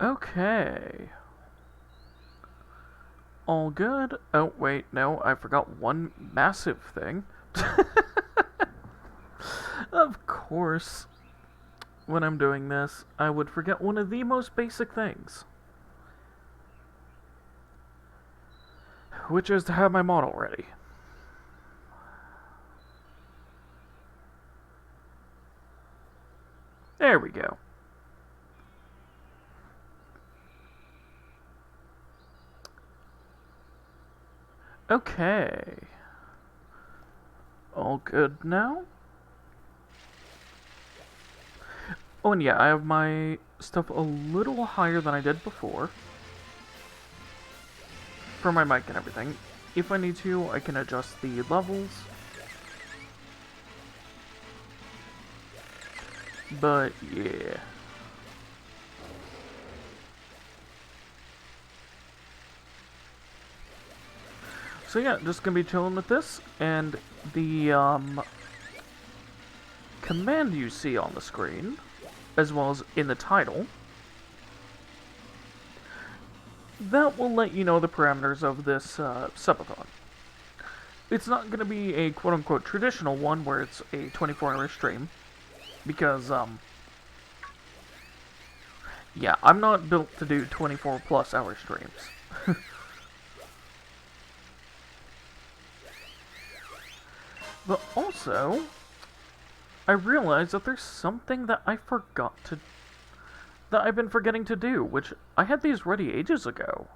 Okay. All good. Oh, wait, no, I forgot one massive thing. Of course, when I'm doing this, I would forget one of the most basic things, which is to have my model ready. There we go. Okay. All good now? Oh, and yeah, I have my stuff a little higher than I did before. For my mic and everything. If I need to, I can adjust the levels. But, yeah. So yeah, just gonna be chilling with this, and the command you see on the screen, as well as in the title, that will let you know the parameters of this subathon. It's not gonna be a quote-unquote traditional one where it's a 24-hour stream, because, yeah, I'm not built to do 24-plus hour streams. But also, I realized that there's something that I forgot to... that I've been forgetting to do, which I had these ready ages ago.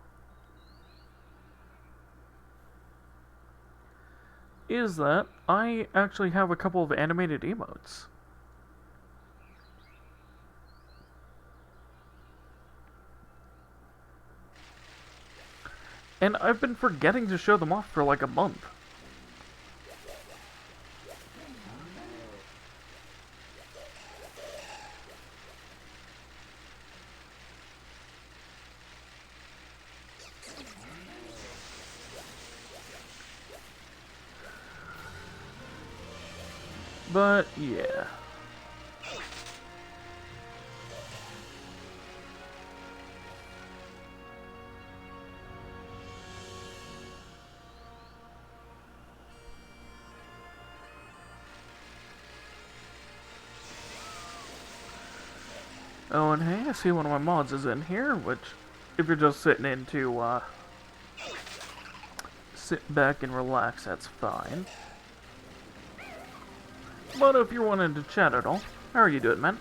Is that I actually have a couple of animated emotes. And I've been forgetting to show them off for like a month. But, yeah. Oh, and hey, I see one of my mods is in here, which, if you're just sitting in to, sit back and relax, that's fine. But if you're wanting to chat at all, how are you doing, man?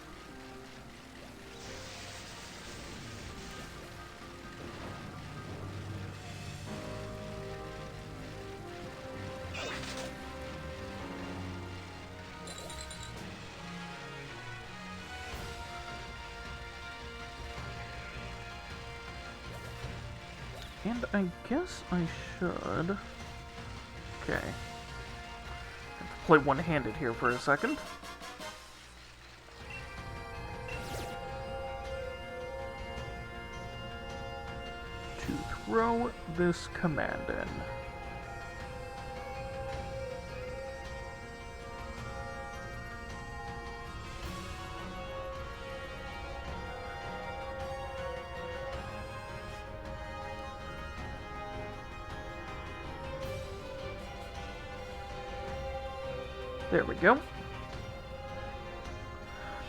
And I guess I should... Okay. Have to play one-handed here for a second. To throw this command in. There we go.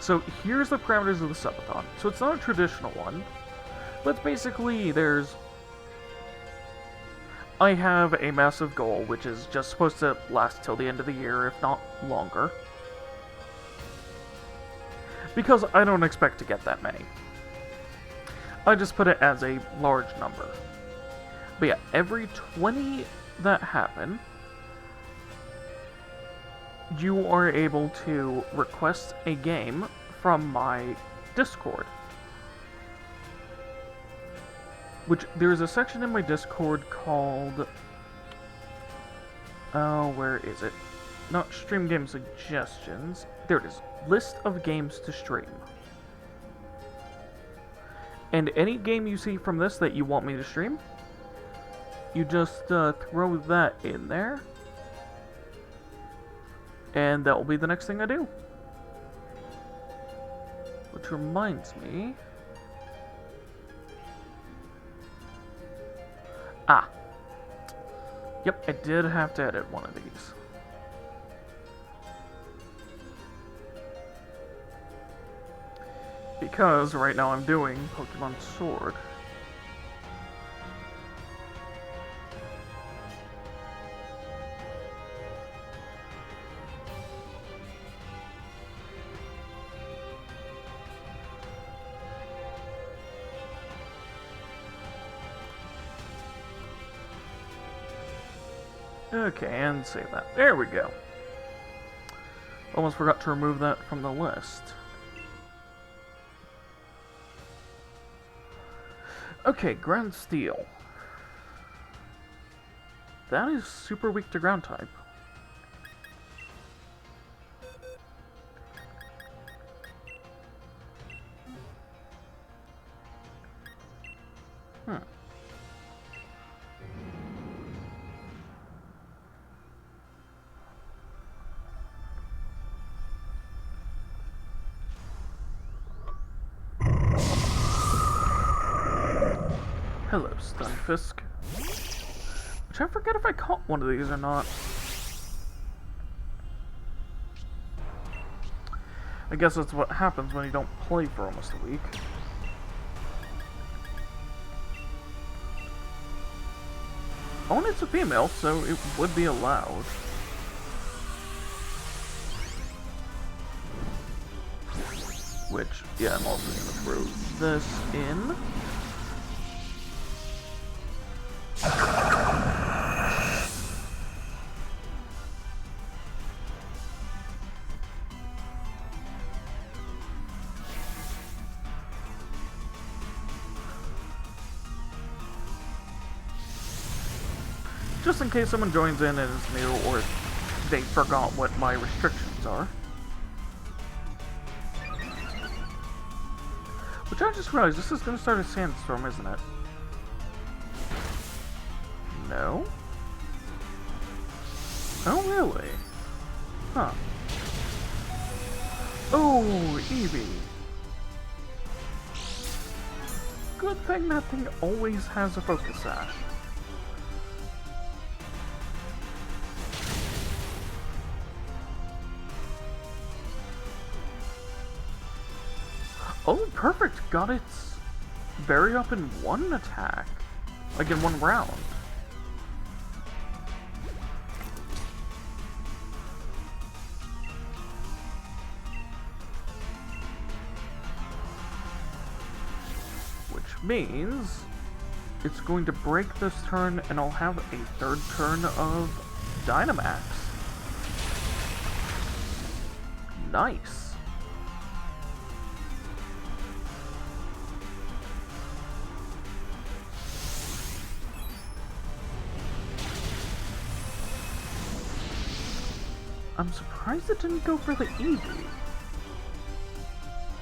So here's the parameters of the subathon. So it's not a traditional one, but basically there's... I have a massive goal, which is just supposed to last till the end of the year, if not longer. Because I don't expect to get that many. I just put it as a large number. But yeah, every 20 that happen, you are able to request a game from my Discord. Which, there's a section in my Discord called... Oh, where is it? Not stream game suggestions. There it is. List of games to stream. And any game you see from this that you want me to stream, you just throw that in there. And that will be the next thing I do. Which reminds me... Ah. Yep, I did have to edit one of these. Because right now I'm doing Pokemon Sword. Okay, and save that. There we go. Almost forgot to remove that from the list. Okay, Ground Steel. That is super weak to ground type. Hello, Stunfisk. Which I forget if I caught one of these or not. I guess that's what happens when you don't play for almost a week. Oh, and it's a female, so it would be allowed. Which, yeah, I'm also gonna throw this in. Just in case someone joins in and is new, or they forgot what my restrictions are. Which I just realized, this is going to start a sandstorm, isn't it? No? Oh, really? Huh. Oh, Eevee. Good thing that thing always has a focus sash. Oh, perfect! Got its berry up in one attack. Like in one round. Which means it's going to break this turn and I'll have a third turn of Dynamax. Nice. I'm surprised it didn't go for the Eevee.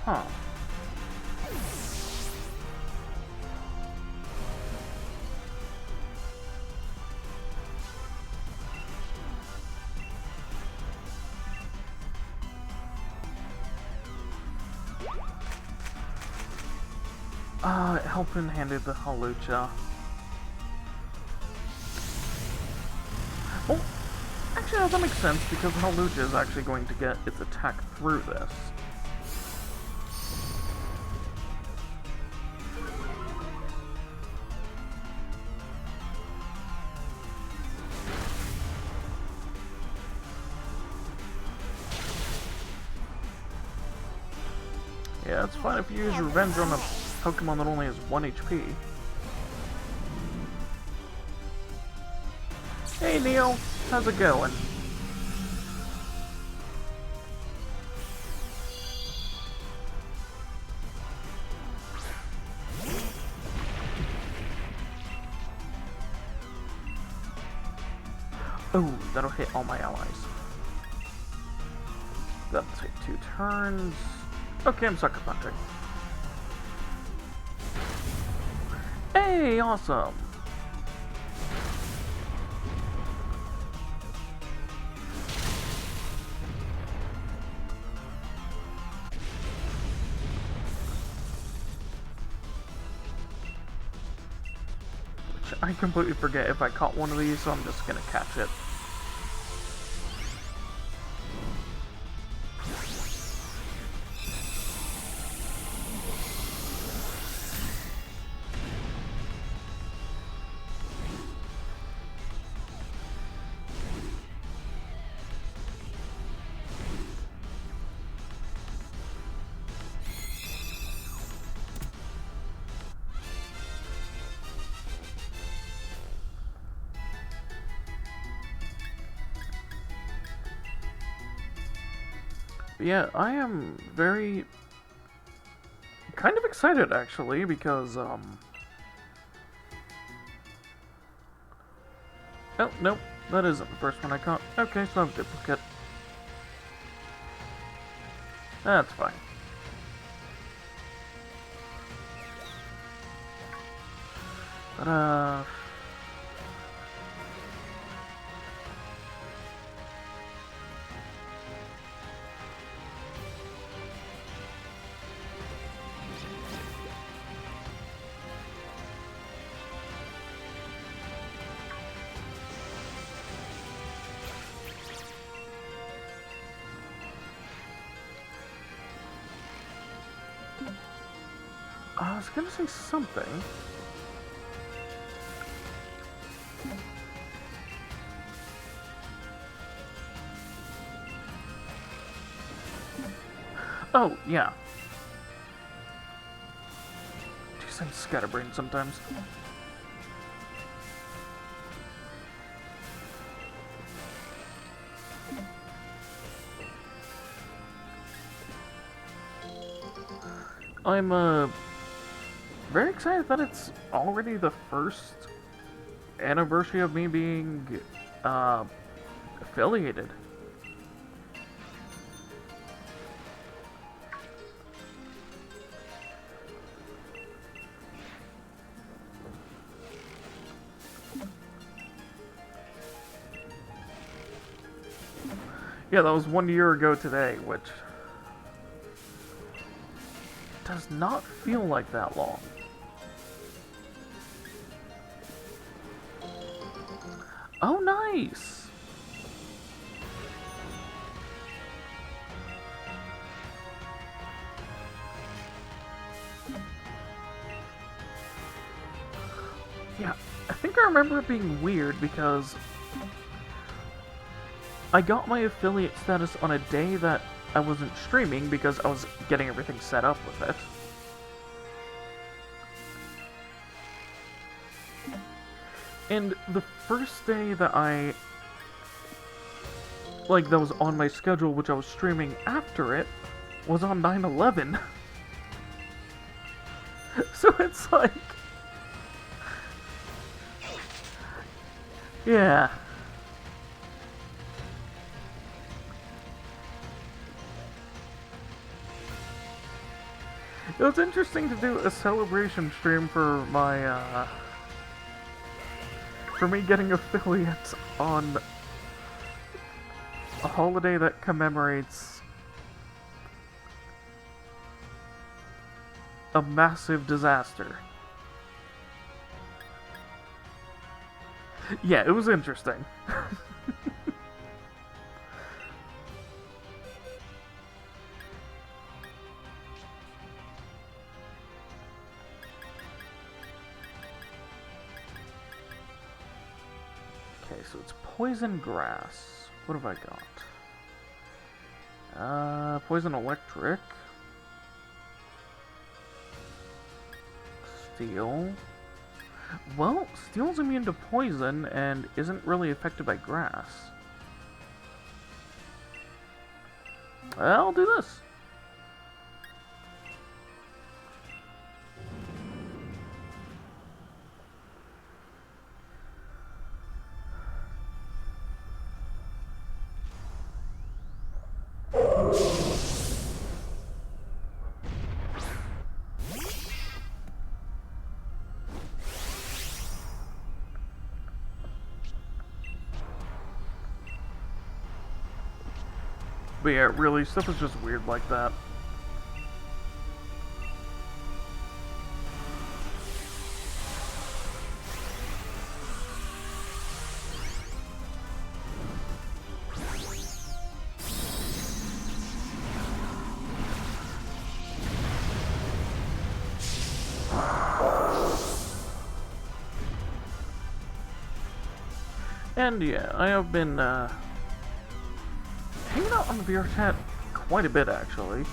Huh. Helping-handed the Hawlucha. Well, actually, no, that makes sense, because Hawlucha is actually going to get its attack through this. Yeah, it's fine if you use Revenge on a Pokemon that only has 1 HP. Hey Neil, how's it going? Oh, that'll hit all my allies. That'll take 2 turns. Okay, I'm Sucker Punching. Hey, awesome! I completely forget if I caught one of these, so I'm just gonna catch it. Yeah, I am kind of excited actually because oh nope, that isn't the first one I caught. Okay, so I'm duplicate. That's fine. But I was gonna say something. Oh, yeah. Jeez, I'm scatterbrained sometimes. I'm, very excited that it's already the first anniversary of me being, affiliated. Yeah, that was 1 year ago today, which does not feel like that long. Oh, nice! Yeah, I think I remember it being weird because I got my affiliate status on a day that I wasn't streaming because I was getting everything set up with it. And the first day that that was on my schedule, which I was streaming after it, was on 9/11. So it's like... Yeah. It was interesting to do a celebration stream for my, for me getting affiliates on a holiday that commemorates a massive disaster. Yeah, it was interesting. Okay, so it's poison grass. What have I got? Poison electric. Steel. Well, steel's immune to poison and isn't really affected by grass. I'll do this. But yeah, really, stuff is just weird like that. And yeah, I have been hanging out on the VR chat quite a bit actually.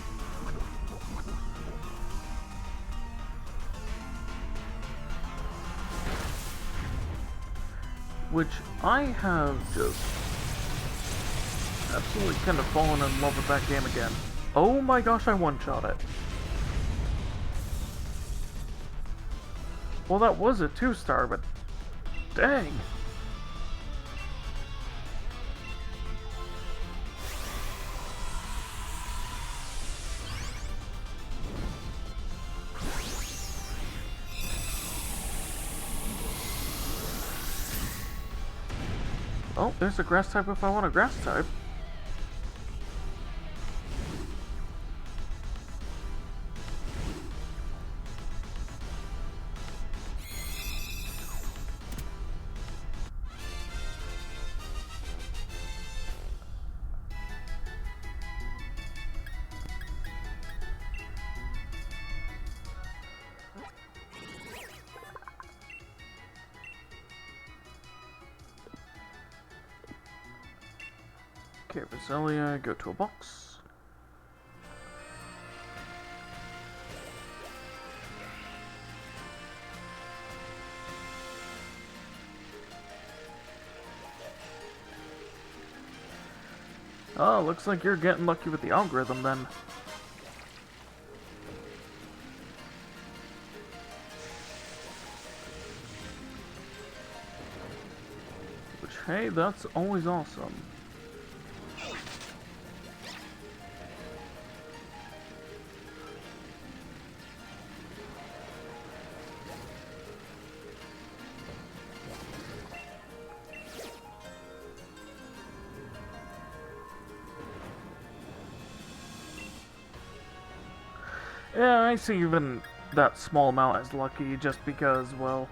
Which I have just absolutely kind of fallen in love with that game again. Oh my gosh, I one-shot it. Well, that was a 2-star, but dang. Oh, there's a grass type if I want a grass type. Okay, Roselia, go to a box. Oh, looks like you're getting lucky with the algorithm then. Which, hey, that's always awesome. Yeah, I see even that small amount as lucky just because, well,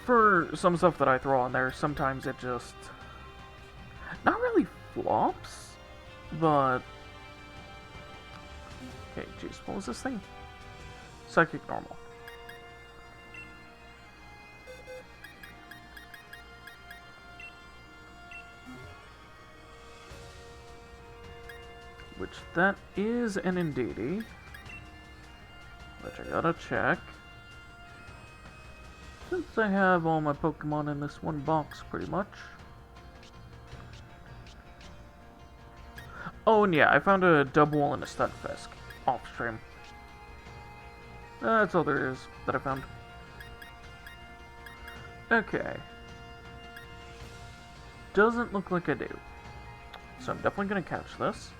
for some stuff that I throw on there, sometimes it just not really flops, but okay, jeez, what was this thing? Psychic normal. Which that is an Indeedee, which I gotta check. Since I have all my Pokemon in this one box, pretty much. Oh, and yeah, I found a double and a Stunfisk off stream. That's all there is that I found. Okay. Doesn't look like I do. So I'm definitely gonna catch this.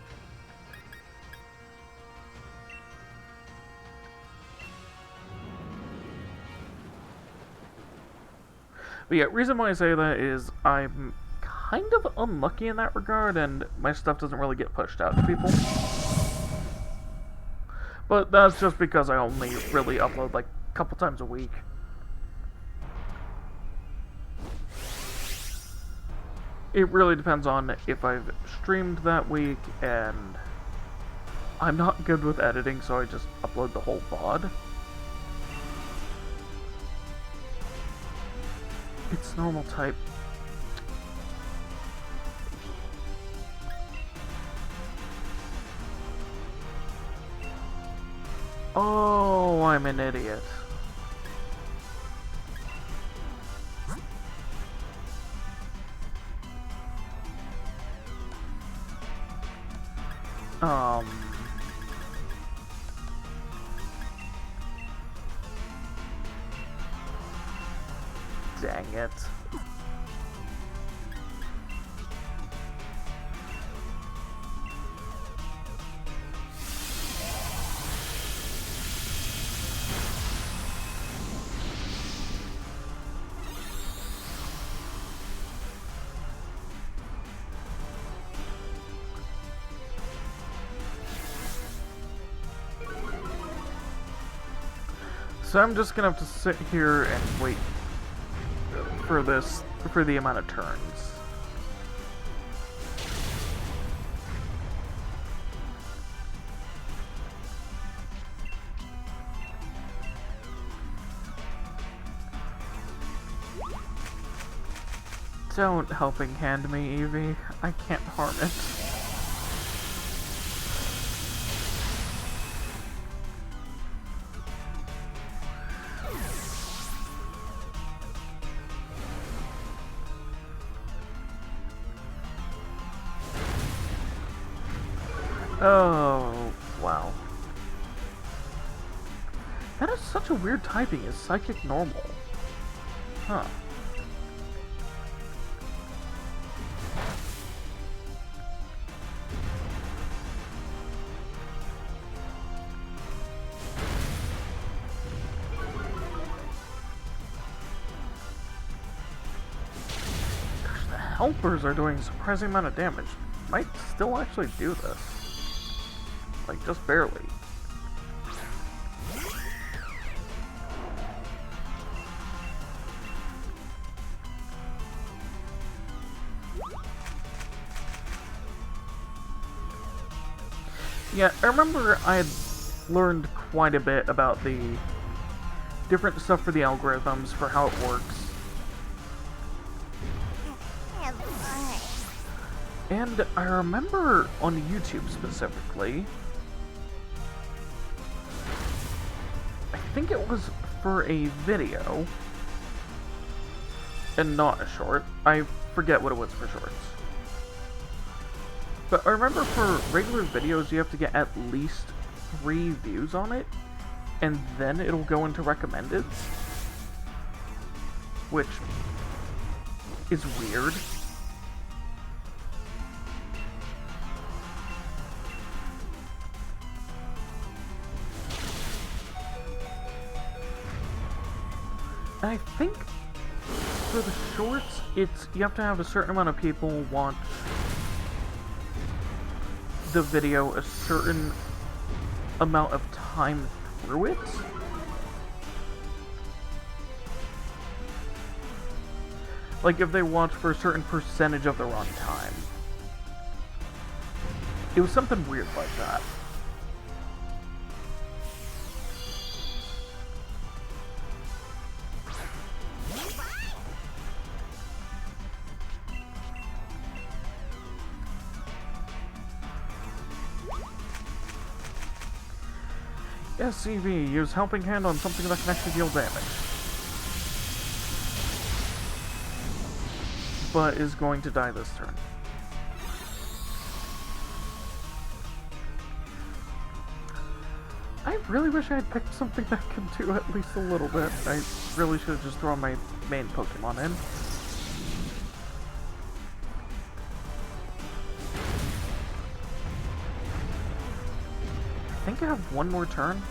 But yeah, reason why I say that is I'm kind of unlucky in that regard, and my stuff doesn't really get pushed out to people. But that's just because I only really upload like a couple times a week. It really depends on if I've streamed that week, and I'm not good with editing, so I just upload the whole VOD. It's normal type. Oh, I'm an idiot. Dang it. So I'm just gonna have to sit here and wait for this, for the amount of turns. Don't helping hand me, Evie. I can't harm it. Oh, wow. That is such a weird typing. Is psychic normal? Huh. Gosh, the helpers are doing a surprising amount of damage. Might still actually do this. Like, just barely. Yeah, I remember I had learned quite a bit about the different stuff for the algorithms, for how it works. And I remember on YouTube specifically, I think it was for a video, and not a short. I forget what it was for shorts. But I remember for regular videos, you have to get at least 3 views on it, and then it'll go into recommended, which is weird. And I think for the shorts, you have to have a certain amount of people want the video a certain amount of time through it. Like if they watch for a certain percentage of the runtime. It was something weird like that. SCV, use helping hand on something that can actually deal damage. But is going to die this turn. I really wish I had picked something that could do at least a little bit. I really should have just thrown my main Pokemon in. I think I have one more turn.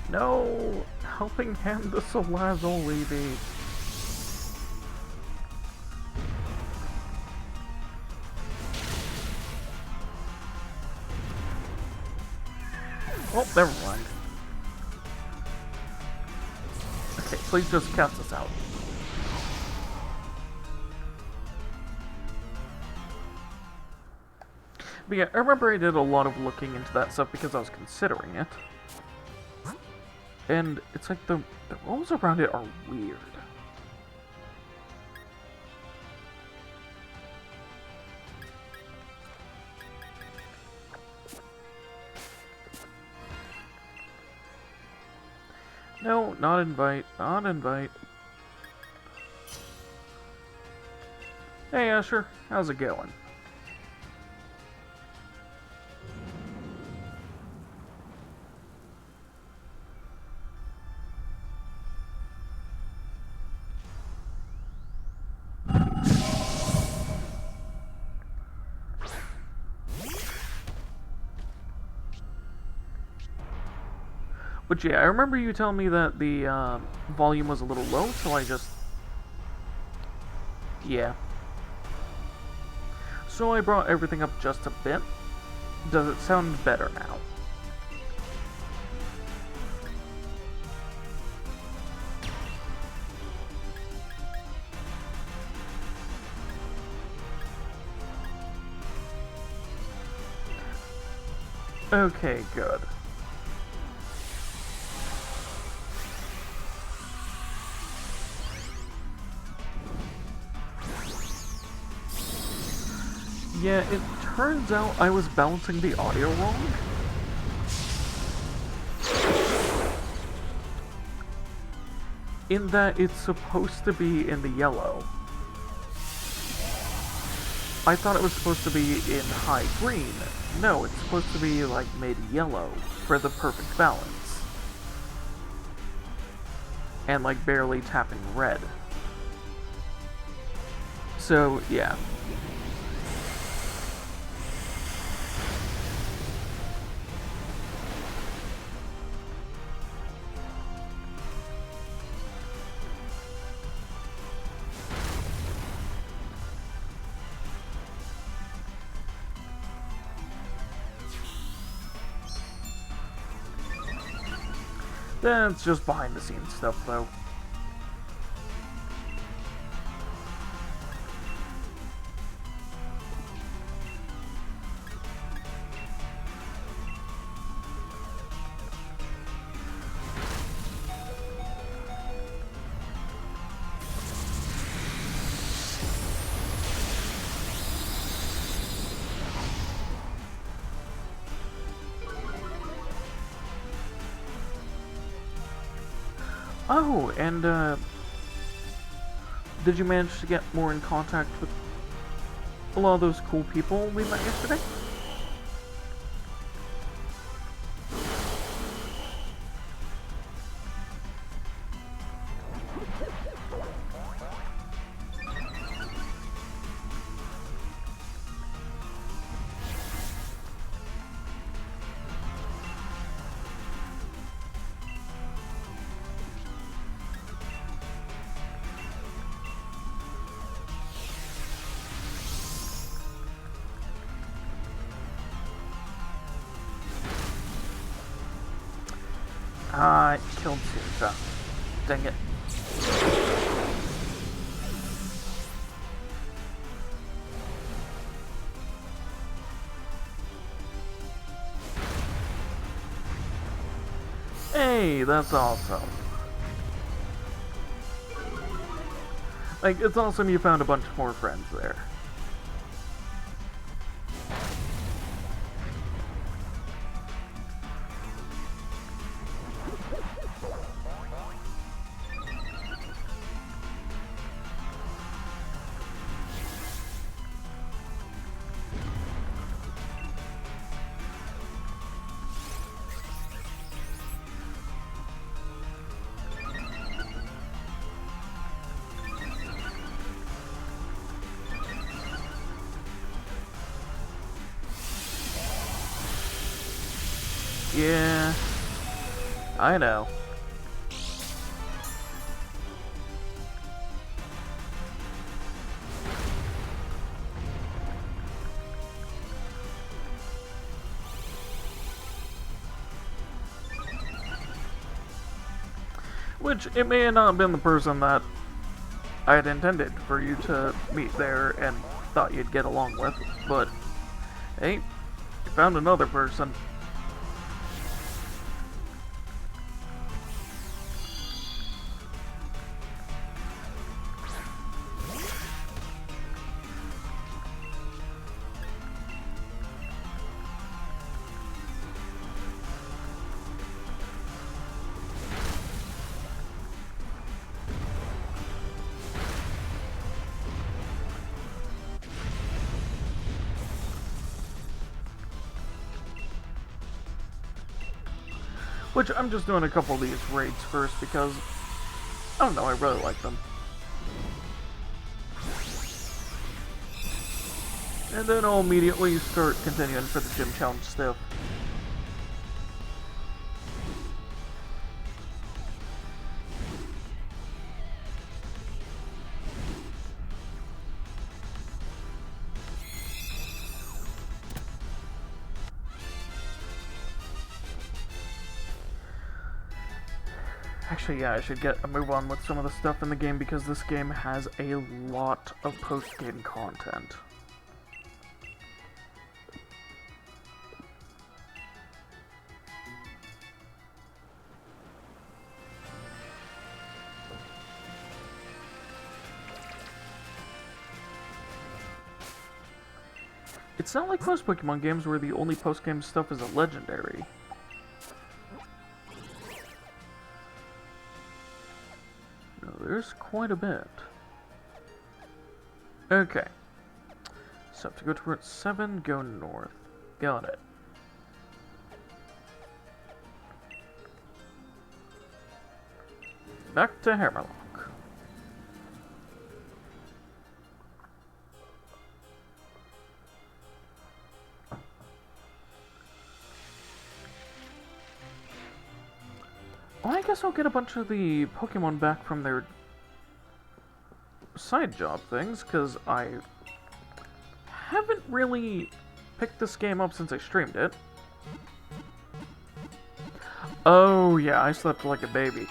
No! Helping hand the Salazzle Levy. Oh, never mind. Okay, please just cast this out. But yeah, I remember I did a lot of looking into that stuff because I was considering it. And it's like the rules around it are weird. No, not invite, not invite. Hey Asher, how's it going? But yeah, I remember you telling me that the volume was a little low, so I just... yeah. So I brought everything up just a bit. Does it sound better now? Okay, good. Yeah, it turns out I was balancing the audio wrong. In that it's supposed to be in the yellow. I thought it was supposed to be in high green. No, it's supposed to be like mid-yellow for the perfect balance. And like barely tapping red. So, yeah. That's just behind the scenes stuff, though. Oh, and, did you manage to get more in contact with a lot of those cool people we met yesterday? I killed Susa. Dang it. Hey, that's awesome. Like, it's awesome you found a bunch more friends there. Yeah, I know. Which, it may have not been the person that I had intended for you to meet there and thought you'd get along with, but hey, you found another person. Which, I'm just doing a couple of these raids first because, I don't know, I really like them. And then I'll immediately start continuing for the gym challenge stuff. Actually, yeah, I should get a move on with some of the stuff in the game because this game has a lot of post-game content. It's not like most Pokemon games where the only post-game stuff is a legendary. No, there's quite a bit. Okay. So to go to Route 7, go north. Got it. Back to Hammerlock. Well, I guess I'll get a bunch of the Pokemon back from their side job things, because I haven't really picked this game up since I streamed it. Oh yeah, I slept like a baby.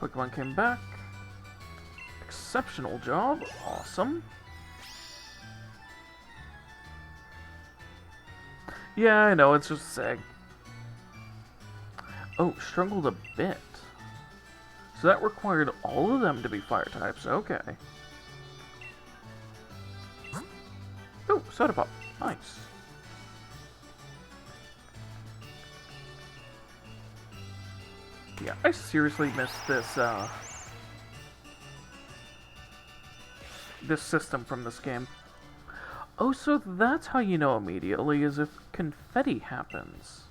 Pokemon came back. Exceptional job. Awesome. Yeah, I know, it's just a seg. Oh, struggled a bit. So that required all of them to be fire types. Okay. Oh, Soda Pop. Nice. Yeah, I seriously missed this, this system from this game. Oh, so that's how you know immediately, is if confetti happens.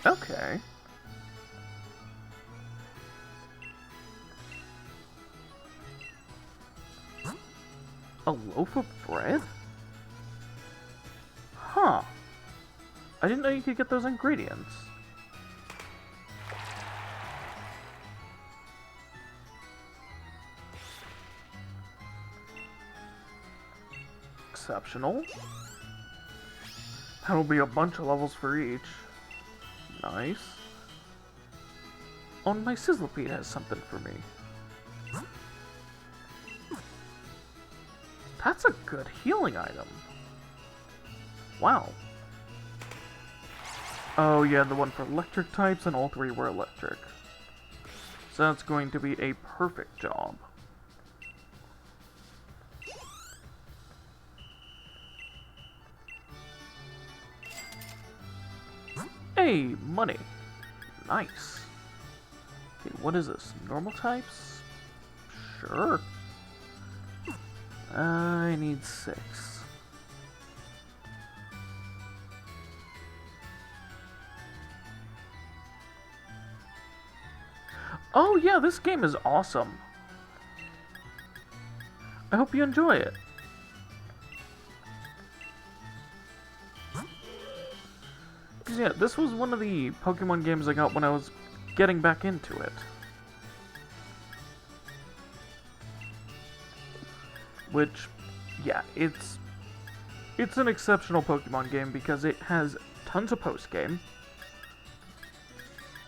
Okay. A loaf of bread? Huh. I didn't know you could get those ingredients. Exceptional. That'll be a bunch of levels for each. Nice. Oh, and my Sizzlipede has something for me. That's a good healing item. Wow. Oh yeah, the one for electric types, and all three were electric. So that's going to be a perfect job. Hey, money. Nice. Okay, what is this? Normal types? Sure. I need 6. Oh yeah, this game is awesome. I hope you enjoy it. Yeah, this was one of the Pokemon games I got when I was getting back into it. Which, yeah, it's an exceptional Pokemon game because it has tons of post-game,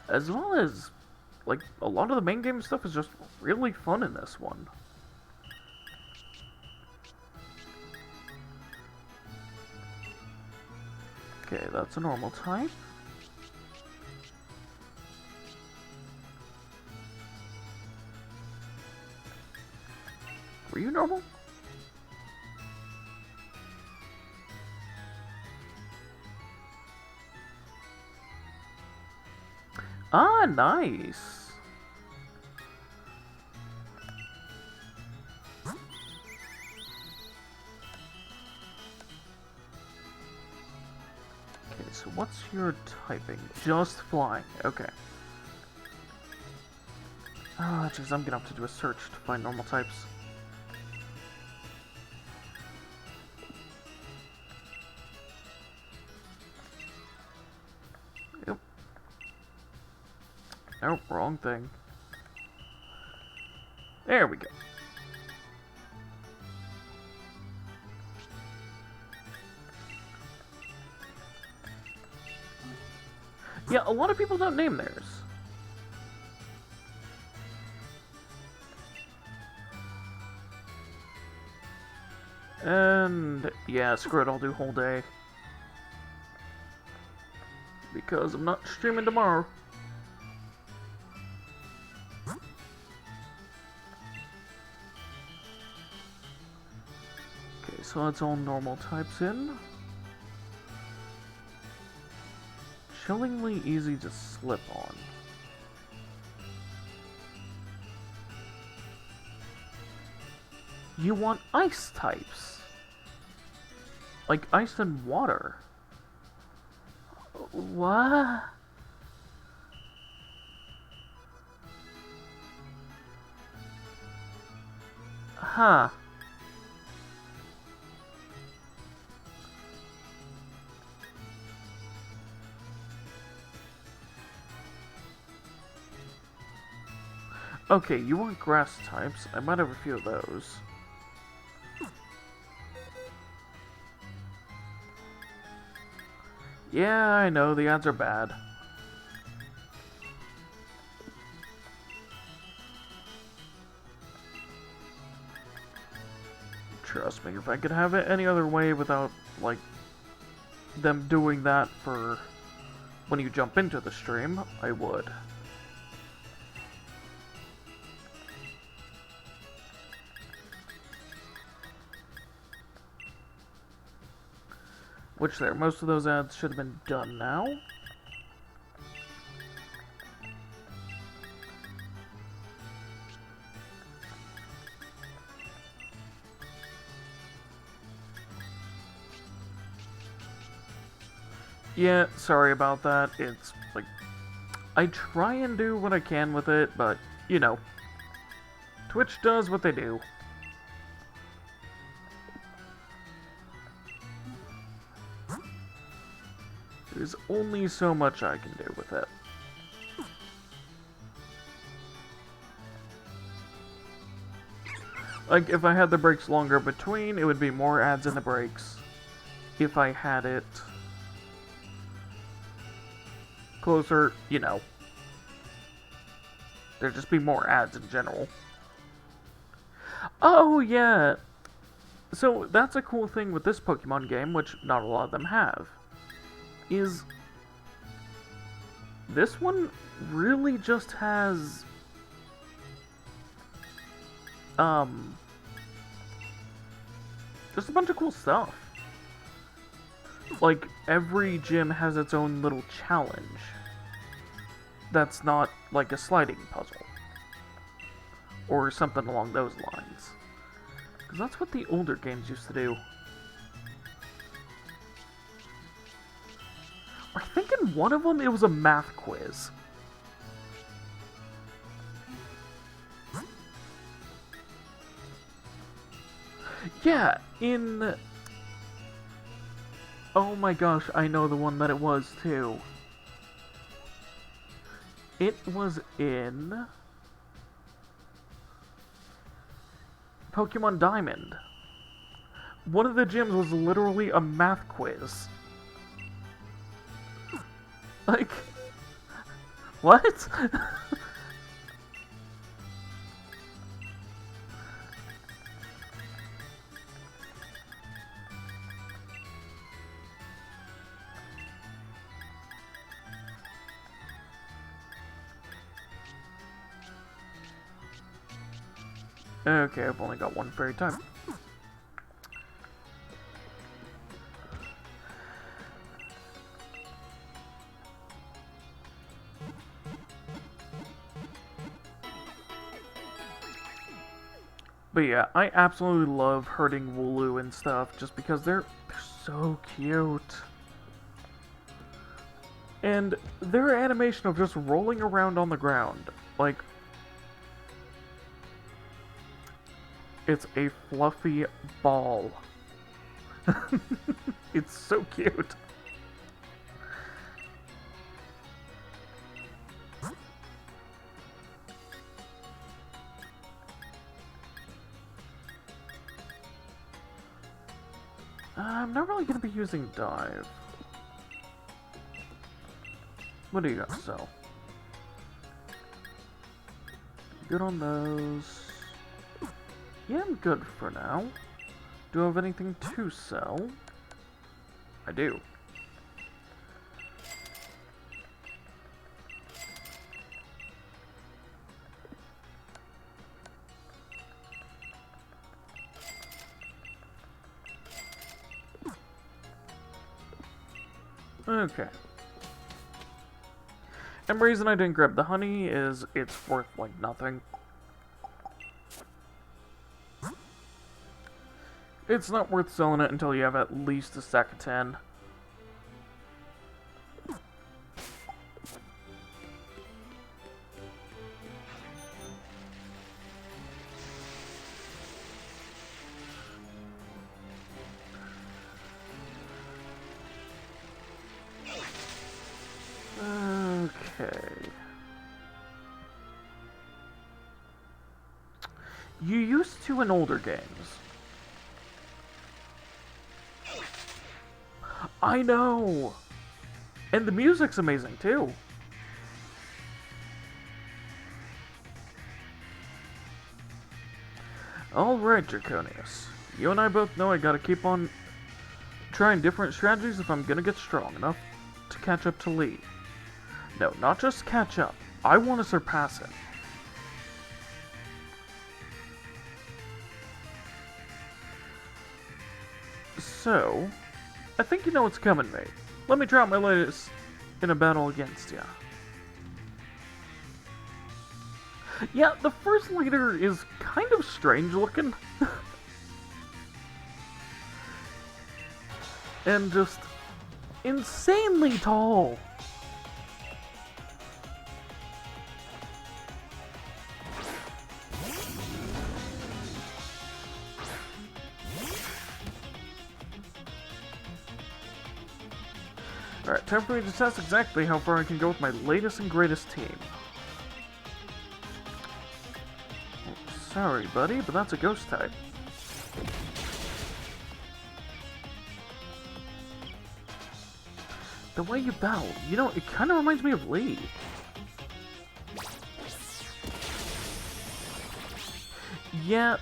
as well as, like, a lot of the main game stuff is just really fun in this one. Okay, that's a normal type. Were you normal? Ah, nice. Okay, so what's your typing? Just flying. Okay. Ah, jeez, I'm gonna have to do a search to find normal types. Yep. Nope, wrong thing. There we go. Yeah, a lot of people don't name theirs. And yeah, screw it, I'll do whole day. Because I'm not streaming tomorrow. Okay, so that's all normal types in. Chillingly easy to slip on. You want ice types. Like ice and water. What? Huh. Okay, you want grass types. I might have a few of those. Yeah, I know, the ads are bad. Trust me, if I could have it any other way without, like, them doing that for when you jump into the stream, I would. Which there, most of those ads should have been done now. Yeah, sorry about that. It's, like, I try and do what I can with it, but, you know, Twitch does what they do. There's only so much I can do with it. Like, if I had the breaks longer between, it would be more ads in the breaks. If I had it closer, you know, there'd just be more ads in general. Oh, yeah! So, that's a cool thing with this Pokemon game, which not a lot of them have, is this one really just has just a bunch of cool stuff. Like, every gym has its own little challenge that's not like a sliding puzzle or something along those lines, because that's what the older games used to do. I think in one of them it was a math quiz. Yeah, in... Oh my gosh, I know the one that it was too. It was in Pokemon Diamond. One of the gyms was literally a math quiz. Like, what? Okay, I've only got one fairy type. But yeah, I absolutely love herding Wooloo and stuff, just because they're so cute. And their animation of just rolling around on the ground, like, it's a fluffy ball. It's so cute. I'm not really going to be using Dive. What do you got to sell? Good on those. Yeah, I'm good for now. Do I have anything to sell? I do. Okay. And the reason I didn't grab the honey is it's worth, like, nothing. It's not worth selling it until you have at least a stack of 10. Okay. You used to in older games. I know! And the music's amazing, too. Alright, Draconius. You and I both know I gotta keep on trying different strategies if I'm gonna get strong enough to catch up to Lee. No, not just catch up. I want to surpass him. So, I think you know what's coming, mate. Let me try out my latest in a battle against ya. Yeah, the first leader is kind of strange looking. And just insanely tall. Alright, time for me to test exactly how far I can go with my latest and greatest team. Oh, sorry, buddy, but that's a ghost type. The way you battle, you know, it kind of reminds me of Lee. Yeah,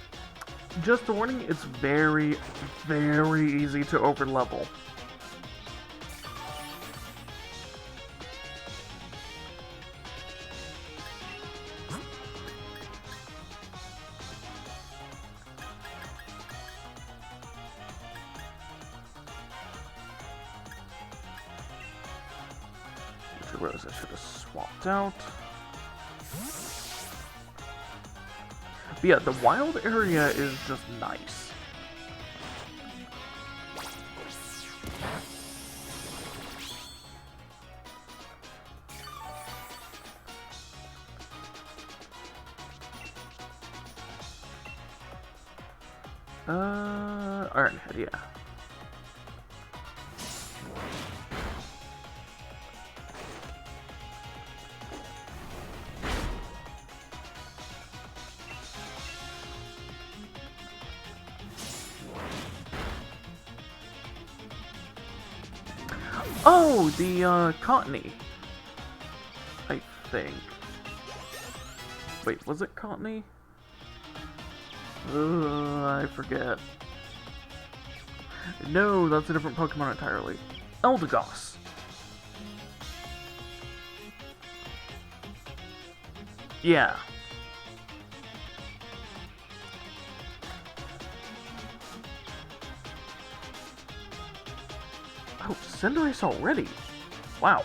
just a warning, it's very, very easy to overlevel. Rose I should have swapped out. But yeah, the wild area is just nice. Ironhead, yeah. Oh, the, Cottony. I think. Wait, was it Cottony? I forget. No, that's a different Pokemon entirely. Eldegoss. Yeah. Oh, Cinderace already? Wow.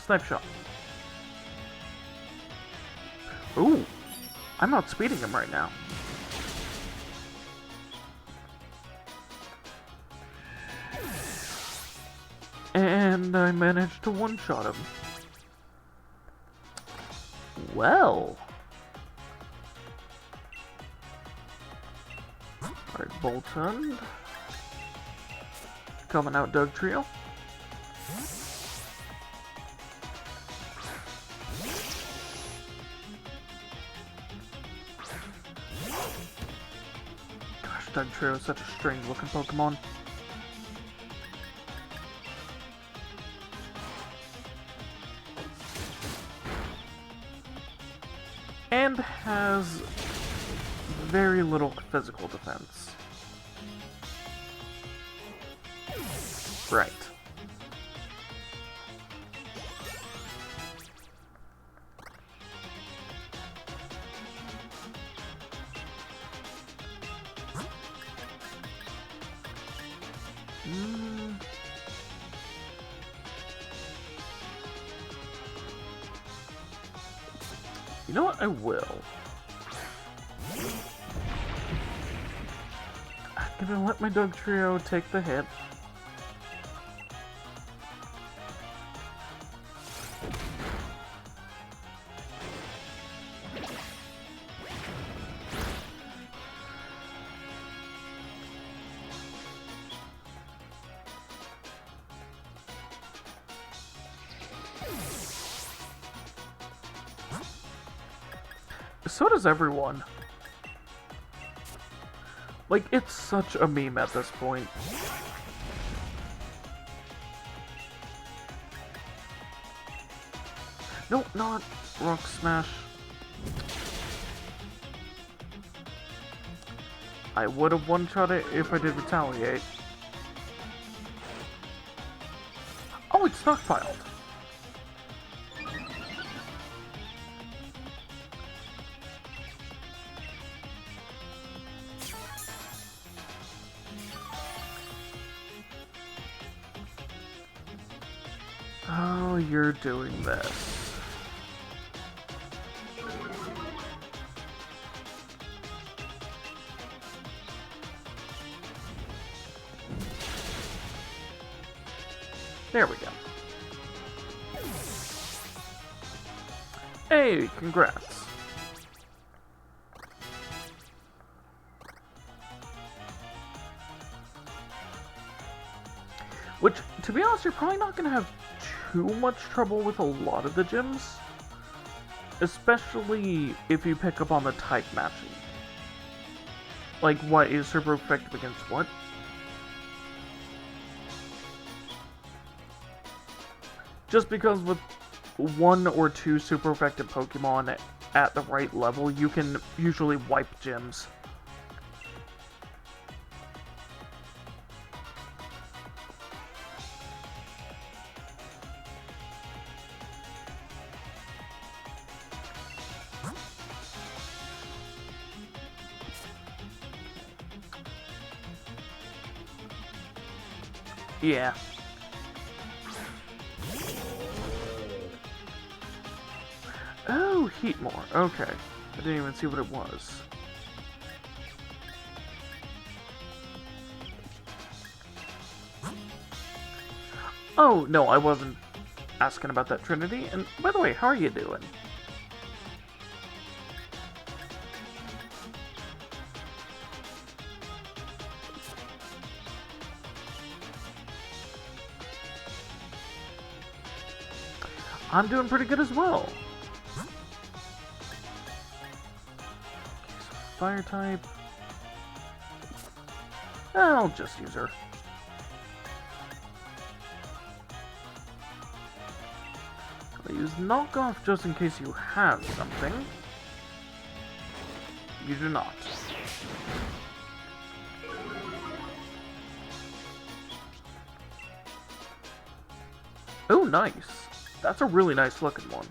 Snipe Shot. Ooh, I'm outspeeding him right now. And I managed to one-shot him. Well. Alright, Bolton. Coming out, Doug Trio. Gosh, Doug Trio is such a strange looking Pokemon. And has very little physical defense. Right. You know what? I will. I'm gonna let my Doug Trio take the hit. So does everyone. Like, it's such a meme at this point. Nope, not Rock Smash. I would have one-shot it if I did retaliate. Oh, it's stockpiled. Oh, you're doing this. There we go. Hey, congrats. Which, to be honest, you're probably not going to have too much trouble with a lot of the gyms. Especially if you pick up on the type matching. Like, what is super effective against what? Just because with one or two super effective Pokemon at the right level, you can usually wipe gyms. Yeah. Oh, Heatmore. Okay. I didn't even see what it was. Oh, no, I wasn't asking about that, Trinity. And by the way, how are you doing? I'm doing pretty good as well. Fire type. I'll just use her. I'll use knockoff just in case you have something. You do not. Oh, nice. That's a really nice looking one.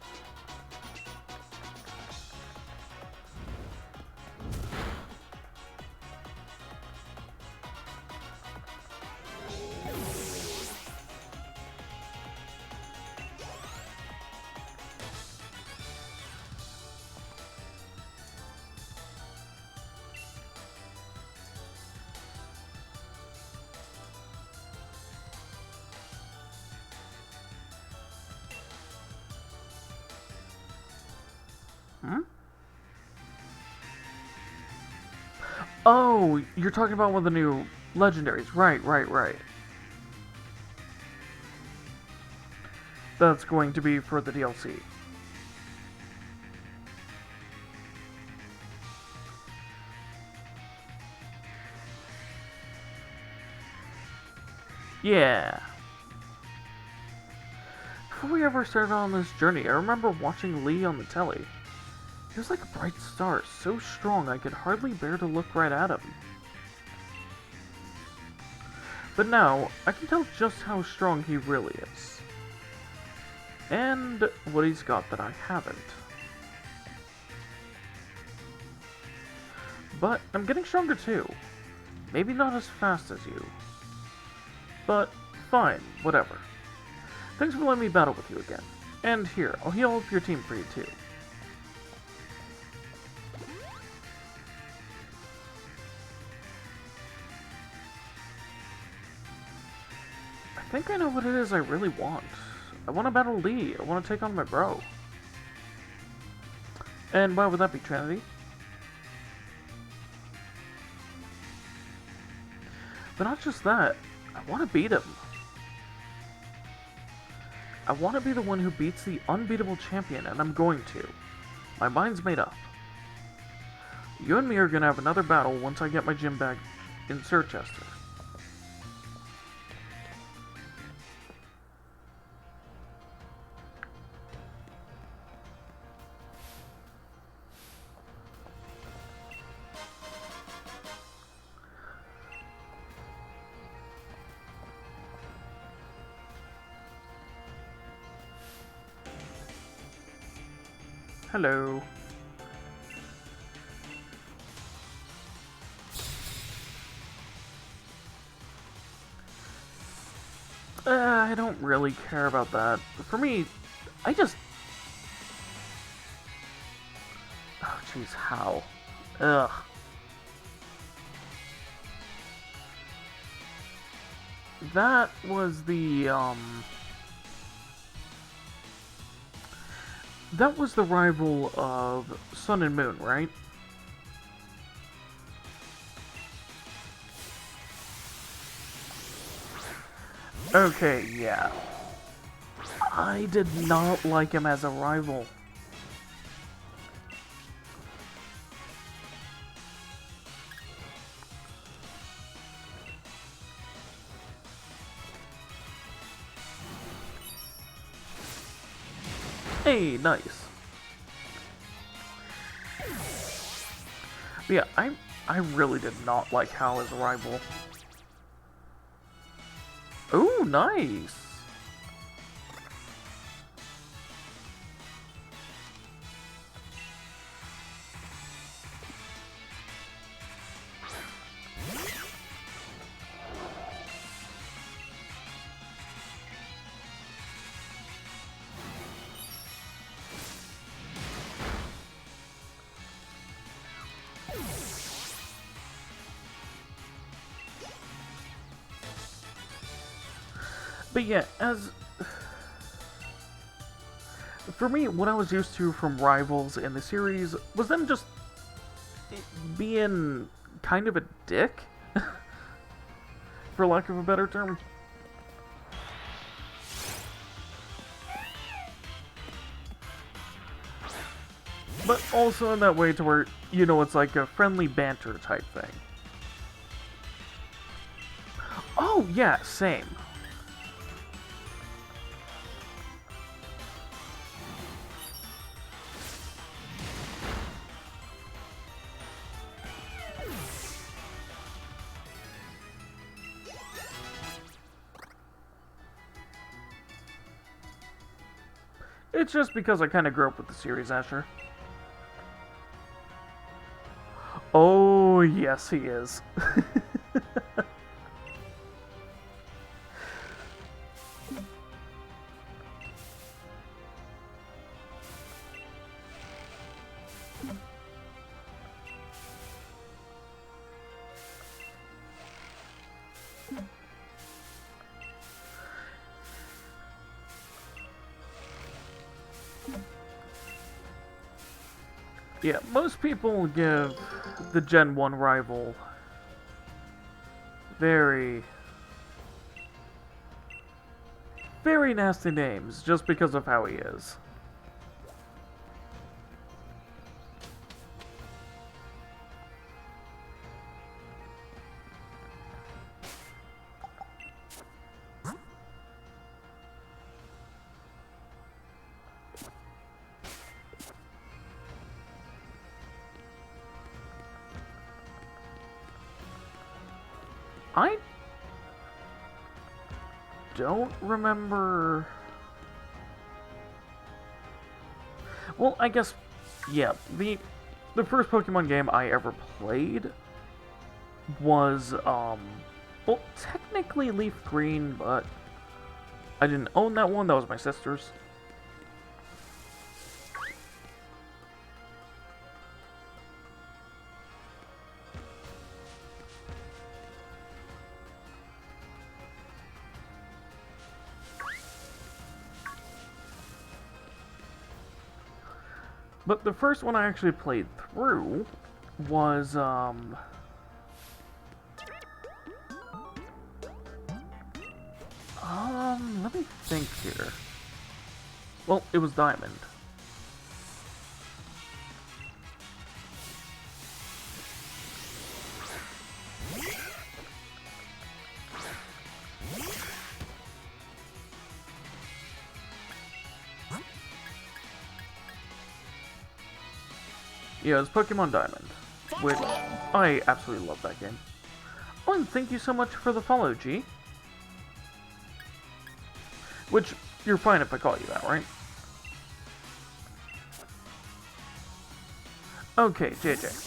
Hmm? Oh, you're talking about one of the new legendaries. Right. that's going to be for the DLC. Yeah. Before we ever started on this journey, I remember watching Lee on the telly. He was like a bright star, so strong I could hardly bear to look right at him. But now, I can tell just how strong he really is. And what he's got that I haven't. But I'm getting stronger too. Maybe not as fast as you. But fine, whatever. Thanks for letting me battle with you again. And here, I'll heal up your team for you too. I think I know what it is I really want. I want to battle Lee. I want to take on my bro. And why would that be, Trinity? But not just that. I want to beat him. I want to be the one who beats the unbeatable champion, and I'm going to. My mind's made up. You and me are going to have another battle once I get my gym bag in Sirchester. Hello. I don't really care about that. For me, I just... Oh, jeez, how? Ugh. That was the, That was the rival of Sun and Moon, right? Okay, yeah. I did not like him as a rival. Hey, nice. But yeah, I really did not like Hal as a rival. Ooh, nice. But yeah, for me, what I was used to from rivals in the series was them just being kind of a dick, for lack of a better term. But also in that way to where, you know, it's like a friendly banter type thing. Oh, yeah, same. It's just because I kind of grew up with the series, Asher. Oh, yes, he is. Yeah, most people give the Gen 1 rival very very nasty names just because of how he is. I don't remember... Well, I guess, yeah, the first Pokemon game I ever played was, well, technically Leaf Green, but I didn't own that one, that was my sister's. But the first one I actually played through was, let me think here. Well, it was Diamond. Yeah, it's Pokemon Diamond, which I absolutely love that game. Oh, and thank you so much for the follow, G. Which, you're fine if I call you that, right? Okay, JJ.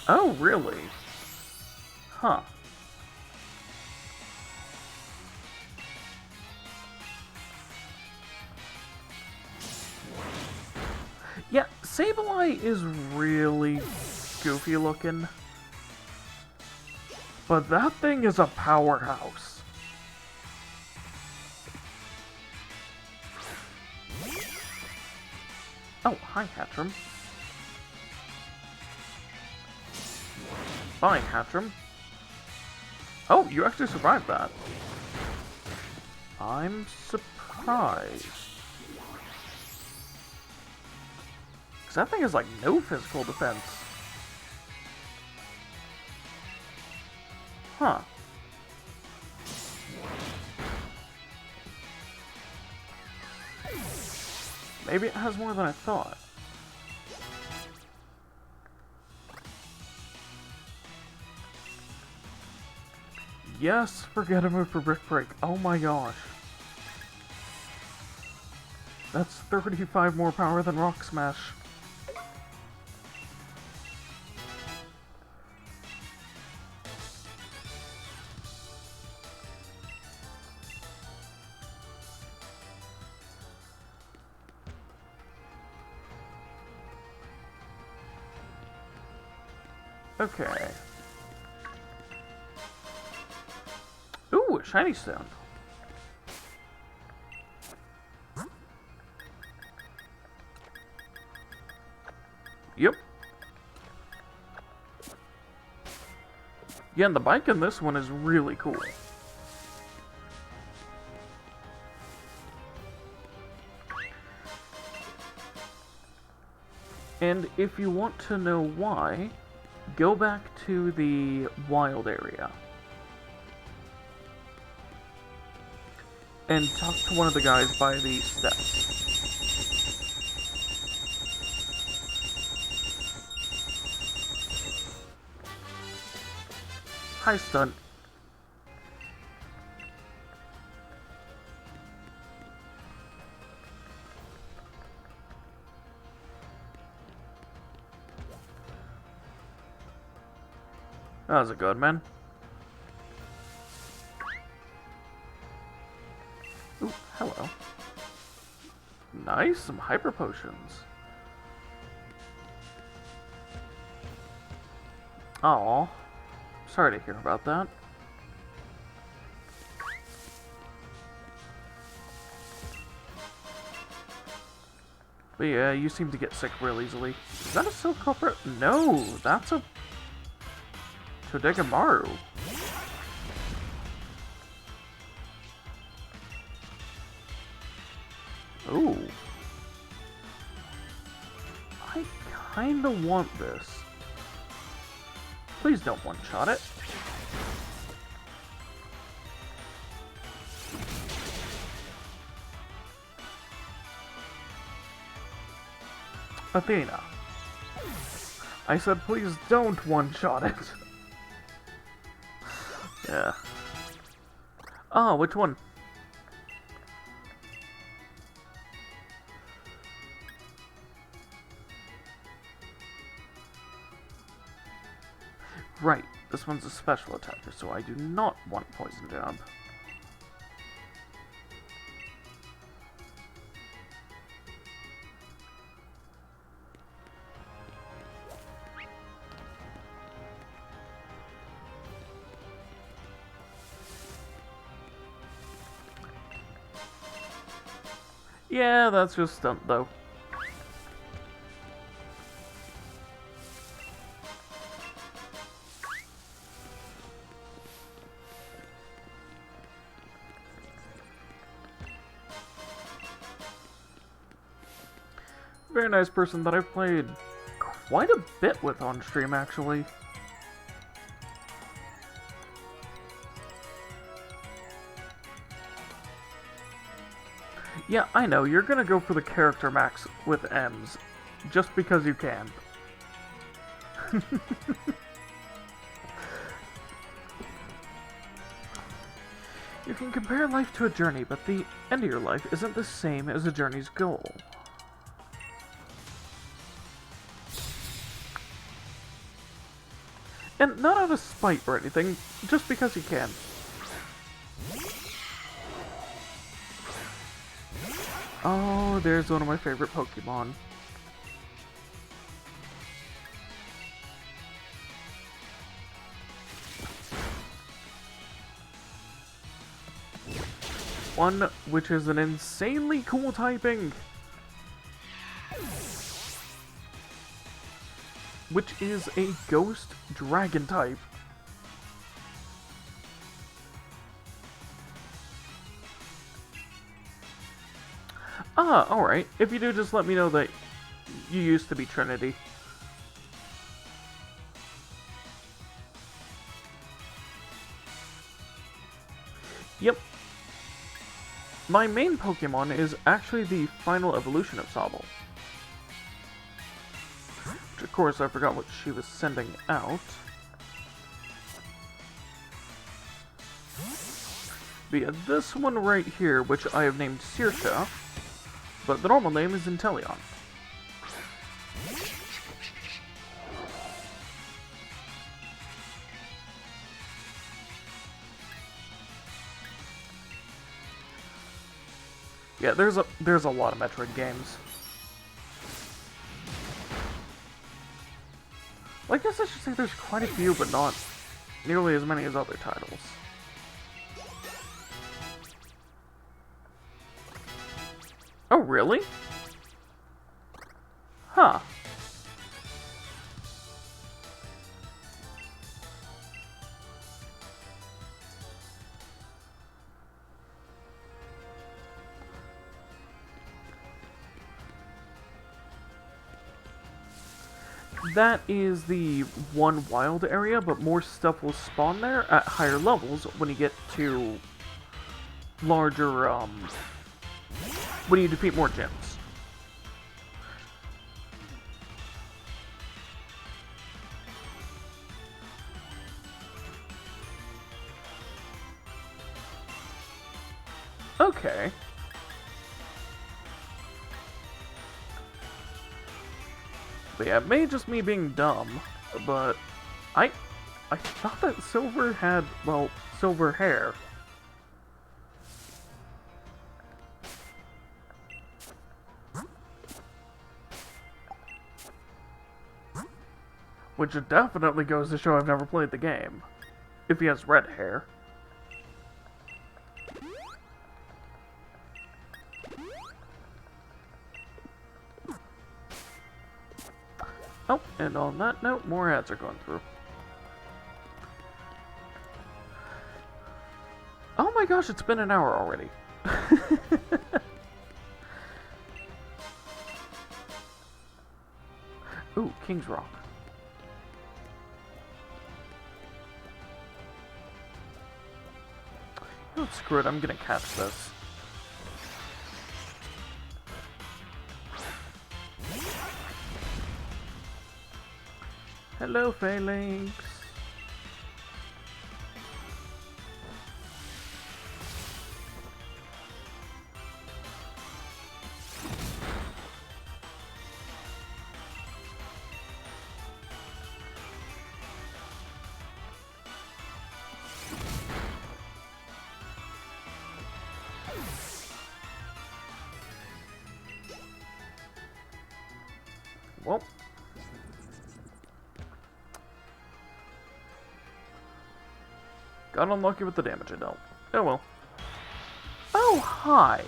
Oh, really? Huh. Yeah, Sableye is really goofy looking. But that thing is a powerhouse. Oh, hi, Hatcham. Bye, Hatcham. Oh, you actually survived that. I'm surprised. Because that thing has, like, no physical defense. Huh. Maybe it has more than I thought. Yes, forget a move for Brick Break. Oh my gosh. That's 35 more power than Rock Smash. Okay. Ooh, a shiny stone. Yep. Yeah, and the bike in this one is really cool. And if you want to know why, go back to the wild area. And talk to one of the guys by the steps. Hi, Stunt. That was a good man. Ooh, hello. Nice, some hyper potions. Aw. Sorry to hear about that. But yeah, you seem to get sick real easily. Is that a Silk Culprit? No, that's a Todegamaru. Ooh. I kinda want this. Please don't one-shot it. Athena. I said please don't one-shot it. Yeah. Ah, which one? Right, this one's a special attacker, so I do not want Poison Jab. Yeah, that's just stunt, though. Very nice person that I've played quite a bit with on stream, actually. Yeah, I know, you're gonna go for the character max with M's, just because you can. You can compare life to a journey, but the end of your life isn't the same as a journey's goal. And not out of spite or anything, just because you can. Oh, there's one of my favorite Pokemon. One which is an insanely cool typing. Which is a Ghost Dragon type. Ah, alright. If you do, just let me know that you used to be Trinity. Yep. My main Pokemon is actually the final evolution of Sobble. Which, of course, I forgot what she was sending out. But yeah, this one right here, which I have named Saoirse, but the normal name is Inteleon. Yeah, there's a lot of Metroid games. Well, I guess I should say there's quite a few, but not nearly as many as other titles. Oh, really? Huh. That is the one wild area, but more stuff will spawn there at higher levels when you get to larger, when you defeat more gyms. Okay. But yeah, it may just me being dumb, but I thought that Silver had, well, silver hair. Which definitely goes to show I've never played the game. If he has red hair. Oh, and on that note, more ads are going through. Oh my gosh, it's been an hour already. Ooh, King's Rock. Oh, screw it, I'm gonna catch this. Hello, Phalanx. Well. Got unlucky with the damage I dealt. Oh well. Oh, hi!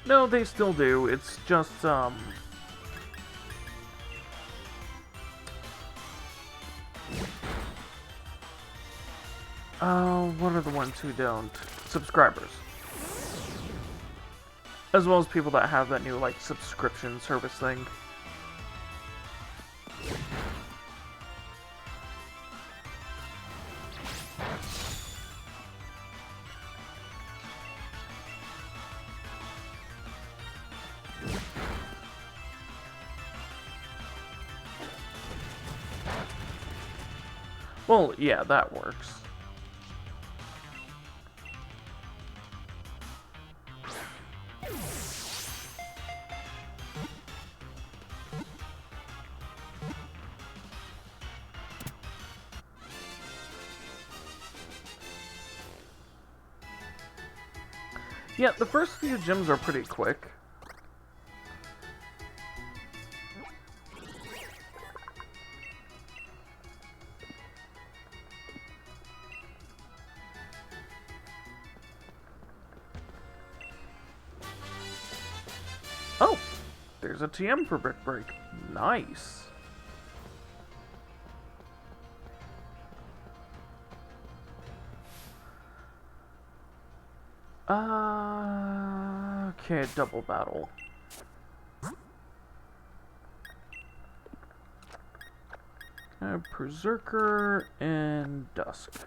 No, they still do. It's just, what are the ones who don't? Subscribers. As well as people that have that new, like, subscription service thing. Well, yeah, that works. Yeah, the first few gyms are pretty quick. Oh! There's a TM for Brick Break. Nice. Okay, double battle. Berserker and Dusk.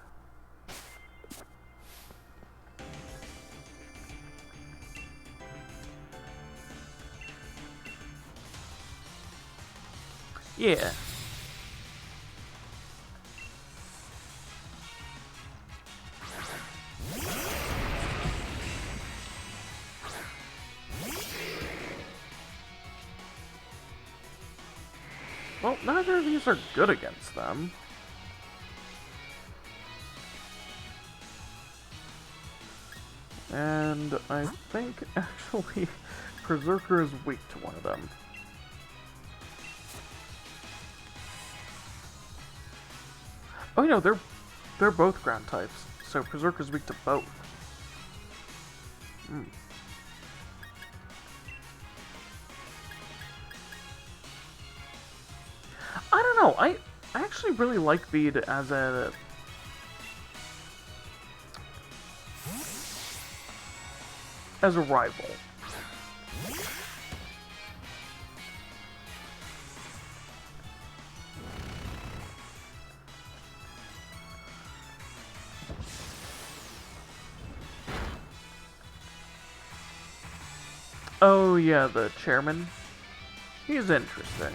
Yeah. Well, neither of these are good against them. And I think, actually, Berserker is weak to one of them. Oh, no, they're both ground types, so Berserker's weak to both. Hmm. I don't know, I actually really like Bead as a... rival. Oh yeah, the chairman. He's interesting.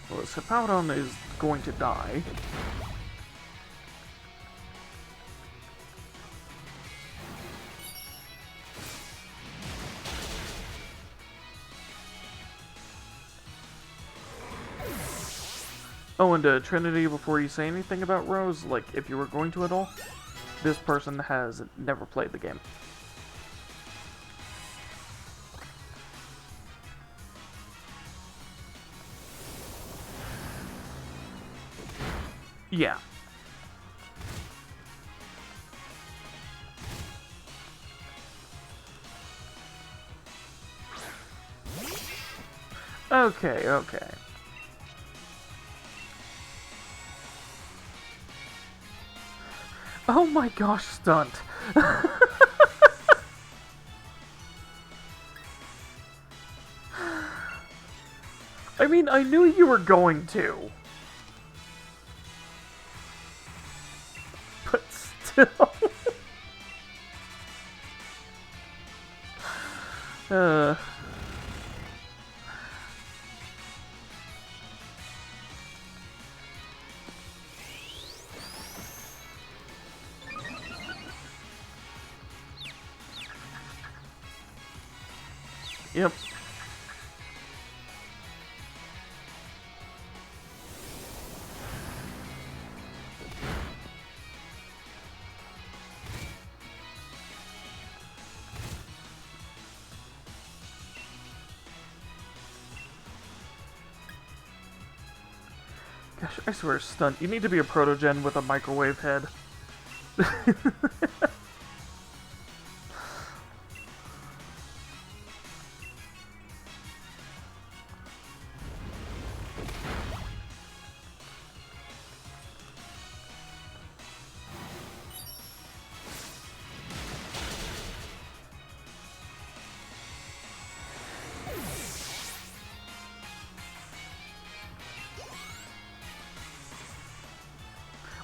Well, Hippowdon is going to die. Oh, and Trinity, before you say anything about Rose, like, if you were going to at all, this person has never played the game. Yeah. Okay, okay. Oh my gosh, stunt. I mean, I knew you were going to. But still. Yep. Gosh, I swear, stunt. You need to be a protogen with a microwave head.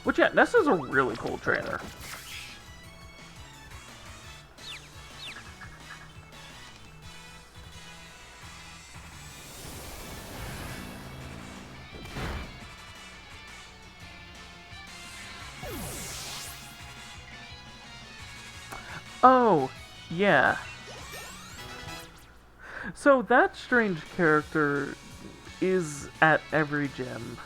Which, yeah, Nessa's a really cool trainer. Oh, yeah. So that strange character is at every gym.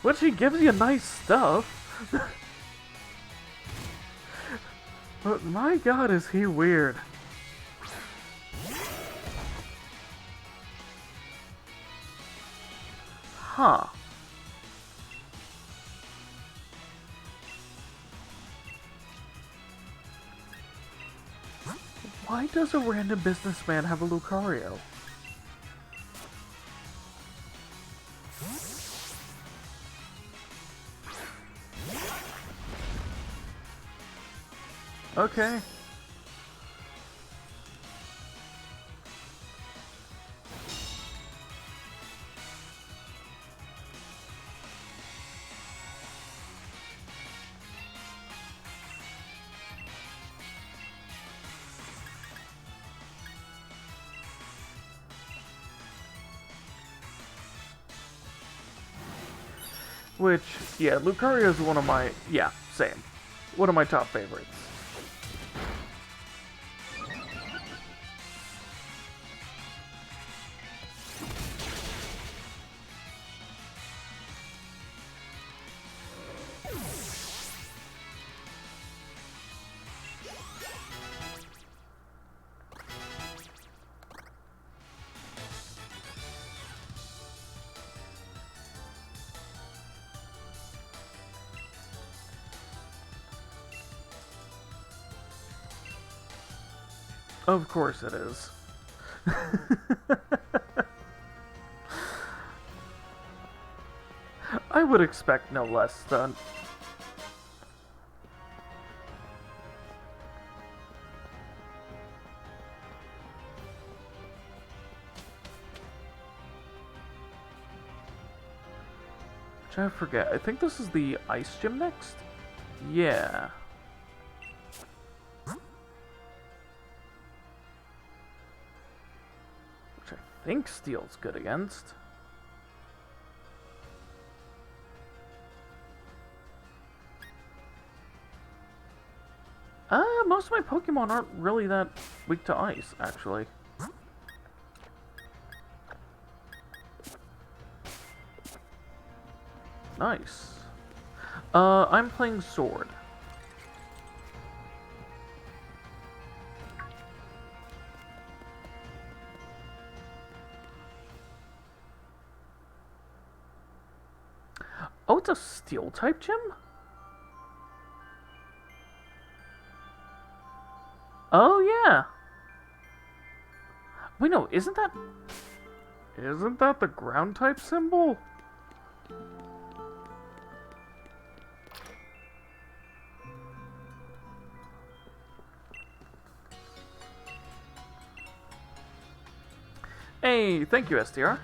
But she gives you nice stuff. But my god, is he weird. Huh. Why does a random businessman have a Lucario? Okay. Which, yeah, Lucario is one of my, yeah, same. One of my top favorites. Of course it is. I would expect no less, stunt. Which I forget. I think this is the ice gym next? Yeah. Which I think Steel's good against. Most of my Pokemon aren't really that weak to ice, actually. Nice. I'm playing Sword. Oh, it's a steel type gym? Oh, yeah. Wait, no, isn't that the ground type symbol? Hey, thank you, STR.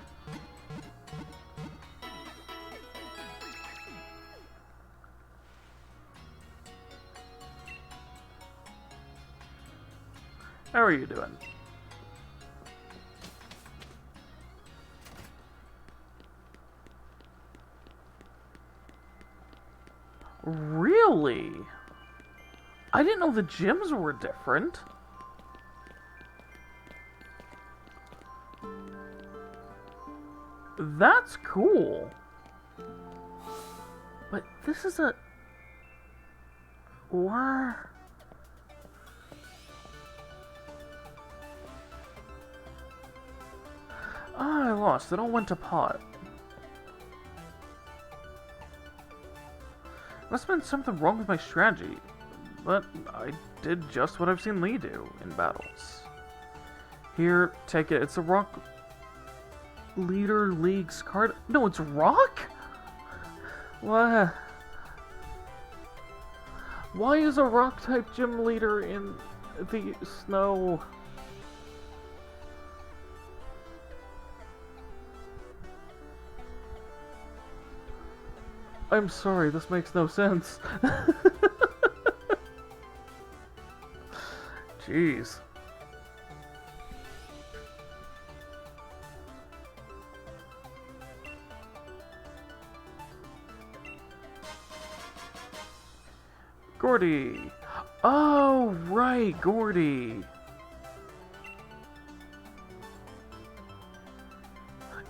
How are you doing? Really? I didn't know the gyms were different. That's cool. But this is a... What? Ah, I lost. It all went to pot. Must have been something wrong with my strategy. But I did just what I've seen Lee do in battles. Here, take it. It's a Rock Leader League's card. No, it's Rock? What? Why is a Rock type gym leader in the snow? I'm sorry, this makes no sense. Jeez. Gordy. Oh, right, Gordy.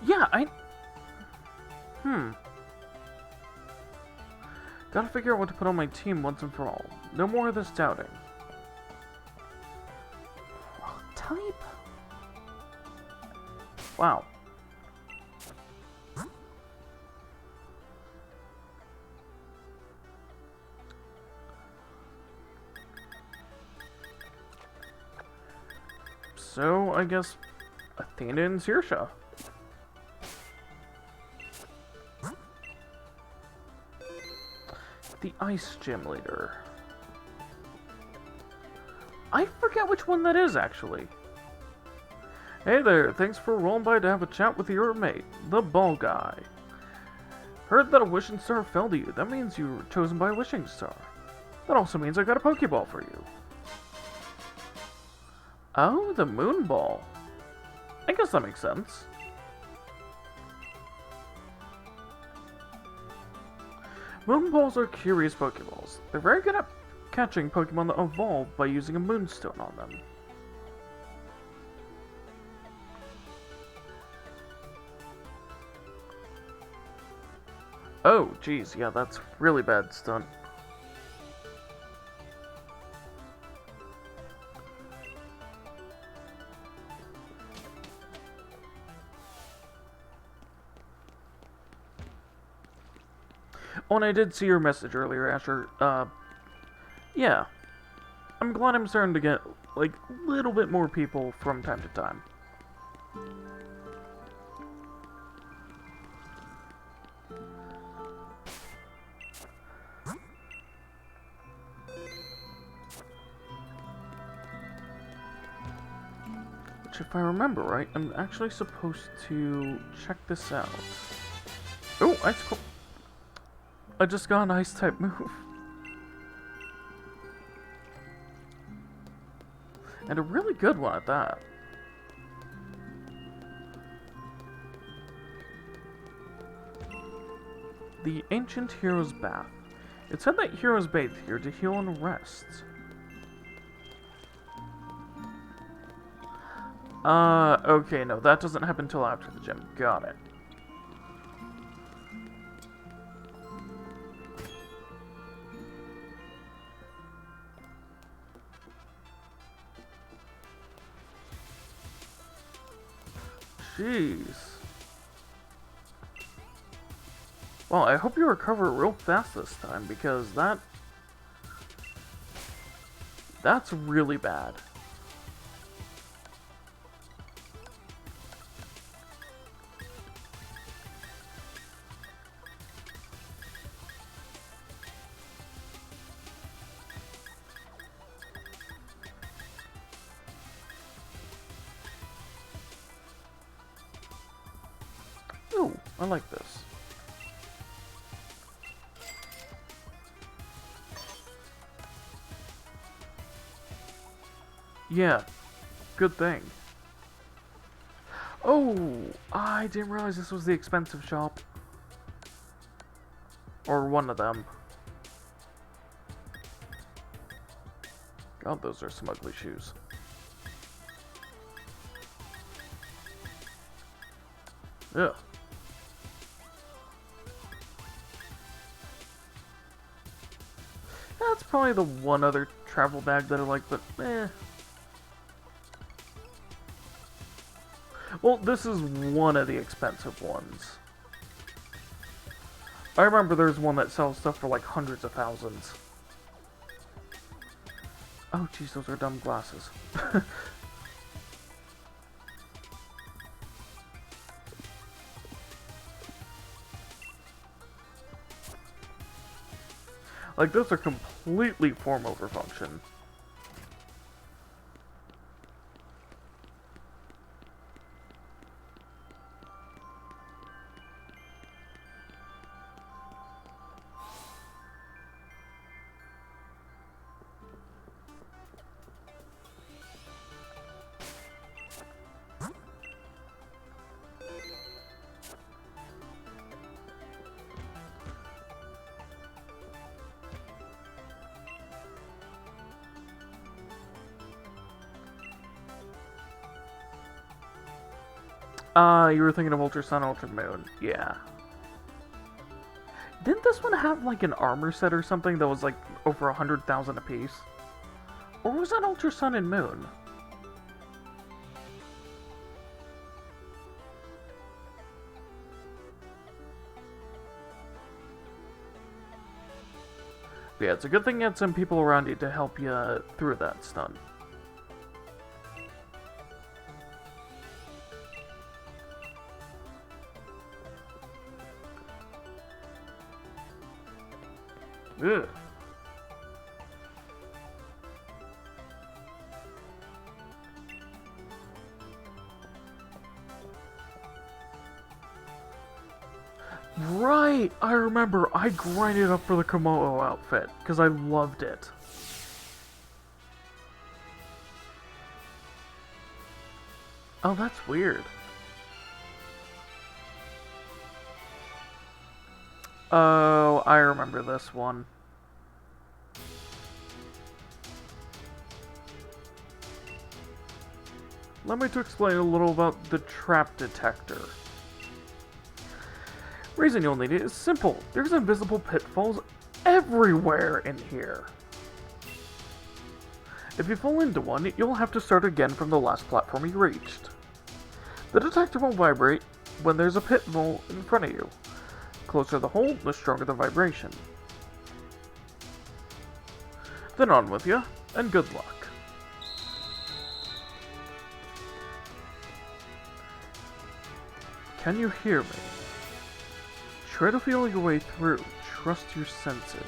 Yeah, Gotta figure out what to put on my team once and for all. No more of this doubting. Rock type? Wow. So, I guess Athena and Saoirse. The Ice Gym Leader. I forget which one that is, actually. Hey there, thanks for rolling by to have a chat with your mate, the Ball Guy. Heard that a wishing star fell to you. That means you were chosen by a wishing star. That also means I got a Pokeball for you. Oh, the Moon Ball. I guess that makes sense. Moon Balls are curious Pokeballs. They're very good at catching Pokemon that evolve by using a Moonstone on them. Oh, geez, yeah, that's really bad stunt. Oh, and I did see your message earlier, Asher. Yeah. I'm glad I'm starting to get, like, a little bit more people from time to time. Which, if I remember right, I'm actually supposed to check this out. Oh, Ice Cold. I just got an Ice-type move. And a really good one at that. The Ancient Hero's Bath. It said that heroes bathe here to heal and rest. Okay, no, that doesn't happen until after the gym. Got it. jeez. Well, I hope you recover real fast this time, because that's really bad. Ooh, I like this. Yeah, good thing. Oh, I didn't realize this was the expensive shop. Or one of them. God, those are some ugly shoes. Yeah. That's probably the one other travel bag that I like, but eh. Well, this is one of the expensive ones. I remember there's one that sells stuff for like hundreds of thousands. Oh, jeez, those are dumb glasses. Like, those are completely form over function. You were thinking of Ultra Sun, Ultra Moon. Yeah. Didn't this one have, like, an armor set or something that was, like, over 100,000 apiece? Or was that Ultra Sun and Moon? Yeah, it's a good thing you had some people around you to help you through that stun. Ugh. Right! I remember, I grinded up for the Komodo outfit, because I loved it. Oh, that's weird. Oh, I remember this one. Let me to explain a little about the trap detector. Reason you'll need it is simple. There's invisible pitfalls everywhere in here. If you fall into one, you'll have to start again from the last platform you reached. The detector will vibrate when there's a pitfall in front of you. The closer the hole, the stronger the vibration. Then on with you, and good luck. Can you hear me? Try to feel your way through. Trust your senses.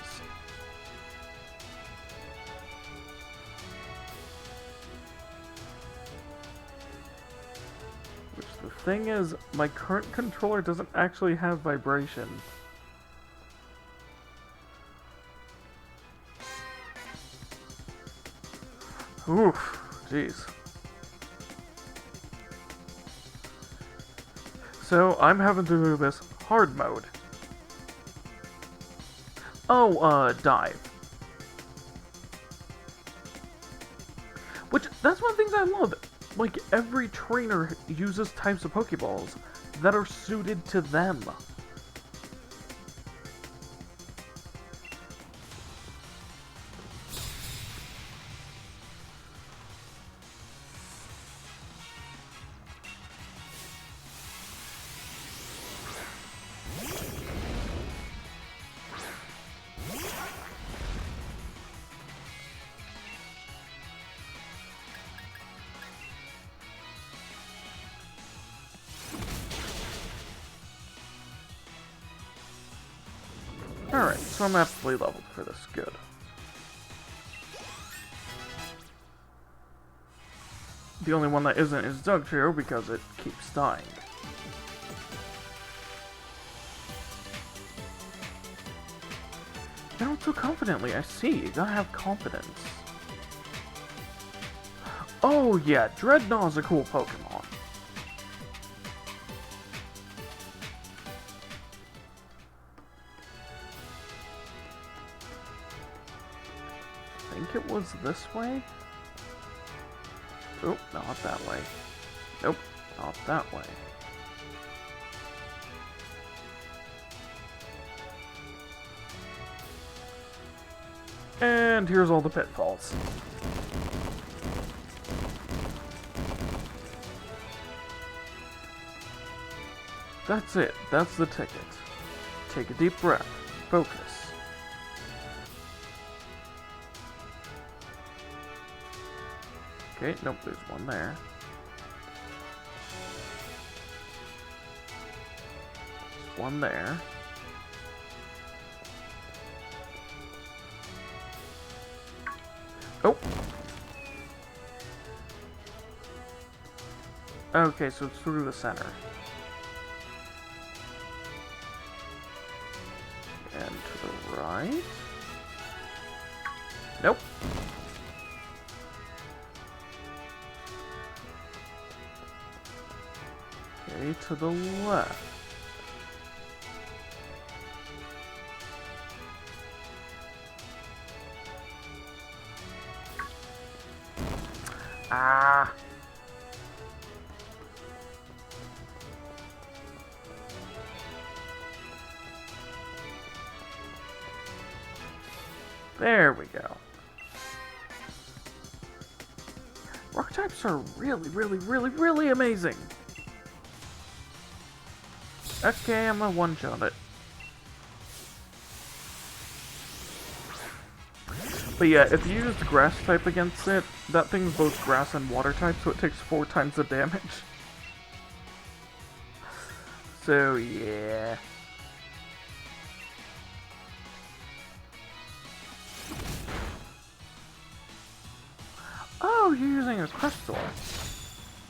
Which the thing is, my current controller doesn't actually have vibration. Oof, jeez. So, I'm having to do this hard mode. Oh, dive. Which, that's one of the things I love. Like, every trainer uses types of Pokeballs that are suited to them. Alright, so I'm aptly leveled for this. Good. The only one that isn't is Dugtrio because it keeps dying. You don't so confidently, I see. You gotta have confidence. Oh yeah, Dreadnaught's a cool Pokemon. I think it was this way? Oh, not that way. Nope, not that way. And here's all the pitfalls. That's it. That's the ticket. Take a deep breath. Focus. Okay, nope, there's one there. There's one there. Oh! Okay, so it's through the center. And to the right? Nope. Okay, to the left. Ah! There we go. Rock types are really amazing. Okay, I'm gonna one-shot it. But yeah, if you used grass type against it, that thing's both grass and water type, so it takes 4 times the damage. So yeah. Oh, you're using a crystal.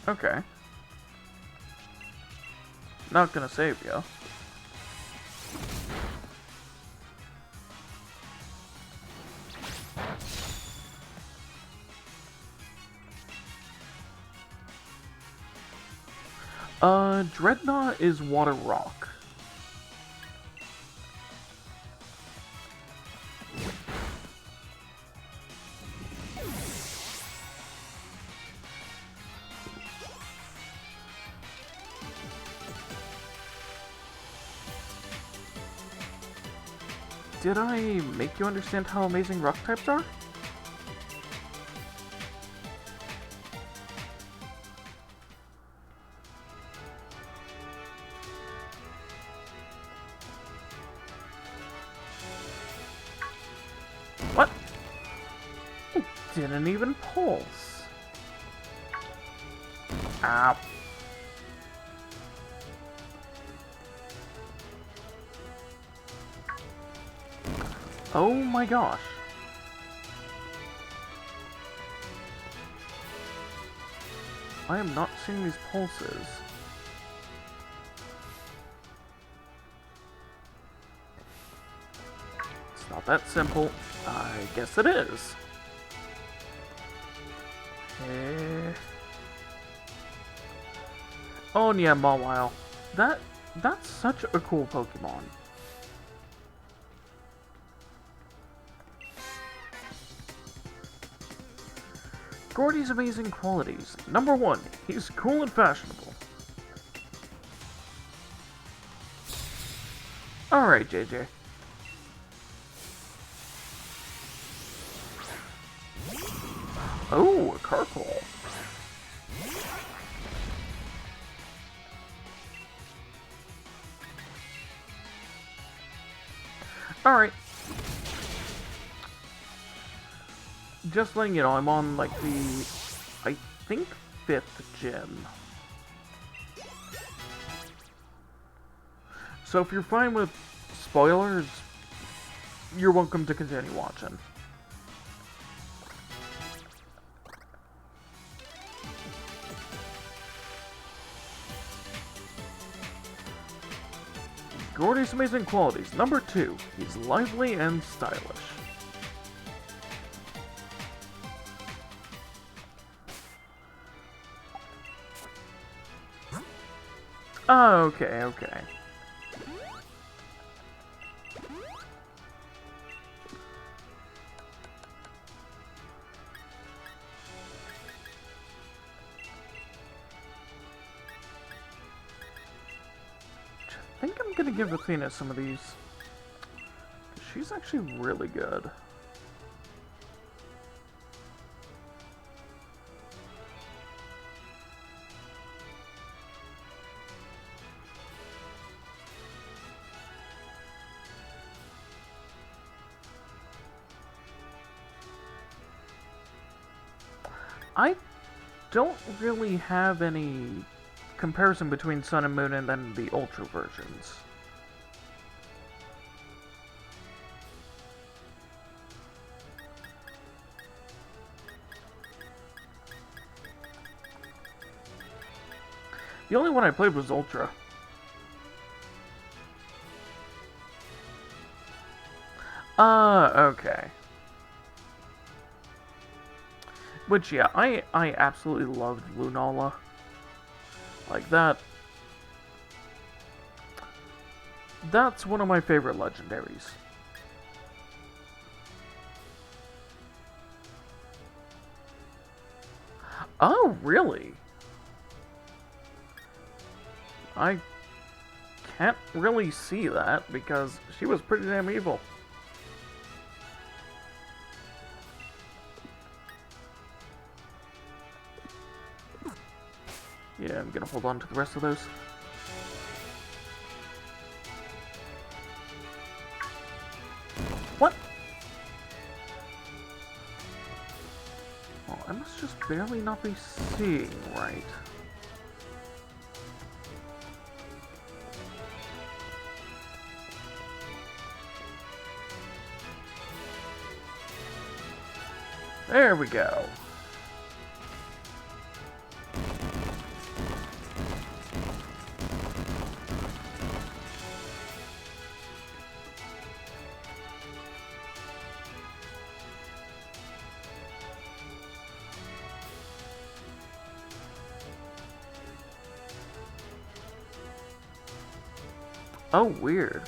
Okay. Not gonna save you. Dreadnought is water rock. Did I make you understand how amazing rock types are? What? It didn't even pulse. Ow. Oh my gosh. I am not seeing these pulses. It's not that simple. I guess it is. Okay. Oh yeah, Mawile. That's such a cool Pokemon. Gordy's amazing qualities. Number 1, he's cool and fashionable. Alright, JJ. Oh, a Carkol. Alright. Just letting you know, I'm on, like, the, I think, 5th gym. So if you're fine with spoilers, you're welcome to continue watching. Gordy's amazing qualities. Number 2, he's lively and stylish. Okay, okay. I think I'm gonna give Athena some of these. She's actually really good. I don't really have any comparison between Sun and Moon and then the Ultra versions. The only one I played was Ultra. Okay. Which, yeah, I absolutely loved Lunala. Like, that's one of my favorite legendaries. Oh, really? I can't really see that, because she was pretty damn evil. Yeah, I'm gonna hold on to the rest of those. What? Oh, I must just barely not be seeing right. There we go. Oh, weird.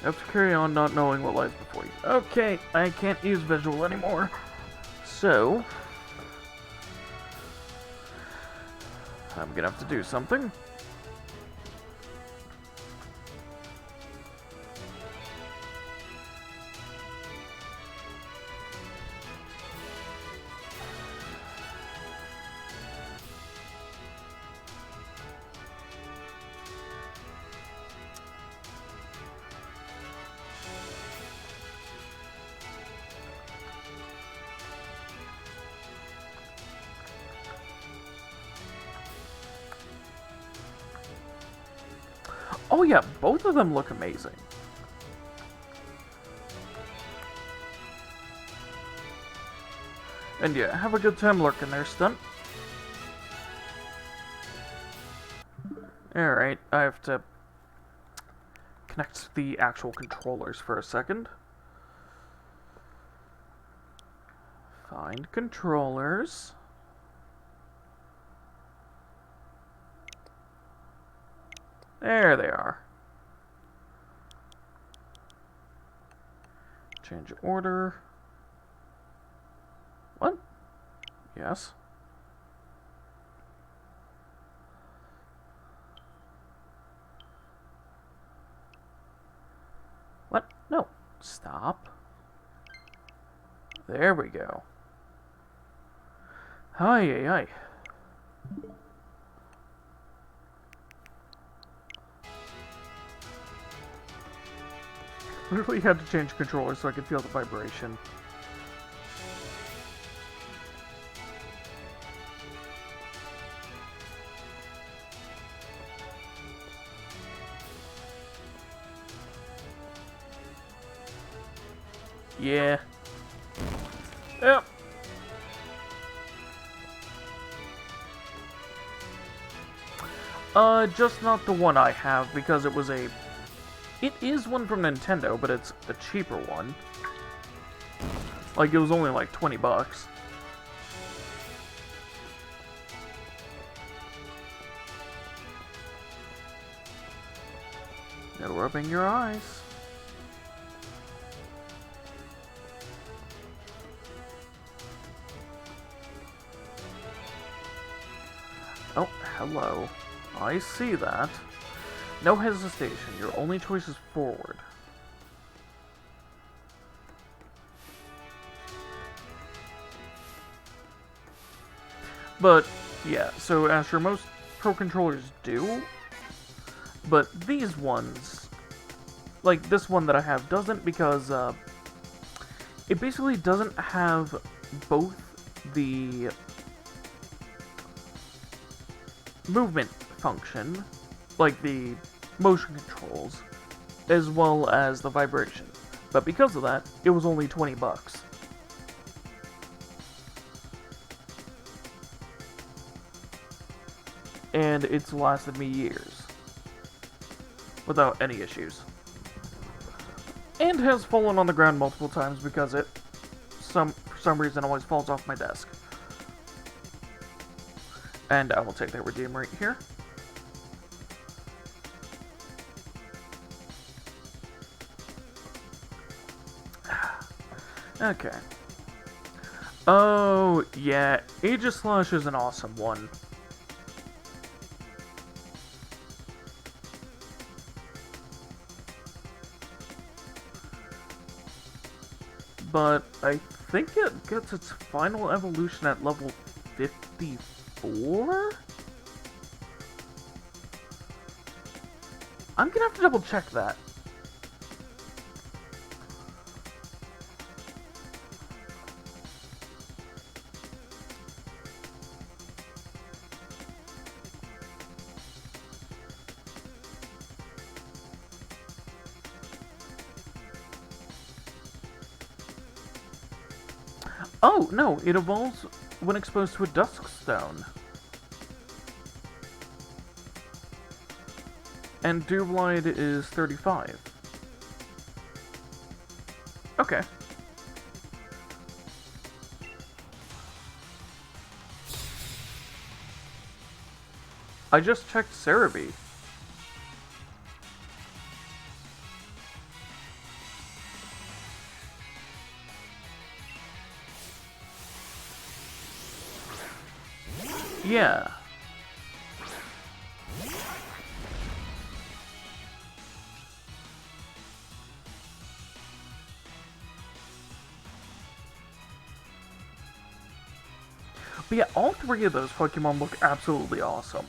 You have to carry on not knowing what lies before you. Okay, I can't use visual anymore. So, I'm gonna have to do something. Oh yeah, both of them look amazing. And yeah, have a good time lurking there, Stunt. Alright, I have to connect the actual controllers for a second. Find controllers. There they are. Change order. What? Yes. What? No. Stop. There we go. Hi, hi, hi. Literally had to change controllers so I could feel the vibration. Yeah. Yep. Just not the one I have, because it was a... It is one from Nintendo, but it's a cheaper one. Like, it was only like 20 bucks. No rubbing your eyes. Oh, hello. I see that. No hesitation. Your only choice is forward. But, yeah, so Asher, most Pro Controllers do, but these ones, like this one that I have, doesn't, because it basically doesn't have both the movement function, like the motion controls, as well as the vibration. But because of that, it was only 20 bucks. And it's lasted me years. Without any issues. And has fallen on the ground multiple times because it, for some reason, always falls off my desk. And I will take that redeem right here. Okay. Oh, yeah, Age of Slash is an awesome one. But I think it gets its final evolution at level 54? I'm gonna have to double check that. Oh, no, it evolves when exposed to a dusk stone. And Dewblight is 35. Okay. I just checked Cerebi. Yeah. But yeah, all three of those Pokemon look absolutely awesome.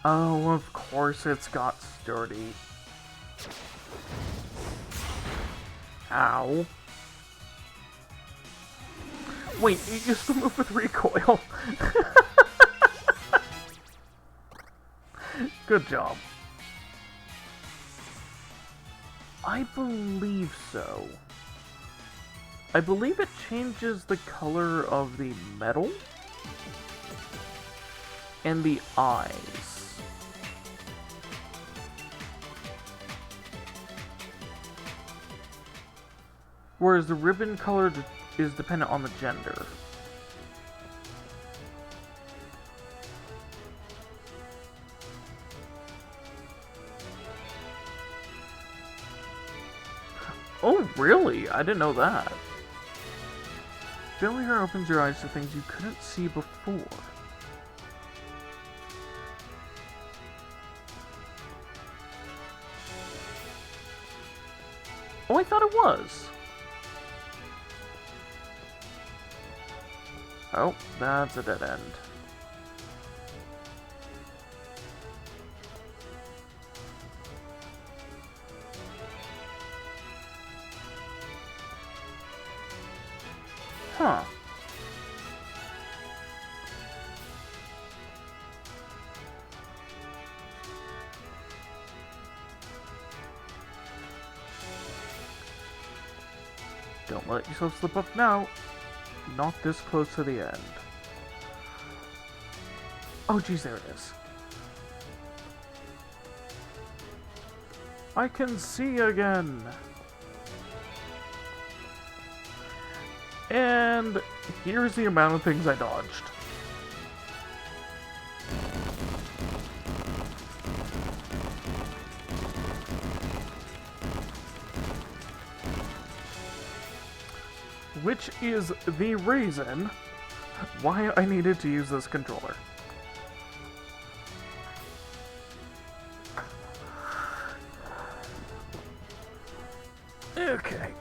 Oh, of course it's got sturdy. Ow. Wait, you used to move with recoil. Good job. I believe so. I believe it changes the color of the metal and the eyes. Whereas the ribbon color is dependent on the gender. Oh, really? I didn't know that. Failure opens your eyes to things you couldn't see before. Oh, I thought it was. Oh, that's a dead end. Huh. Don't let yourself slip up now. Not this close to the end. Oh, geez, there it is. I can see again. And here's the amount of things I dodged. Which is the reason why I needed to use this controller. Okay.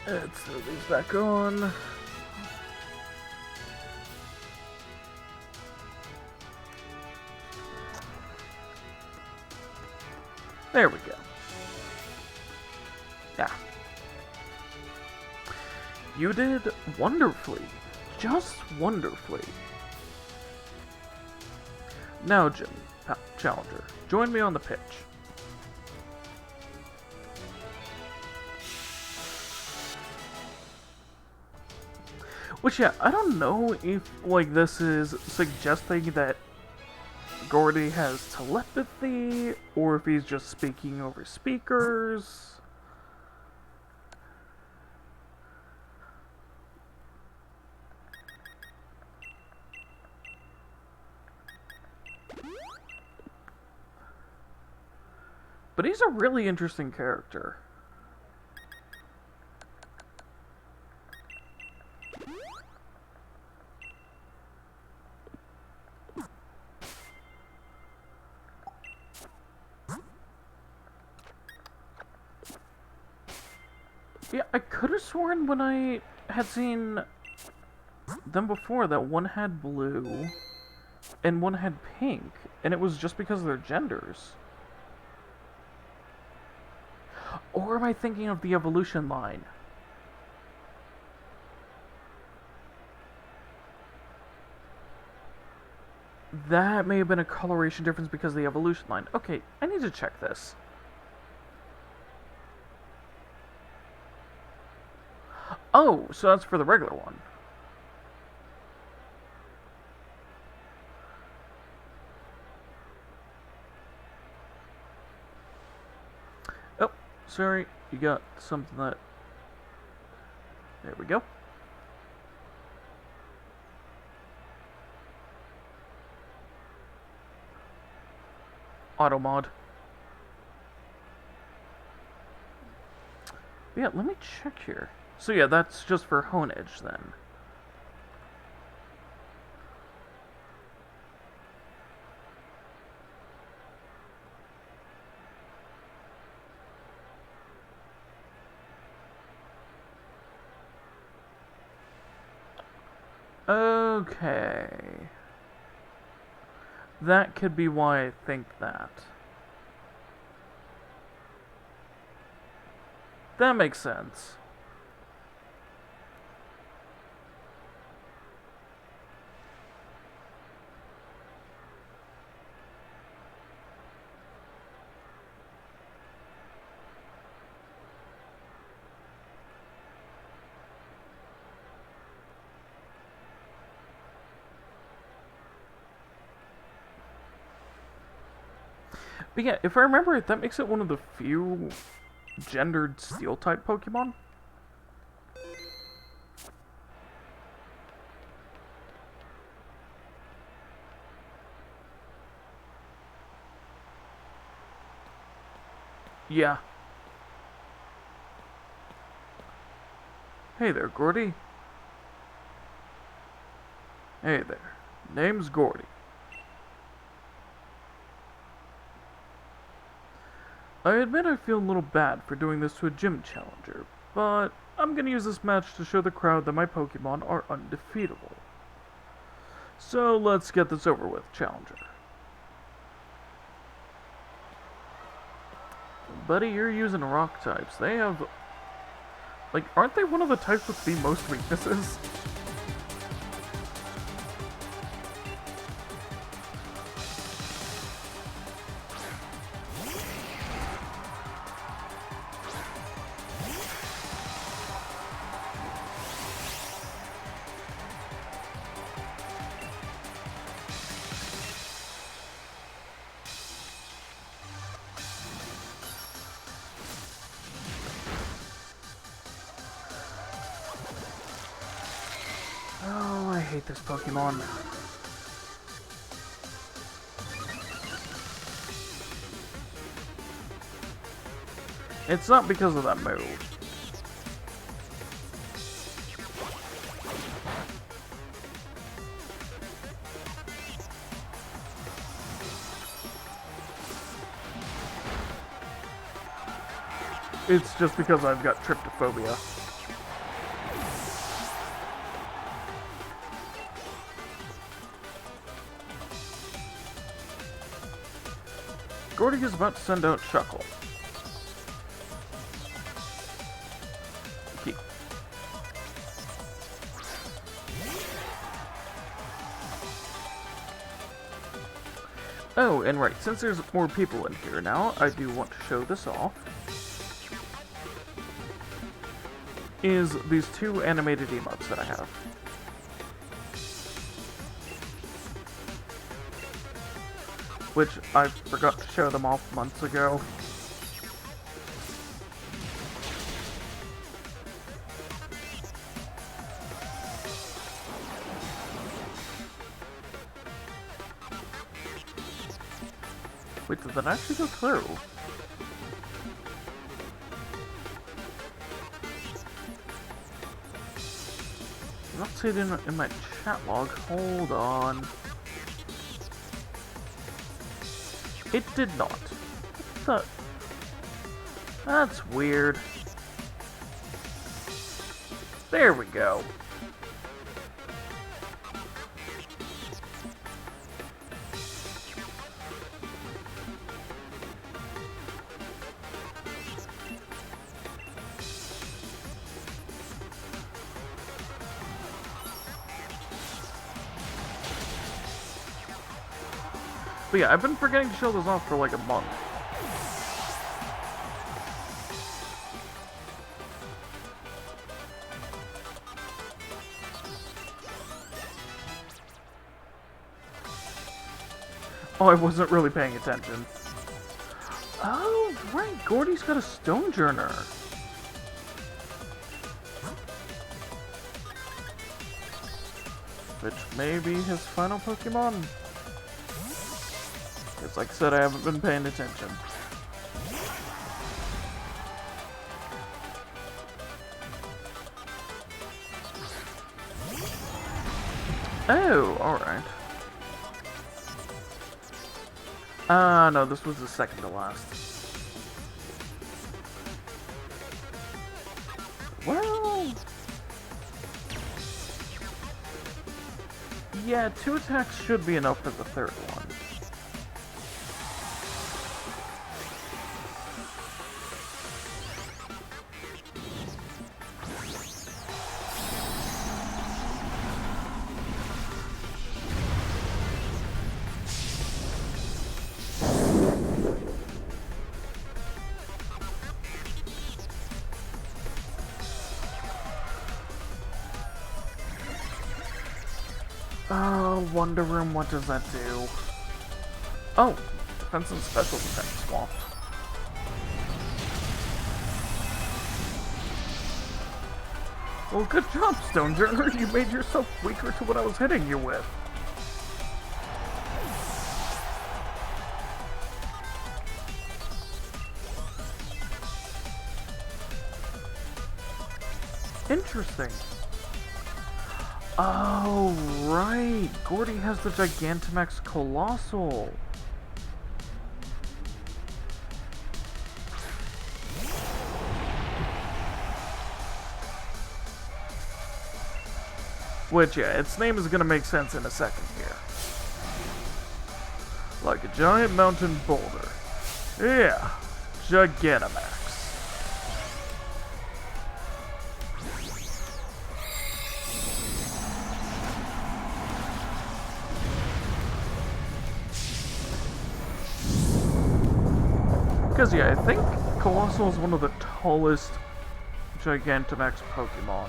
Let's throw these back on. There we go. Yeah. You did wonderfully. Just wonderfully. Now, Jim, Challenger, join me on the pitch. Which, yeah, I don't know if, like, this is suggesting that Gordy has telepathy, or if he's just speaking over speakers. But he's a really interesting character. Yeah, I could have sworn when I had seen them before that one had blue and one had pink, and it was just because of their genders. Or am I thinking of the evolution line? That may have been a coloration difference because of the evolution line. Okay, I need to check this. Oh, so that's for the regular one. Oh, sorry, you got something that... There we go. Auto mod. Yeah, let me check here. So yeah, that's just for honage then. Okay. That could be why I think that. That makes sense. But yeah, if I remember it, that makes it one of the few gendered Steel-type Pokemon. Yeah. Hey there, Gordy. Hey there. Name's Gordy. I admit I feel a little bad for doing this to a gym challenger, but I'm gonna use this match to show the crowd that my Pokemon are undefeatable. So let's get this over with, challenger. Buddy, you're using rock types. They have... like, aren't they one of the types with the most weaknesses? Oh, I hate this Pokemon. It's not because of that move. It's just because I've got tryptophobia. Gordy is about to send out Shuckle. Keep. Oh, and right, since there's more people in here now, I do want to show this off. Is these two animated emotes that I have. Which I forgot to show them off months ago. Wait, did that actually go through? I'm not seeing it in my chat log. Hold on. It did not. What the? That's weird. There we go. But yeah, I've been forgetting to show those off for like a month. Oh, I wasn't really paying attention. Oh, right, Gordy's got a Stonejourner. Which may be his final Pokemon. Because like I said, I haven't been paying attention. Oh, alright. No, this was the second to last. Well... yeah, 2 attacks should be enough for the third one. Wonder Room, what does that do? Oh, defense and special defense swapped. Well, good job, Stonejourner. You made yourself weaker to what I was hitting you with. Interesting. Oh, right. Gordy has the Gigantamax Colossal. Which, yeah, its name is gonna make sense in a second here. Like a giant mountain boulder. Yeah, Gigantamax. Because, yeah, I think Colossal is one of the tallest Gigantamax Pokemon.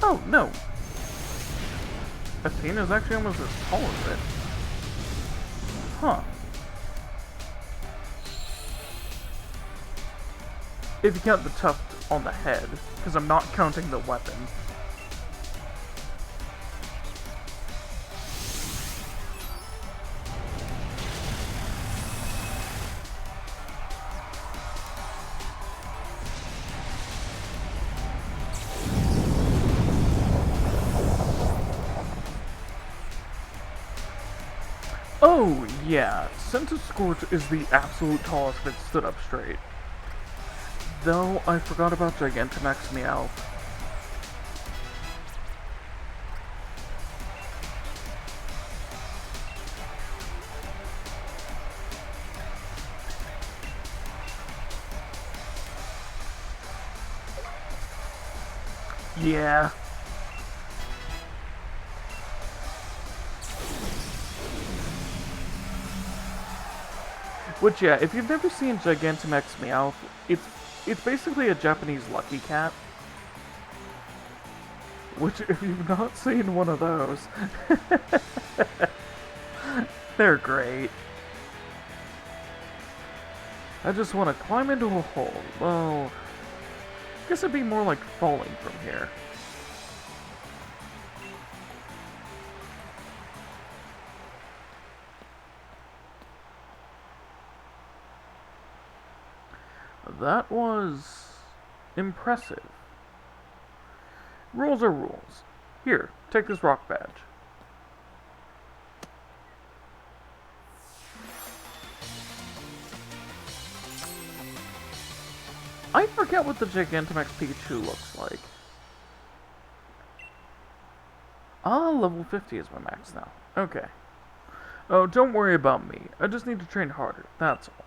Oh, no. Athena's actually almost as tall as it. Huh. If you count the tuft on the head, because I'm not counting the weapon. Oh, yeah, Centiskorch is the absolute tallest if it stood up straight. Though, I forgot about Gigantamax Meowth. Yeah. Which, yeah, if you've never seen Gigantamax Meowth, it's basically a Japanese Lucky Cat. Which, if you've not seen one of those, they're great. I just want to climb into a hole. Well, I guess it'd be more like falling from here. That was impressive. Rules are rules. Here, take this rock badge. I forget what the Gigantamax Pikachu looks like. Ah, level 50 is my max now. Okay. Oh, don't worry about me. I just need to train harder, that's all.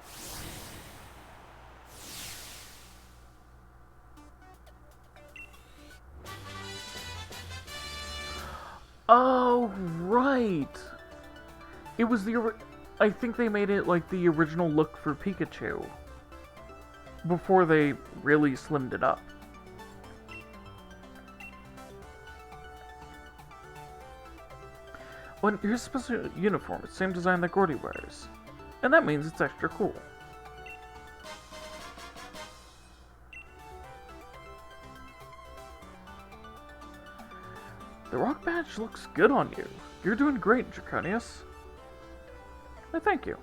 Oh, right! It was I think they made it like the original look for Pikachu. Before they really slimmed it up. Well, here's a special uniform. It's the same design that Gordy wears. And that means it's extra cool. The rock badge looks good on you. You're doing great, Draconius. Thank you.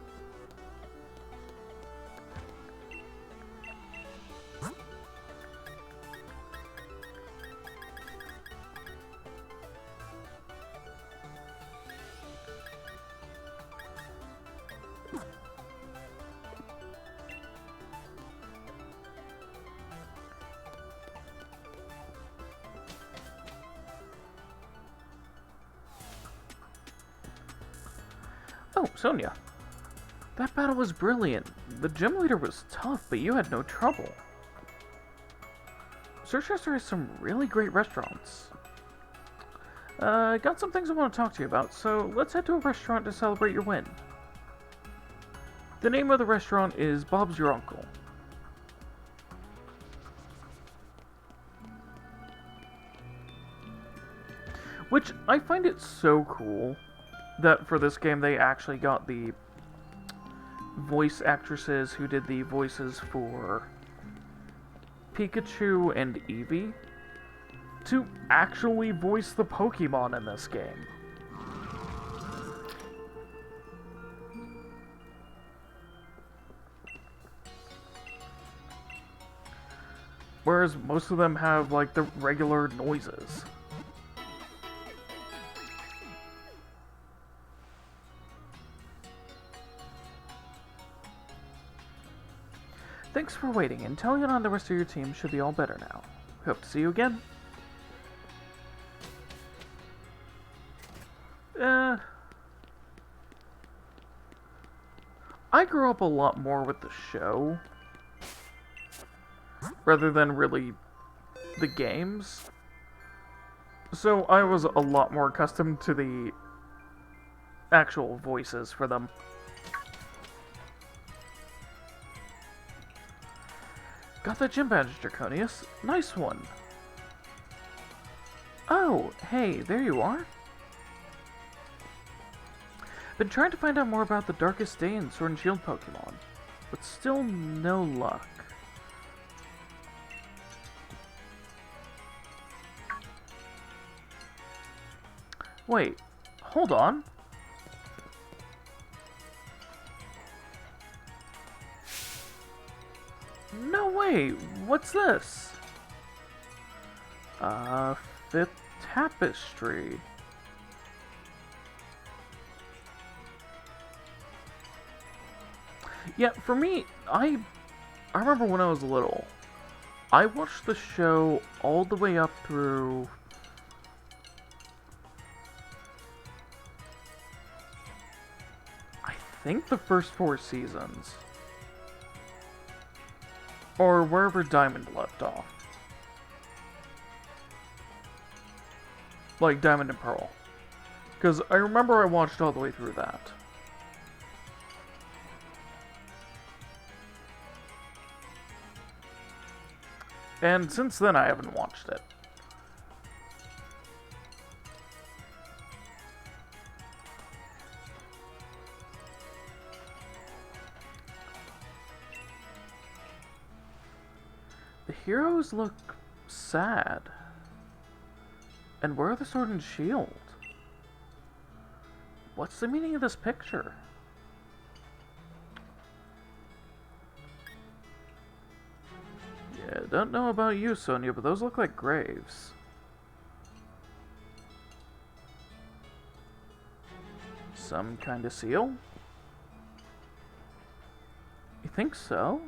Oh, Sonia. That battle was brilliant. The gym leader was tough, but you had no trouble. Searchester has some really great restaurants. I got some things I want to talk to you about, so let's head to a restaurant to celebrate your win. The name of the restaurant is Bob's Your Uncle. Which, I find it so cool that for this game they actually got the voice actresses who did the voices for Pikachu and Eevee to actually voice the Pokemon in this game. Whereas most of them have like the regular noises. Thanks for waiting. Intellion and the rest of your team should be all better now. Hope to see you again. I grew up a lot more with the show, rather than really the games. So I was a lot more accustomed to the actual voices for them. Got that gym badge, Draconius. Nice one. Oh, hey, there you are. Been trying to find out more about the Darkest Day and Sword and Shield Pokemon, but still no luck. Wait, hold on. No way, what's this? Fifth Tapestry. Yeah, for me, I remember when I was little, I watched the show all the way up through I think the first 4 seasons. Or wherever Diamond left off. Like Diamond and Pearl. Because I remember I watched all the way through that. And since then I haven't watched it. The heroes look sad. And where are the Sword and Shield? What's the meaning of this picture? Yeah, don't know about you, Sonia, but those look like graves. Some kind of seal? You think so?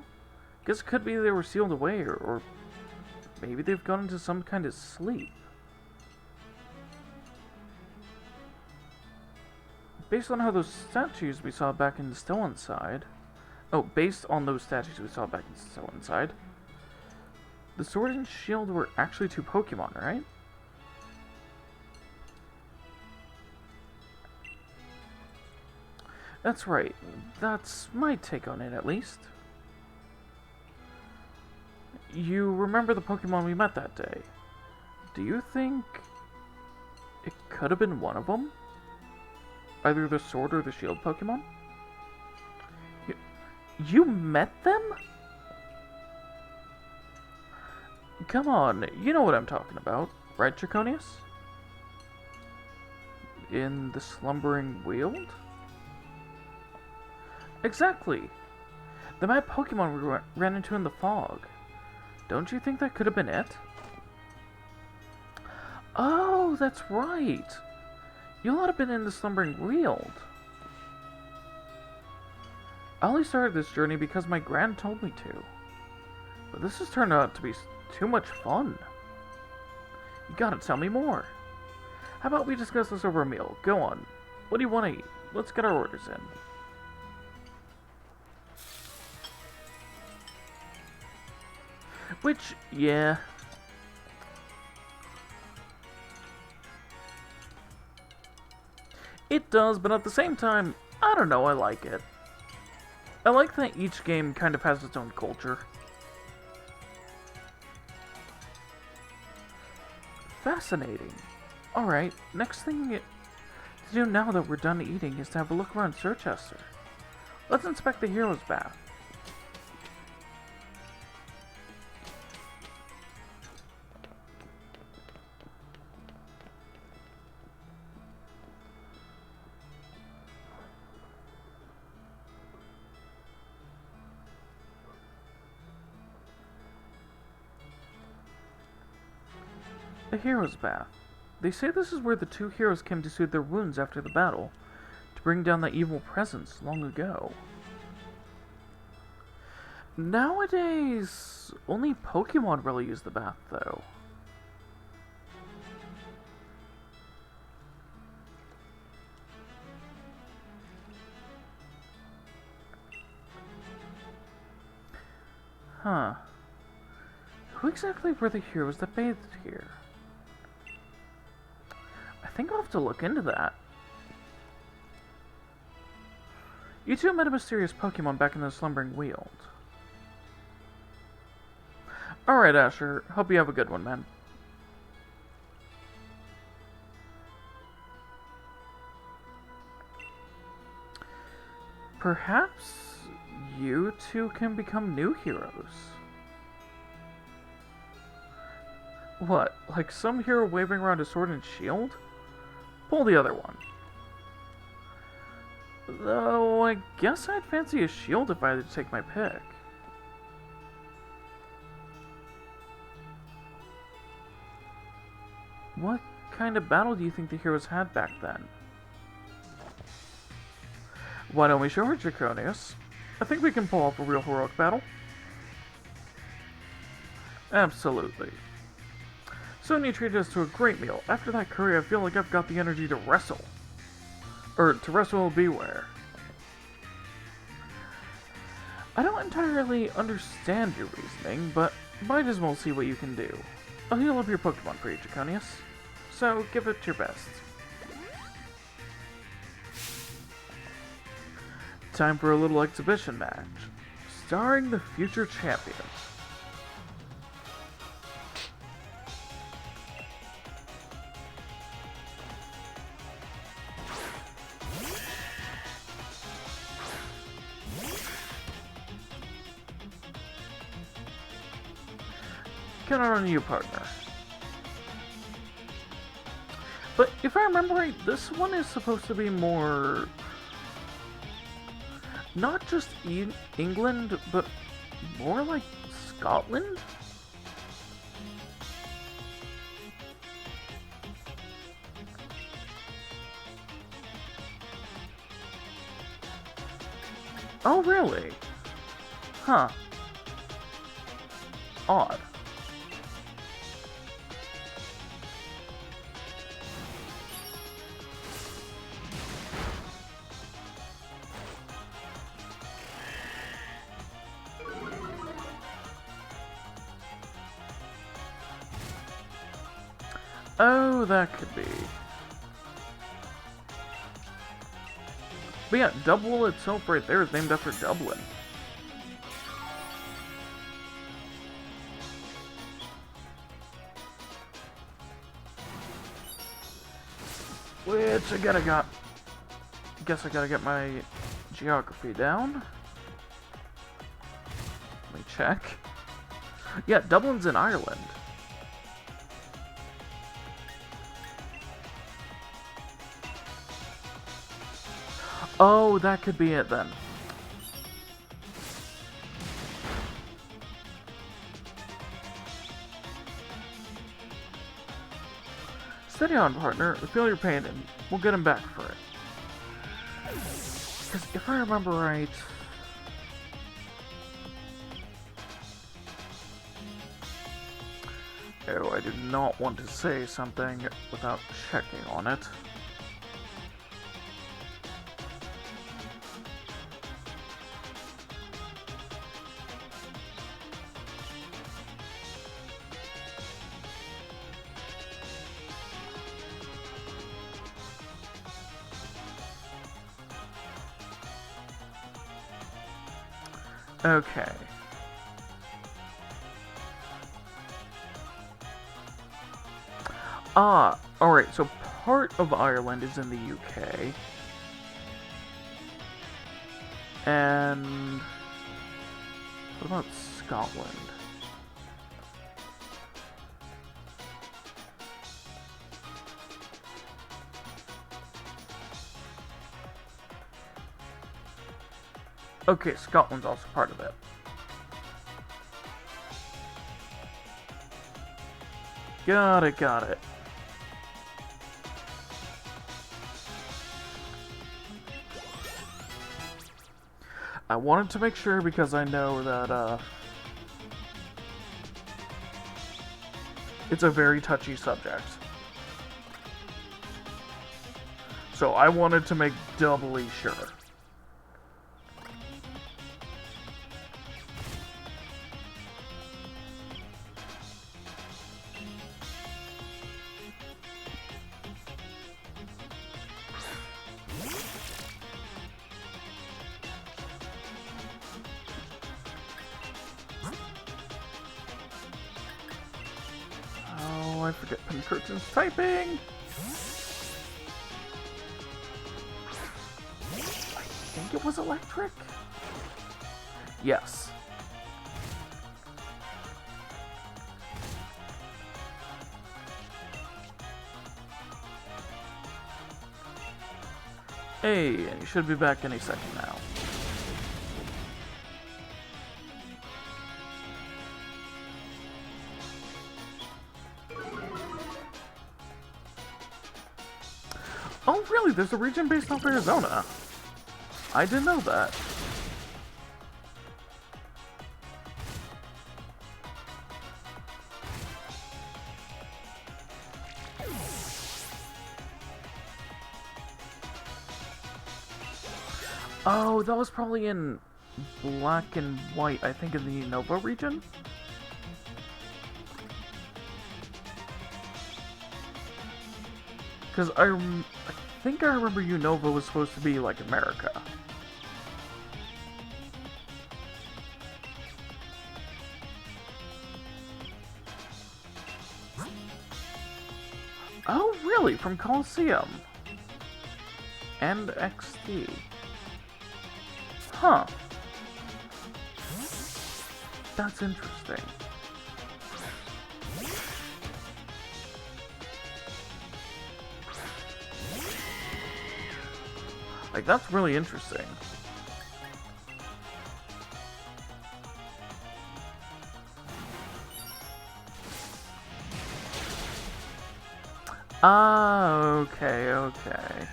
Guess it could be they were sealed away, or maybe they've gone into some kind of sleep. Based on how those statues we saw back in Still Inside... Oh, based on those statues we saw back in Still Inside, the Sword and Shield were actually 2 Pokemon, right? That's right. That's my take on it, at least. You remember the Pokemon we met that day. Do you think it could have been one of them? Either the Sword or the Shield Pokemon? You met them? Come on, you know what I'm talking about, right, Draconius? In the Slumbering Weald? Exactly! The mad Pokemon we ran into in the fog. Don't you think that could have been it? Oh, that's right! You'll not have been in the Slumbering Weald. I only started this journey because my gran told me to. But this has turned out to be too much fun. You gotta tell me more. How about we discuss this over a meal? Go on. What do you want to eat? Let's get our orders in. Which, yeah. It does, but at the same time, I don't know, I like it. I like that each game kind of has its own culture. Fascinating. Alright, next thing to do now that we're done eating is to have a look around Sirchester. Let's inspect the hero's bath. The hero's bath. They say this is where the 2 heroes came to soothe their wounds after the battle, to bring down that evil presence long ago. Nowadays, only Pokemon really use the bath, though. Huh. Who exactly were the heroes that bathed here? I think I'll have to look into that. You two met a mysterious Pokemon back in the Slumbering Weald. Alright, Asher. Hope you have a good one, man. Perhaps you two can become new heroes. What, like some hero waving around a sword and shield? Pull the other one. Though, I guess I'd fancy a shield if I had to take my pick. What kind of battle do you think the heroes had back then? Why don't we show her, Draconius? I think we can pull off a real heroic battle. Absolutely. Soon you treated us to a great meal. After that curry, I feel like I've got the energy to wrestle. Or, to wrestle beware. I don't entirely understand your reasoning, but might as well see what you can do. I'll heal up your Pokemon for you, Draconius. So, give it your best. Time for a little exhibition match. Starring the future champion. Count on you, partner. But if I remember right, this one is supposed to be more... not just England, but more like Scotland? Oh, really? Huh. Odd. Oh, that could be. But yeah, Dublin itself right there is named after Dublin. Which I guess I gotta get my geography down. Let me check. Yeah, Dublin's in Ireland. Oh, that could be it then. Steady on, partner. We feel your pain, and we'll get him back for it. Because if I remember right... Oh, I do not want to say something without checking on it. Okay. Alright, so part of Ireland is in the UK. And... what about Scotland? Okay, Scotland's also part of it. Got it, got it. I wanted to make sure because I know that, it's a very touchy subject. So I wanted to make doubly sure. Oh, I forget Pinkerton's typing! I think it was electric? Yes. Hey, and you should be back any second now. Oh, really? There's a region based off Arizona. I didn't know that. Oh, that was probably in Black and White, I think in the Unova region? Because I think I remember Unova was supposed to be like America. Oh, really? From Coliseum? And XD. Huh. That's interesting. Like, that's really interesting. Ah, okay, okay.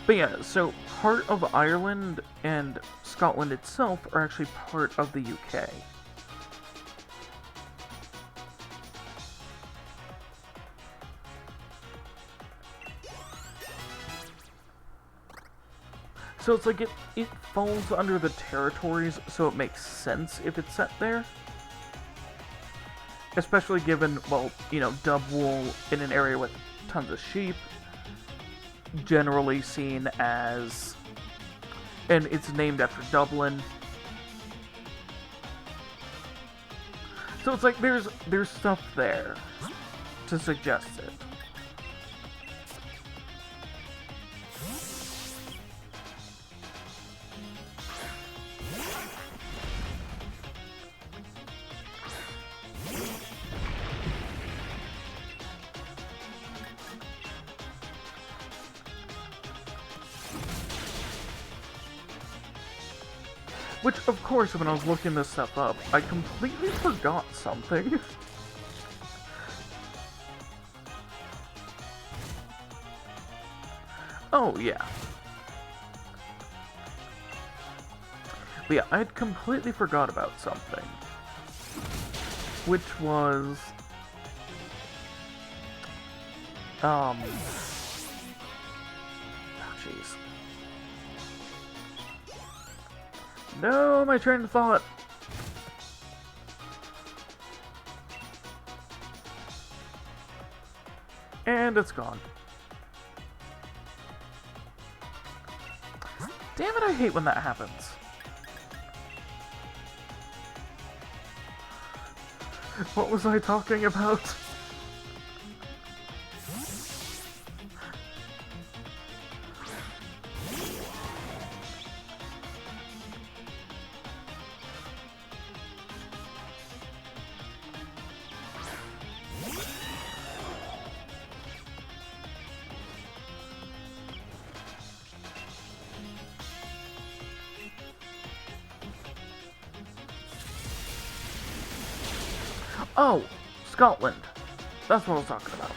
But yeah, so part of Ireland and Scotland itself are actually part of the UK. So it's like it falls under the territories, so it makes sense if it's set there. Especially given, well, you know, dub wool in an area with tons of sheep, generally seen as, and it's named after Dublin. So it's like there's stuff there to suggest it. Which, of course, when I was looking this stuff up, I completely forgot something. Oh, yeah. But yeah, I had completely forgot about something. Which was... Oh, jeez. No, my train of thought. And it's gone. Damn it, I hate when that happens. What was I talking about? Oh, Scotland. That's what I was talking about.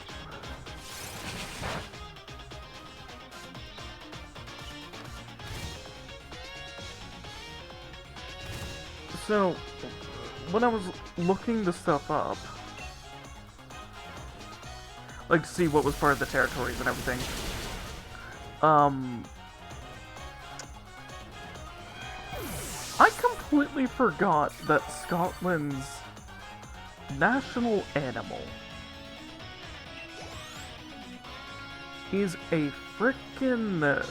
So, when I was looking the stuff up, like to see what was part of the territories and everything, I completely forgot that Scotland's national animal is a frickin'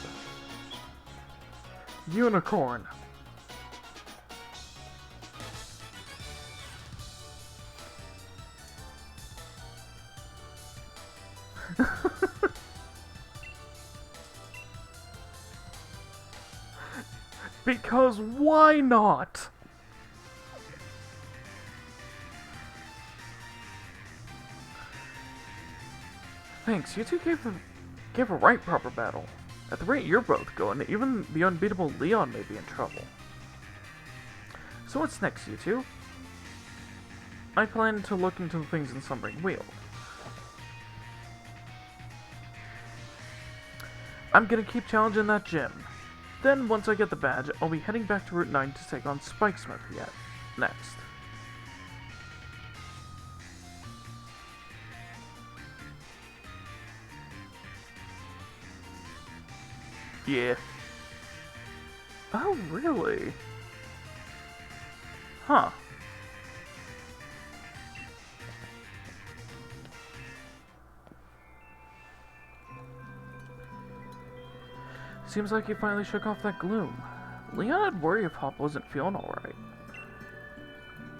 unicorn. Because why not? Thanks, you two gave a right proper battle. At the rate you're both going, even the unbeatable Leon may be in trouble. So what's next, you two? I plan to look into the things in Slumbering Wheel. I'm gonna keep challenging that gym. Then, once I get the badge, I'll be heading back to Route 9 to take on Spikesmith next. Yeah. Oh, really? Huh. Seems like you finally shook off that gloom. Leon had worry if Hop wasn't feeling alright.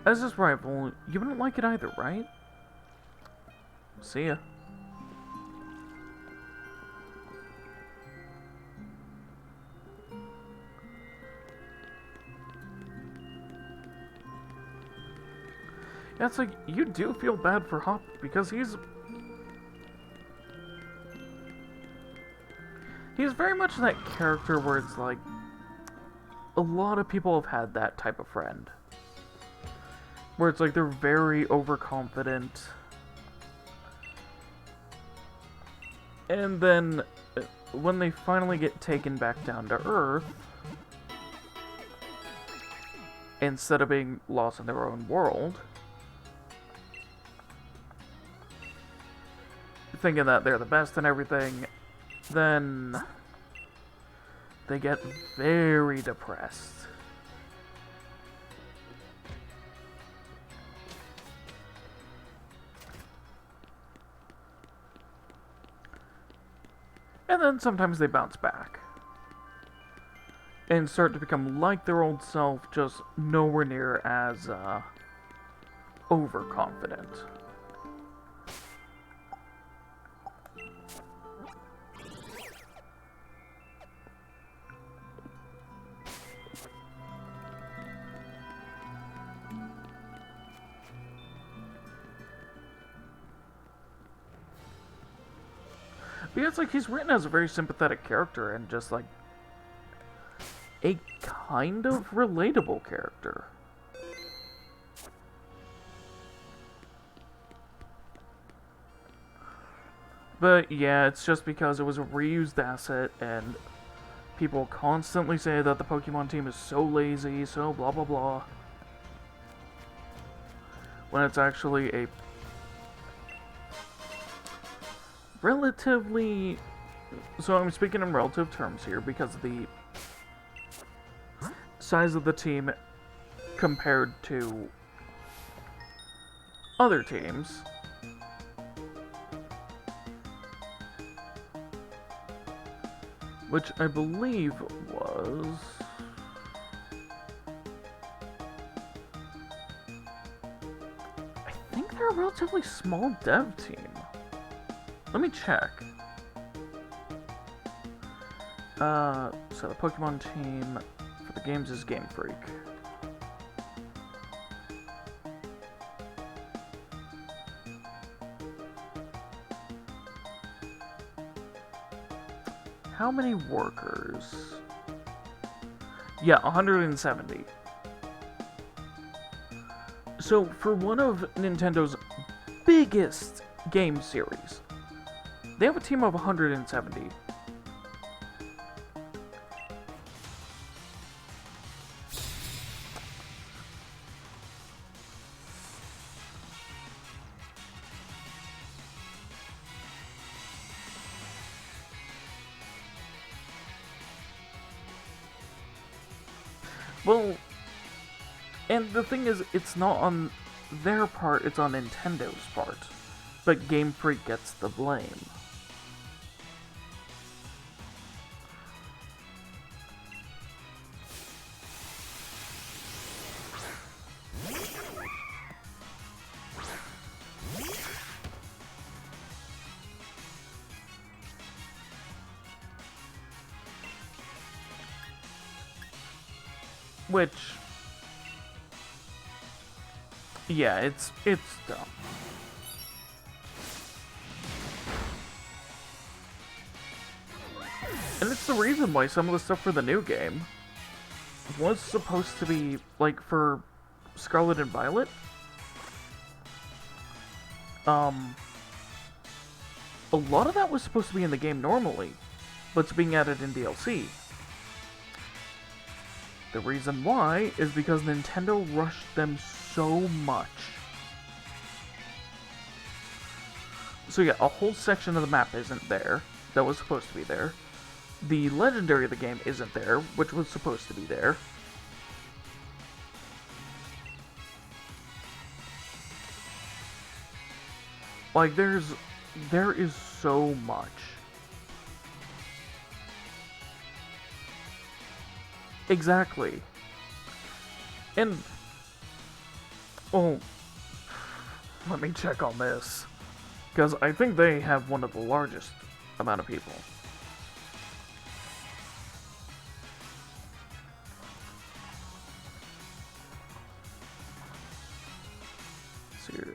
As his rival, you wouldn't like it either, right? See ya. Yeah, it's like, you do feel bad for Hop because he's very much that character where it's like, a lot of people have had that type of friend. Where it's like, they're very overconfident. And then, when they finally get taken back down to Earth, instead of being lost in their own world, thinking that they're the best and everything, then they get very depressed. And then sometimes they bounce back and start to become like their old self, just nowhere near as overconfident. But yeah, it's like he's written as a very sympathetic character and just like a kind of relatable character. But yeah, it's just because it was a reused asset and people constantly say that the Pokemon team is so lazy, so blah blah blah. When it's actually a relatively... So I'm speaking in relative terms here because of the size of the team compared to other teams. Which I believe was... I think they're a relatively small dev team. Let me check. So the Pokemon team for the games is Game Freak. How many workers? Yeah, 170. So for one of Nintendo's biggest game series. They have a team of 170. Well, and the thing is, it's not on their part, it's on Nintendo's part. But Game Freak gets the blame. Which, yeah, it's dumb. And it's the reason why some of the stuff for the new game was supposed to be, like, for Scarlet and Violet. A lot of that was supposed to be in the game normally, but it's being added in DLC. The reason why is because Nintendo rushed them so much. So yeah, a whole section of the map isn't there that was supposed to be there. The legendary of the game isn't there, which was supposed to be there. Like, there is so much. Exactly. And, oh, let me check on this. Because I think they have one of the largest amount of people. So your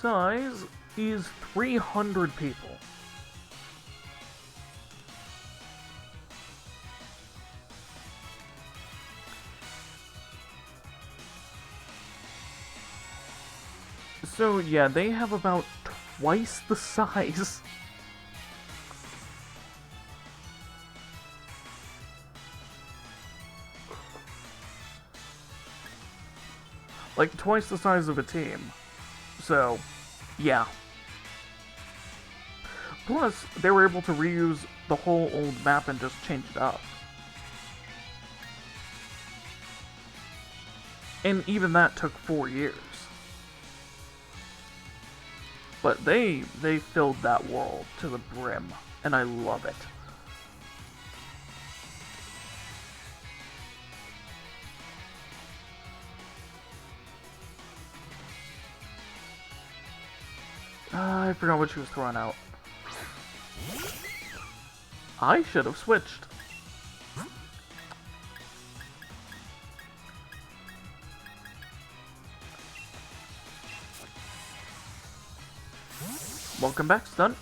size is 300 people. So yeah, they have about twice the size. Like, twice the size of a team. So, yeah. Plus, they were able to reuse the whole old map and just change it up. And even that took 4 years. But they filled that world to the brim, and I love it. I forgot what she was throwing out. I should have switched. Welcome back, Stunt.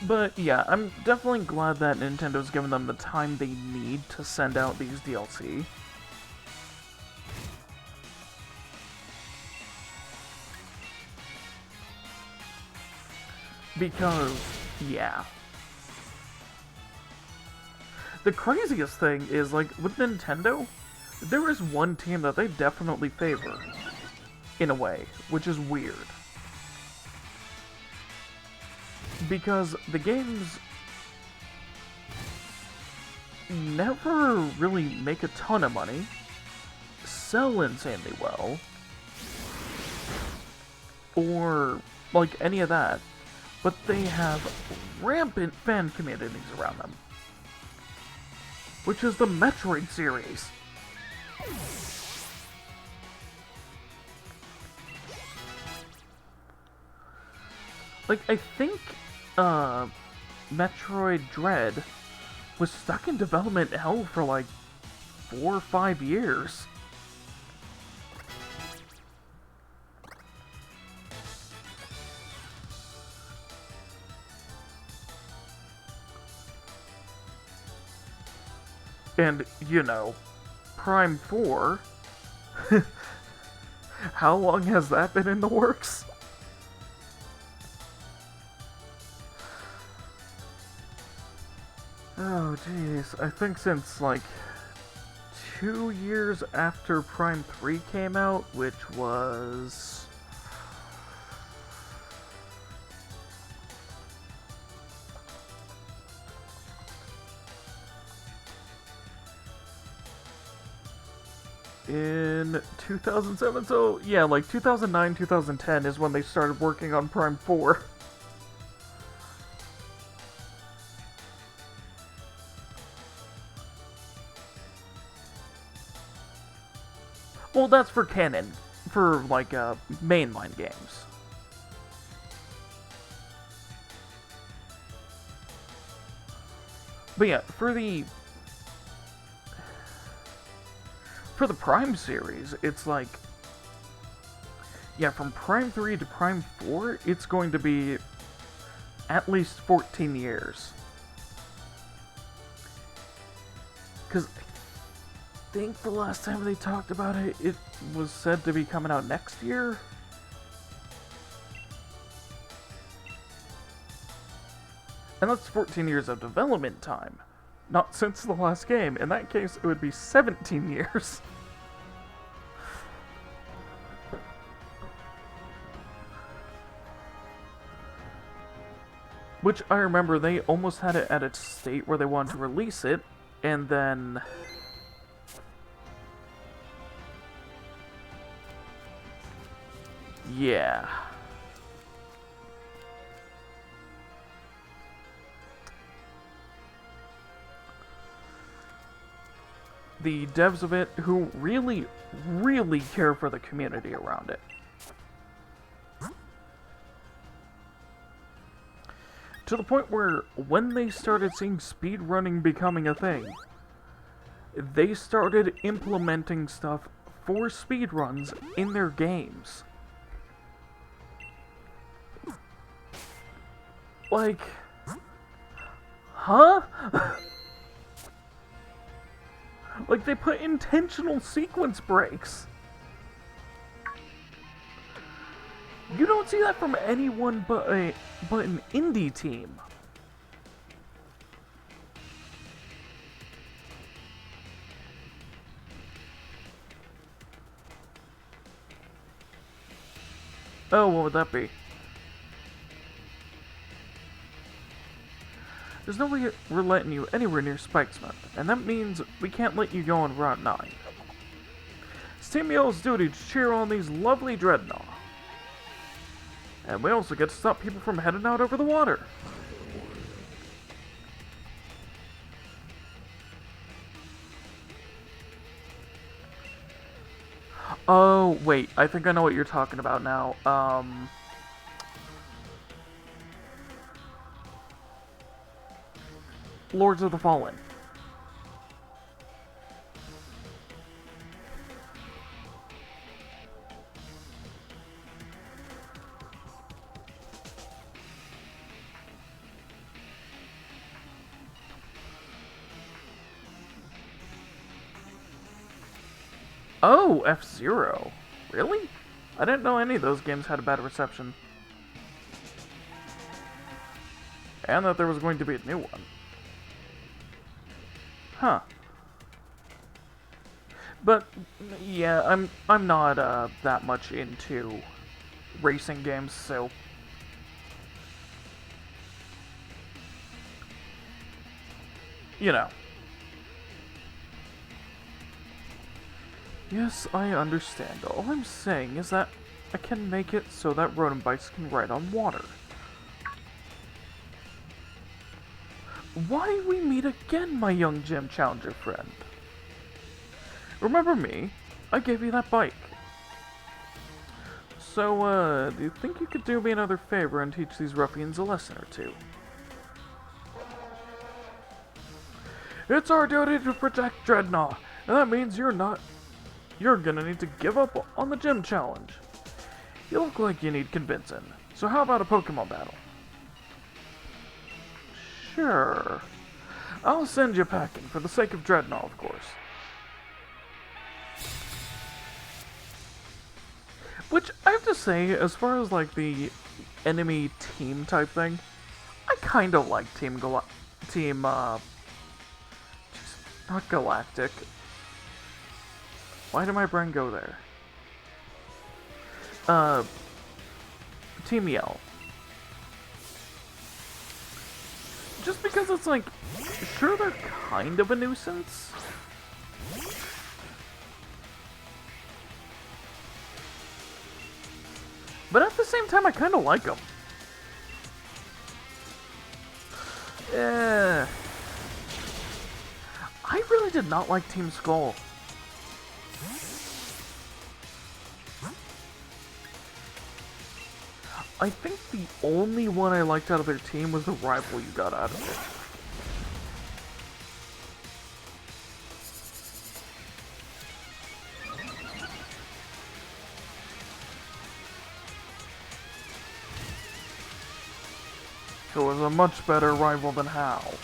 But yeah, I'm definitely glad that Nintendo's given them the time they need to send out these DLC. Because, yeah. The craziest thing is, like, with Nintendo, there is one team that they definitely favor, in a way, which is weird. Because the games never really make a ton of money, sell insanely well, or, like, any of that, but they have rampant fan communities around them. Which is the Metroid series. Like, I think, Metroid Dread was stuck in development hell for, like, 4 or 5 years. And, you know, Prime 4... How long has that been in the works? Oh, jeez. I think since, like, 2 years after Prime 3 came out, which was... in 2007, so yeah, like 2009, 2010 is when they started working on Prime 4. Well, that's for canon, for like mainline games. But yeah, for the Prime series, it's like, yeah, from Prime 3 to Prime 4, it's going to be at least 14 years. Because I think the last time they talked about it, it was said to be coming out next year. And that's 14 years of development time. Not since the last game. In that case, it would be 17 years. Which, I remember, they almost had it at its state where they wanted to release it, and then... yeah. The devs of it, who really, really care for the community around it. To the point where, when they started seeing speedrunning becoming a thing, they started implementing stuff for speedruns in their games. Like... huh? Like, they put intentional sequence breaks. You don't see that from anyone but an indie team. Oh, what would that be? There's no way we're letting you anywhere near Spikesmith, and that means we can't let you go on Route 9. It's Team Yellow's duty to cheer on these lovely dreadnoughts. And we also get to stop people from heading out over the water. Oh, wait, I think I know what you're talking about now. Lords of the Fallen. Oh, F-Zero. Really? I didn't know any of those games had a bad reception. And that there was going to be a new one. Huh. But, yeah, I'm not, that much into racing games, so... you know. Yes, I understand. All I'm saying is that I can make it so that rodent bikes can ride on water. Why we meet again, my young gym challenger friend? Remember me? I gave you that bike. So, do you think you could do me another favor and teach these ruffians a lesson or two? It's our duty to protect Dreadnought, and that means you're gonna need to give up on the gym challenge. You look like you need convincing, so how about a Pokemon battle? Sure. I'll send you packing, for the sake of Dreadnought, of course. Which, I have to say, as far as, like, the enemy team type thing, I kind of like not Galactic. Why did my brain go there? Team Yell. Just because it's like, sure they're kind of a nuisance. But at the same time, I kind of like them. I really did not like Team Skull. I think the only one I liked out of their team was the rival you got out of it. Who was a much better rival than Hal.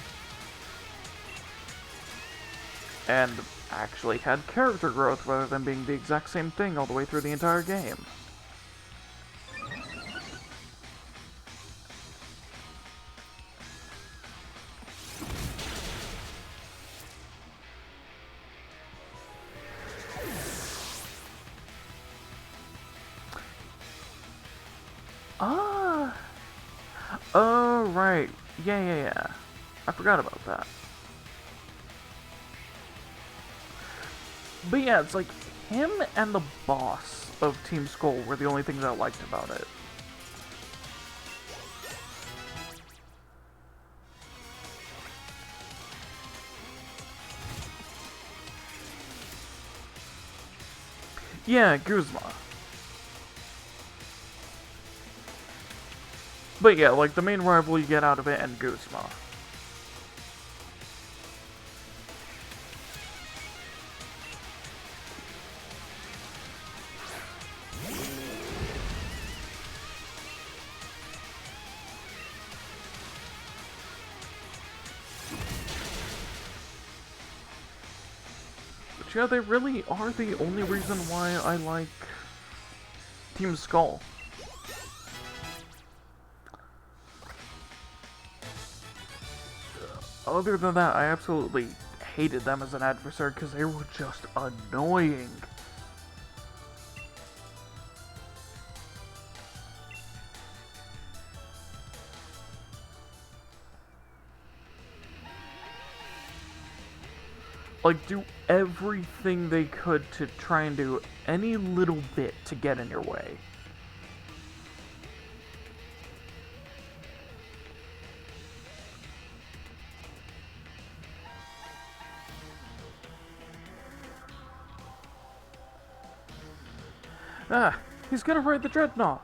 And actually had character growth rather than being the exact same thing all the way through the entire game. Oh, right. Yeah. I forgot about that. But yeah, it's like, him and the boss of Team Skull were the only things I liked about it. Yeah, Guzma. But yeah, like, the main rival you get out of it and Guzma. But yeah, they really are the only reason why I like Team Skull. Other than that, I absolutely hated them as an adversary because they were just annoying. Like, do everything they could to try and do any little bit to get in your way. Ah, he's gonna ride the Dreadnought.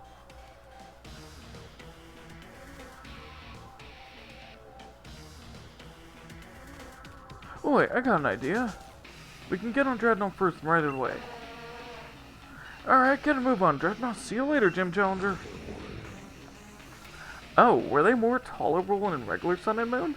Oh wait, I got an idea. We can get on Dreadnought first and ride it away. Alright, get a move on, Dreadnought. See you later, Gym Challenger. Oh, were they more tolerable than regular Sun and Moon?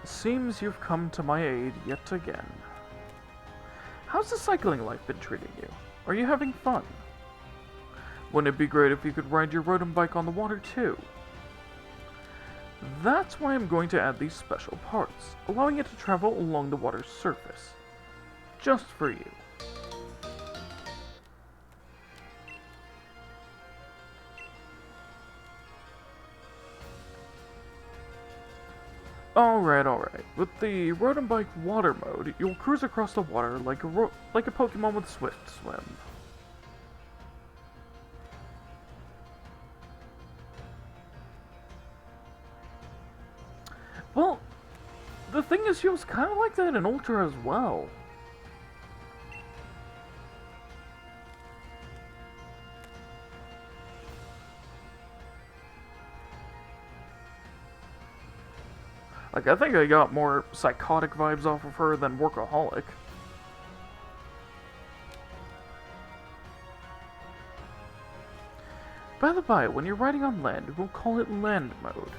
Seems you've come to my aid yet again. How's the cycling life been treating you? Are you having fun? Wouldn't it be great if you could ride your rodent bike on the water too? That's why I'm going to add these special parts, allowing it to travel along the water's surface. Just for you. Alright. With the rodent bike water mode, you'll cruise across the water like a Pokemon with Swift Swim. Well, the thing is, she was kind of like that in Ultra as well. Like, I think I got more psychotic vibes off of her than Workaholic. By the by, when you're riding on land, we'll call it land mode.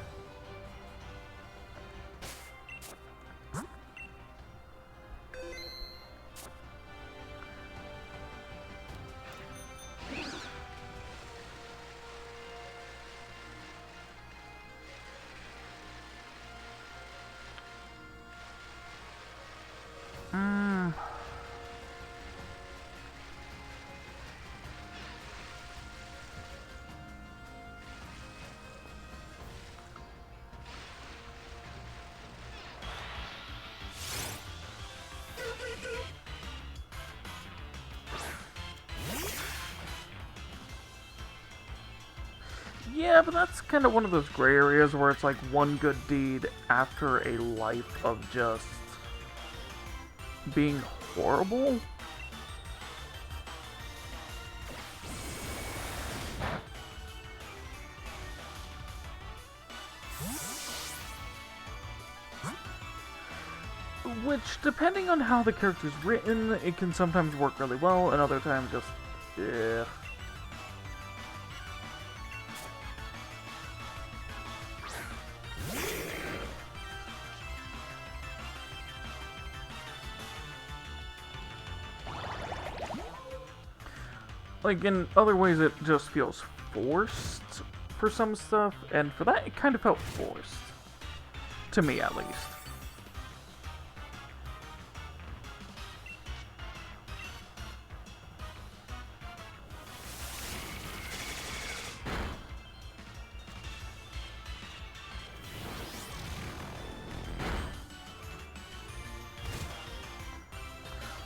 Yeah, but that's kind of one of those gray areas where it's like one good deed after a life of just being horrible. Which, depending on how the character's written, it can sometimes work really well, and other times just, yeah. Like, in other ways it just feels forced for some stuff, and for that it kind of felt forced. To me, at least.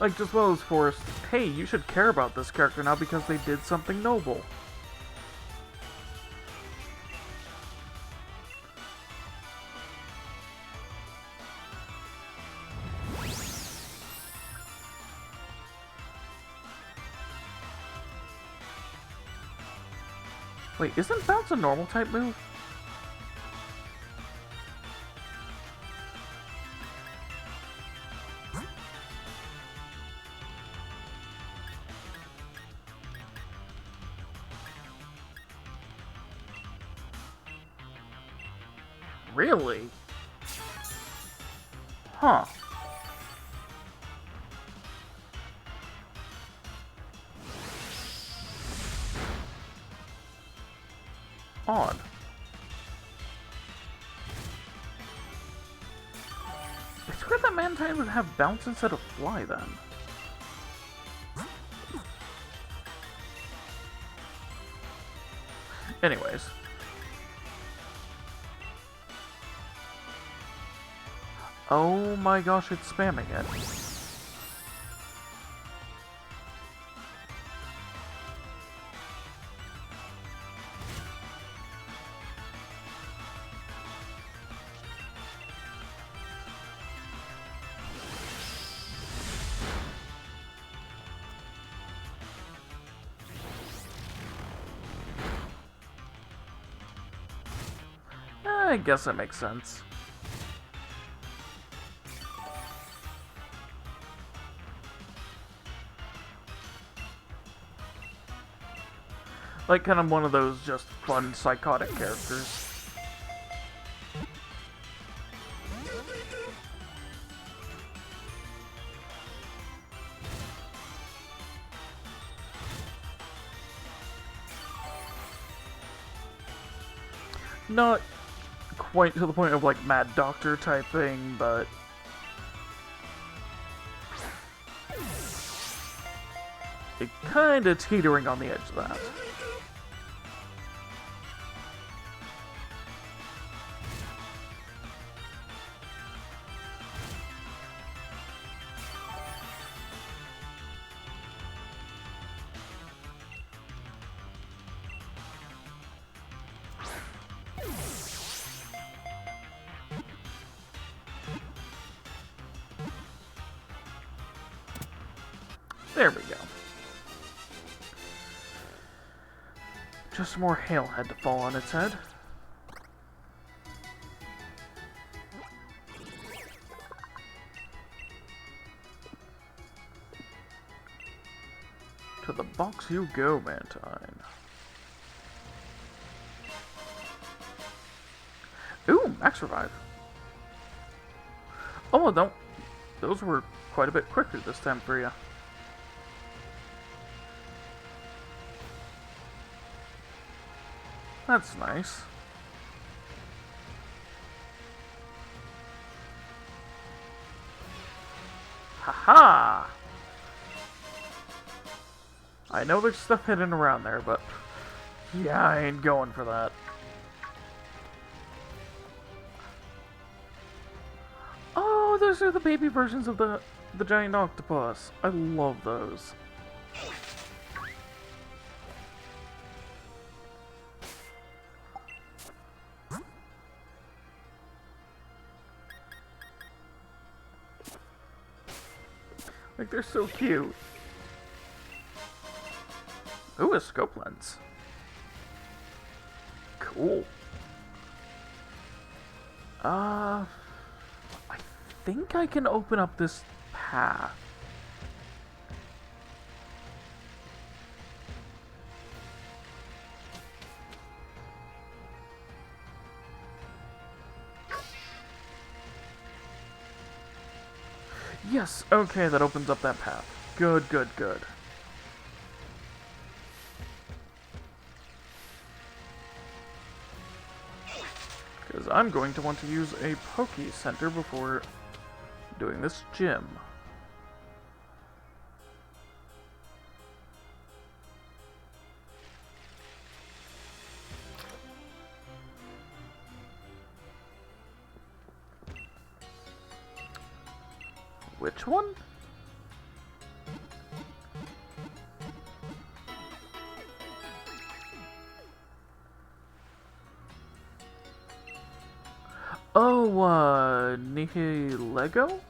Like, just well as forced, hey, you should care about this character now because they did something noble. Wait, isn't bounce a normal type move? Really? Huh. Odd. It's weird that Mantine would have bounce instead of fly then. Anyways. Oh my gosh, it's spamming it. I guess that makes sense. Like, kind of one of those just fun, psychotic characters. Not quite to the point of, like, Mad Doctor type thing, but... it kinda teetering on the edge of that. There we go. Just more Hailhead to fall on its head. To the box you go, Mantine. Max Revive. Oh, don't. Those were quite a bit quicker this time for you. That's nice. Haha! I know there's stuff hidden around there, but yeah, I ain't going for that. Oh, those are the baby versions of the giant octopus. I love those. Like, they're so cute. Ooh, a scope lens. Cool. I think I can open up this path. Yes, okay, that opens up that path. Good, good, good. Because I'm going to want to use a Poke Center before doing this gym. Which one? Oh, Nihilego?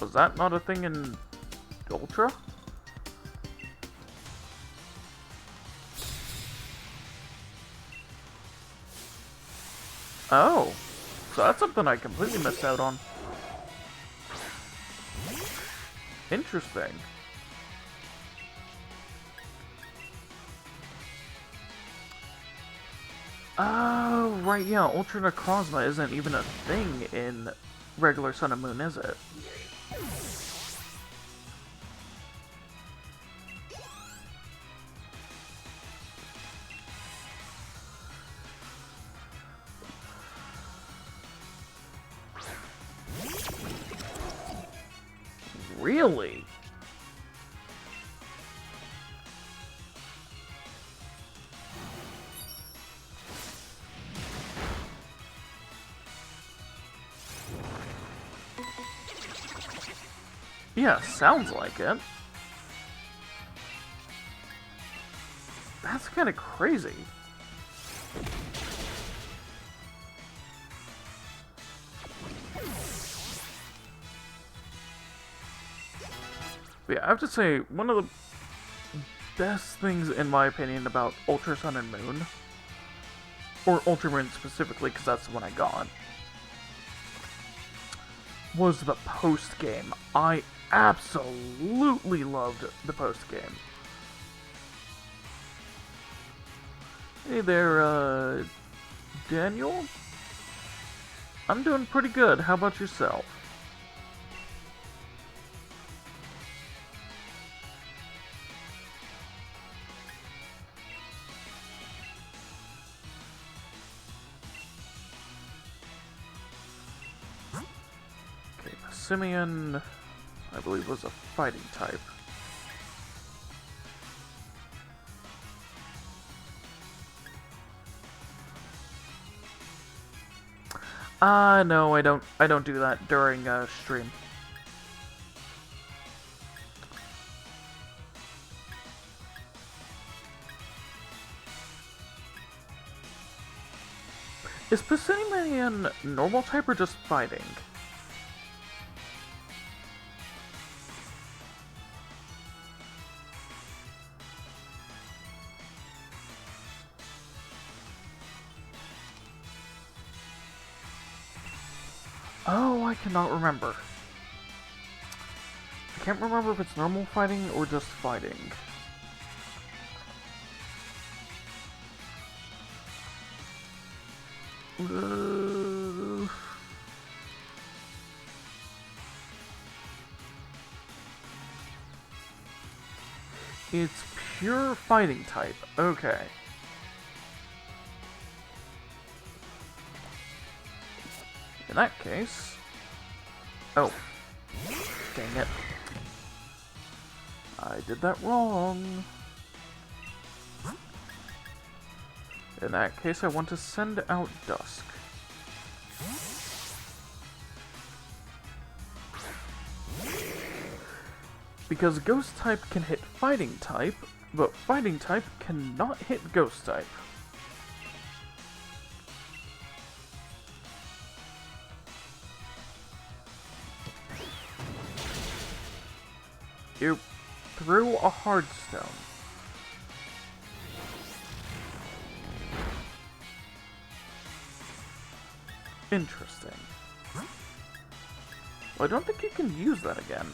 Was that not a thing in Ultra? Oh, so that's something I completely missed out on. Interesting. Oh, right, yeah, Ultra Necrozma isn't even a thing in regular Sun and Moon, is it? Really? Yeah, sounds like it. That's kind of crazy. But yeah, I have to say, one of the best things, in my opinion, about Ultra Sun and Moon, or Ultra Moon specifically, because that's the one I got, was the post-game. I absolutely loved the post-game. Hey there, Daniel? I'm doing pretty good. How about yourself? Okay, Simeon, I believe, was a fighting type. No, I don't do that during stream. Is Passimian normal type or just fighting? Oh, I cannot remember. I can't remember if it's normal fighting or just fighting. It's pure fighting type. Okay. In that case... Oh. Dang it. I did that wrong. In that case, I want to send out Dusk. Because Ghost type can hit Fighting type, but Fighting type cannot hit Ghost type. You threw a hard stone. Interesting. Well, I don't think you can use that again.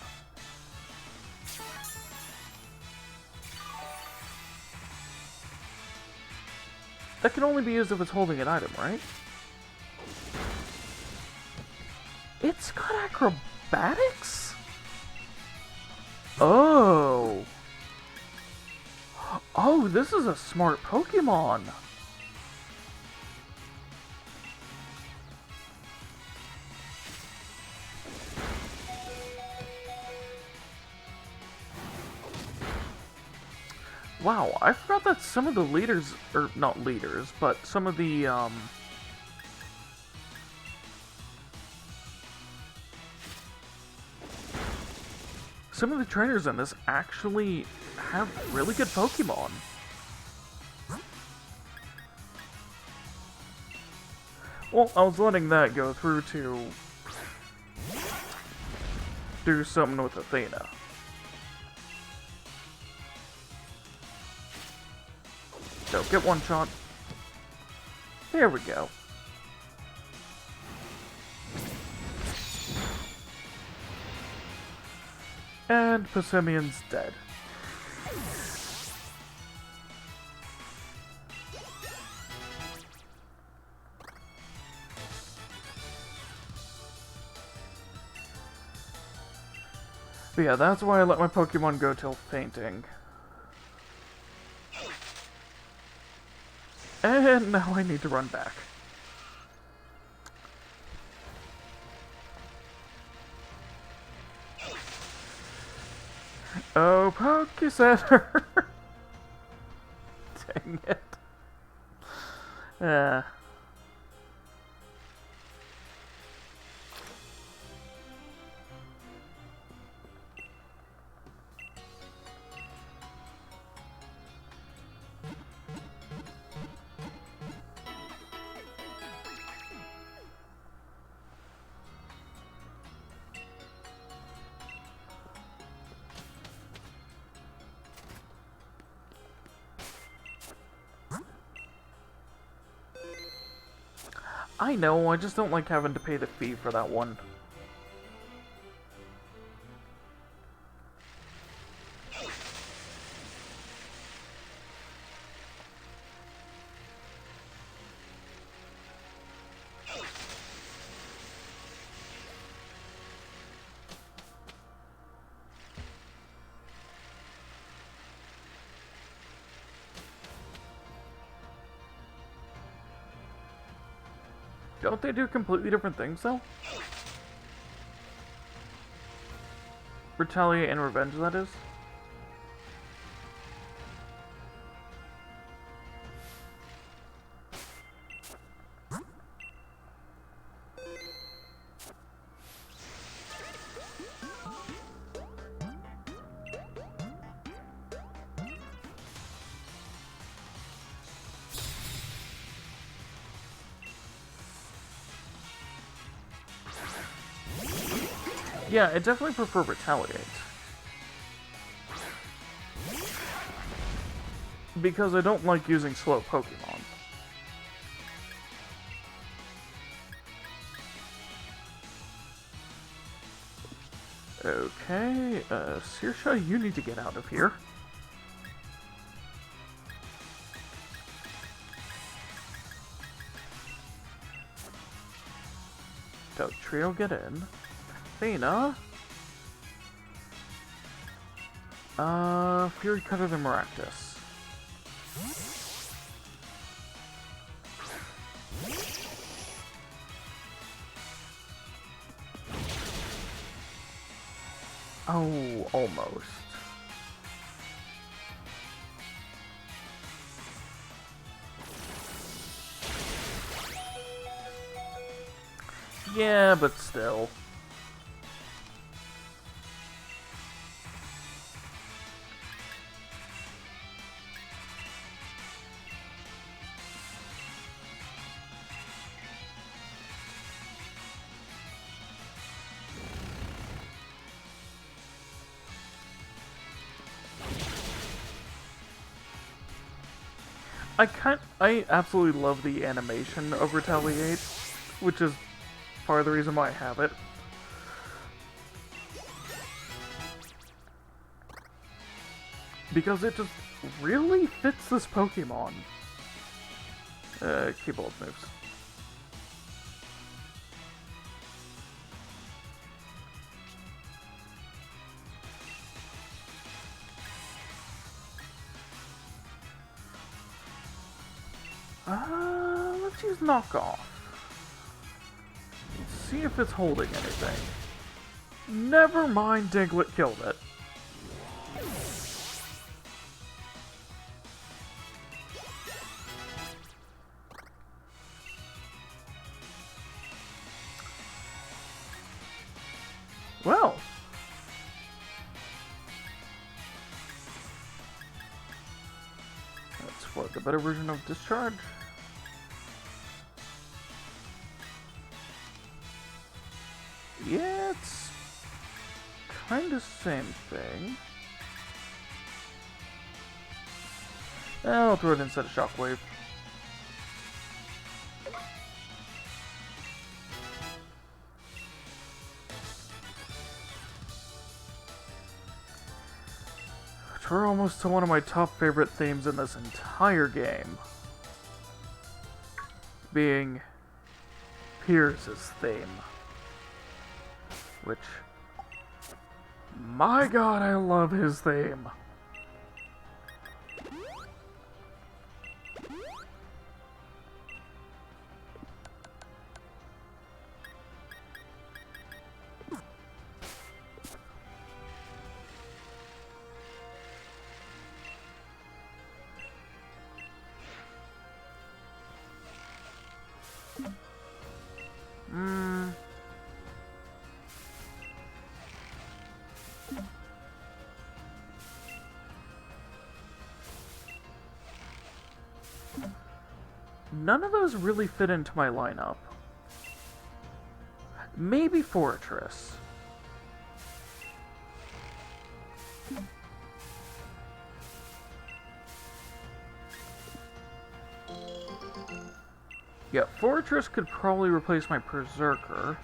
That can only be used if it's holding an item, right? It's got acrobatics? Oh. Oh, this is a smart Pokemon. Wow, I forgot that some of the leaders, or not leaders, but some of the, some of the trainers in this actually have really good Pokemon. Well, I was letting that go through to do something with Athena. So, get one shot. There we go. And Passimian's dead. But yeah, that's why I let my Pokemon go till fainting. And now I need to run back. Oh, Pokecenter! Dang it. I know, I just don't like having to pay the fee for that one. Don't they do completely different things, though? Retaliate and Revenge, that is? Yeah, I definitely prefer Retaliate. Because I don't like using slow Pokemon. Okay, Saoirse, you need to get out of here. Go, Trio, get in. Athena. Fury Cutter the Maractus. Oh, almost. Yeah, but still. I absolutely love the animation of Retaliate, which is part of the reason why I have it. Because it just really fits this Pokemon. Keep both moves. Let's use Knockoff. Let's see if it's holding anything. Never mind, Diglett killed it. Well. That's what, the better version of Discharge? Yeah, it's kinda same thing. I'll throw it instead of Shockwave. We're almost to one of my top favorite themes in this entire game. Being Pierce's theme. Which, my god, I love his theme. None of those really fit into my lineup. Maybe Fortress. Yeah, Fortress could probably replace my Berserker.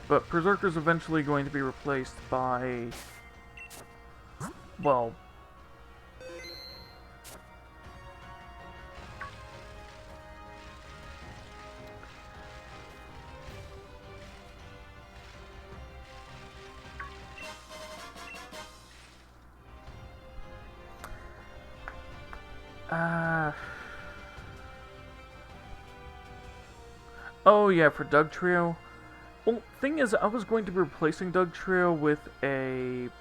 But Berserker's eventually going to be replaced by... well... oh yeah, for Doug Trio. Well, thing is, I was going to be replacing Doug Trio with a... it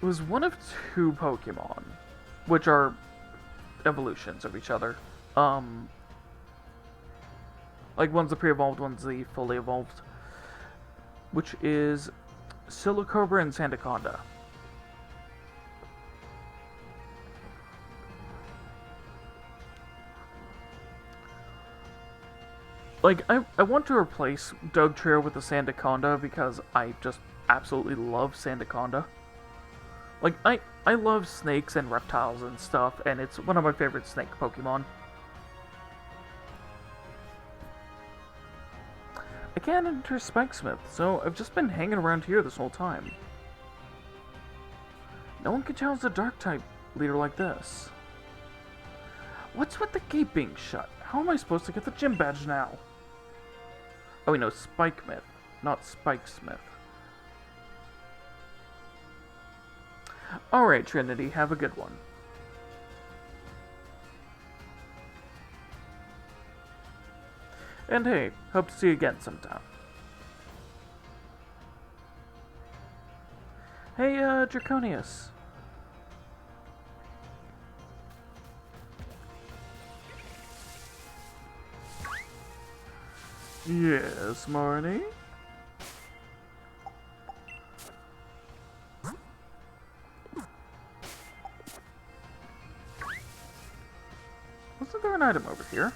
was one of two Pokemon, which are evolutions of each other. Like, one's the pre-evolved, one's the fully evolved. Which is Silicobra and Sandaconda. Like, I want to replace Doug Trio with the Sandaconda because I just absolutely love Sandaconda. Like, I love snakes and reptiles and stuff, and it's one of my favorite snake Pokemon. can't enter Spikesmith, so I've just been hanging around here this whole time. No one can challenge a Dark-type leader like this. What's with the gate being shut? How am I supposed to get the gym badge now? Oh, wait, no, Spikemith, not Spikesmith. Alright, Trinity, have a good one. And hey, hope to see you again sometime. Hey, Draconius. Yes, Marnie? Wasn't there an item over here?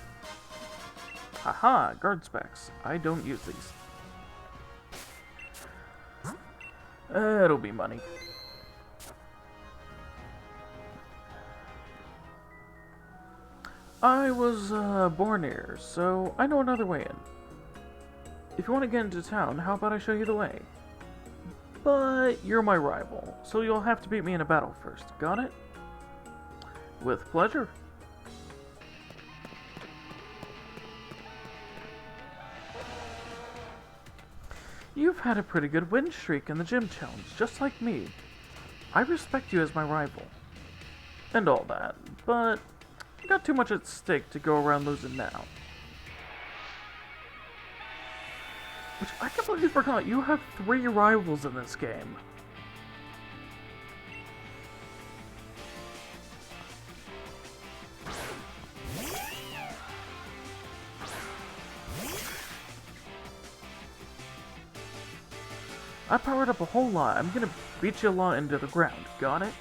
Haha, guard specs. I don't use these. It'll be money. I was born here, so I know another way in. If you want to get into town, how about I show you the way? But you're my rival, so you'll have to beat me in a battle first. Got it? With pleasure. You've had a pretty good win streak in the gym challenge, just like me. I respect you as my rival. And all that, but you got too much at stake to go around losing now. Which I completely forgot, you have 3 rivals in this game. I powered up a whole lot. I'm gonna beat you a lot into the ground. Got it?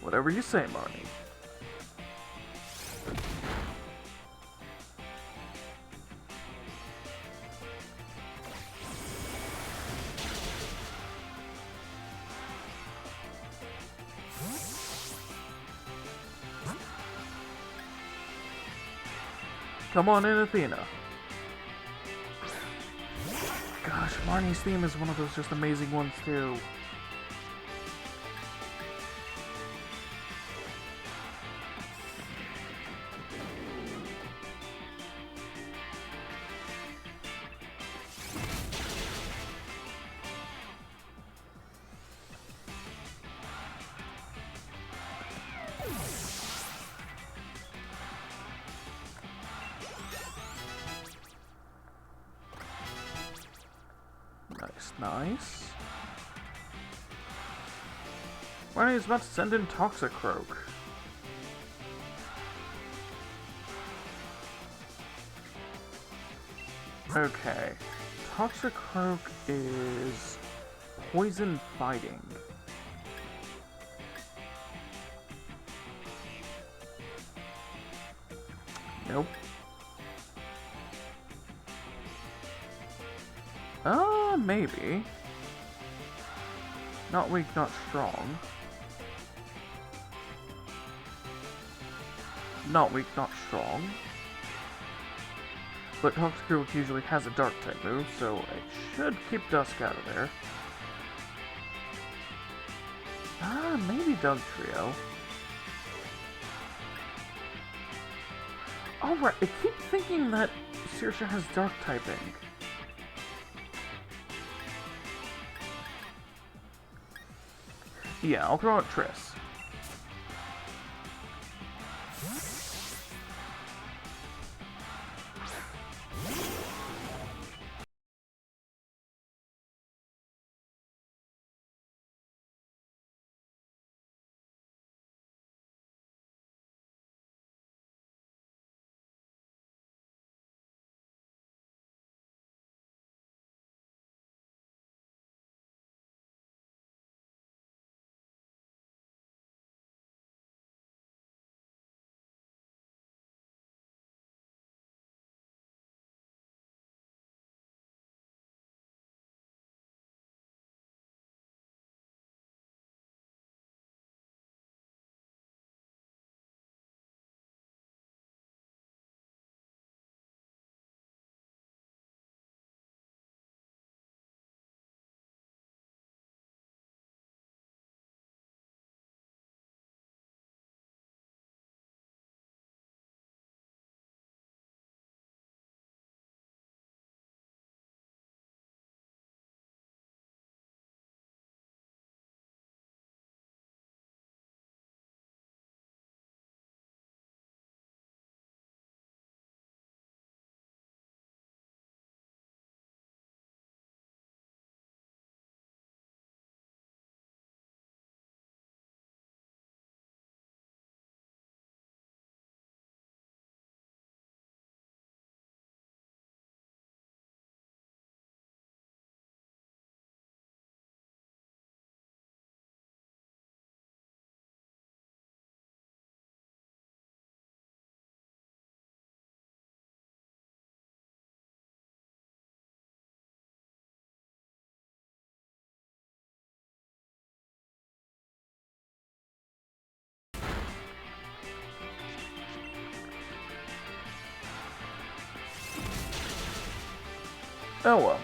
Whatever you say, Marnie. Come on in, Athena. Gosh, Marnie's theme is one of those just amazing ones, too. Nice, nice. Marnie's about to send in Toxicroak. Okay. Toxicroak is poison fighting. Nope. Maybe. Not weak, not strong. Not weak, not strong. But Toxicroak usually has a Dark-type move, so it should keep Dusk out of there. Maybe Dugtrio. Oh, right, I keep thinking that Saoirse has Dark-typing. Yeah, I'll throw out Triss. Oh well.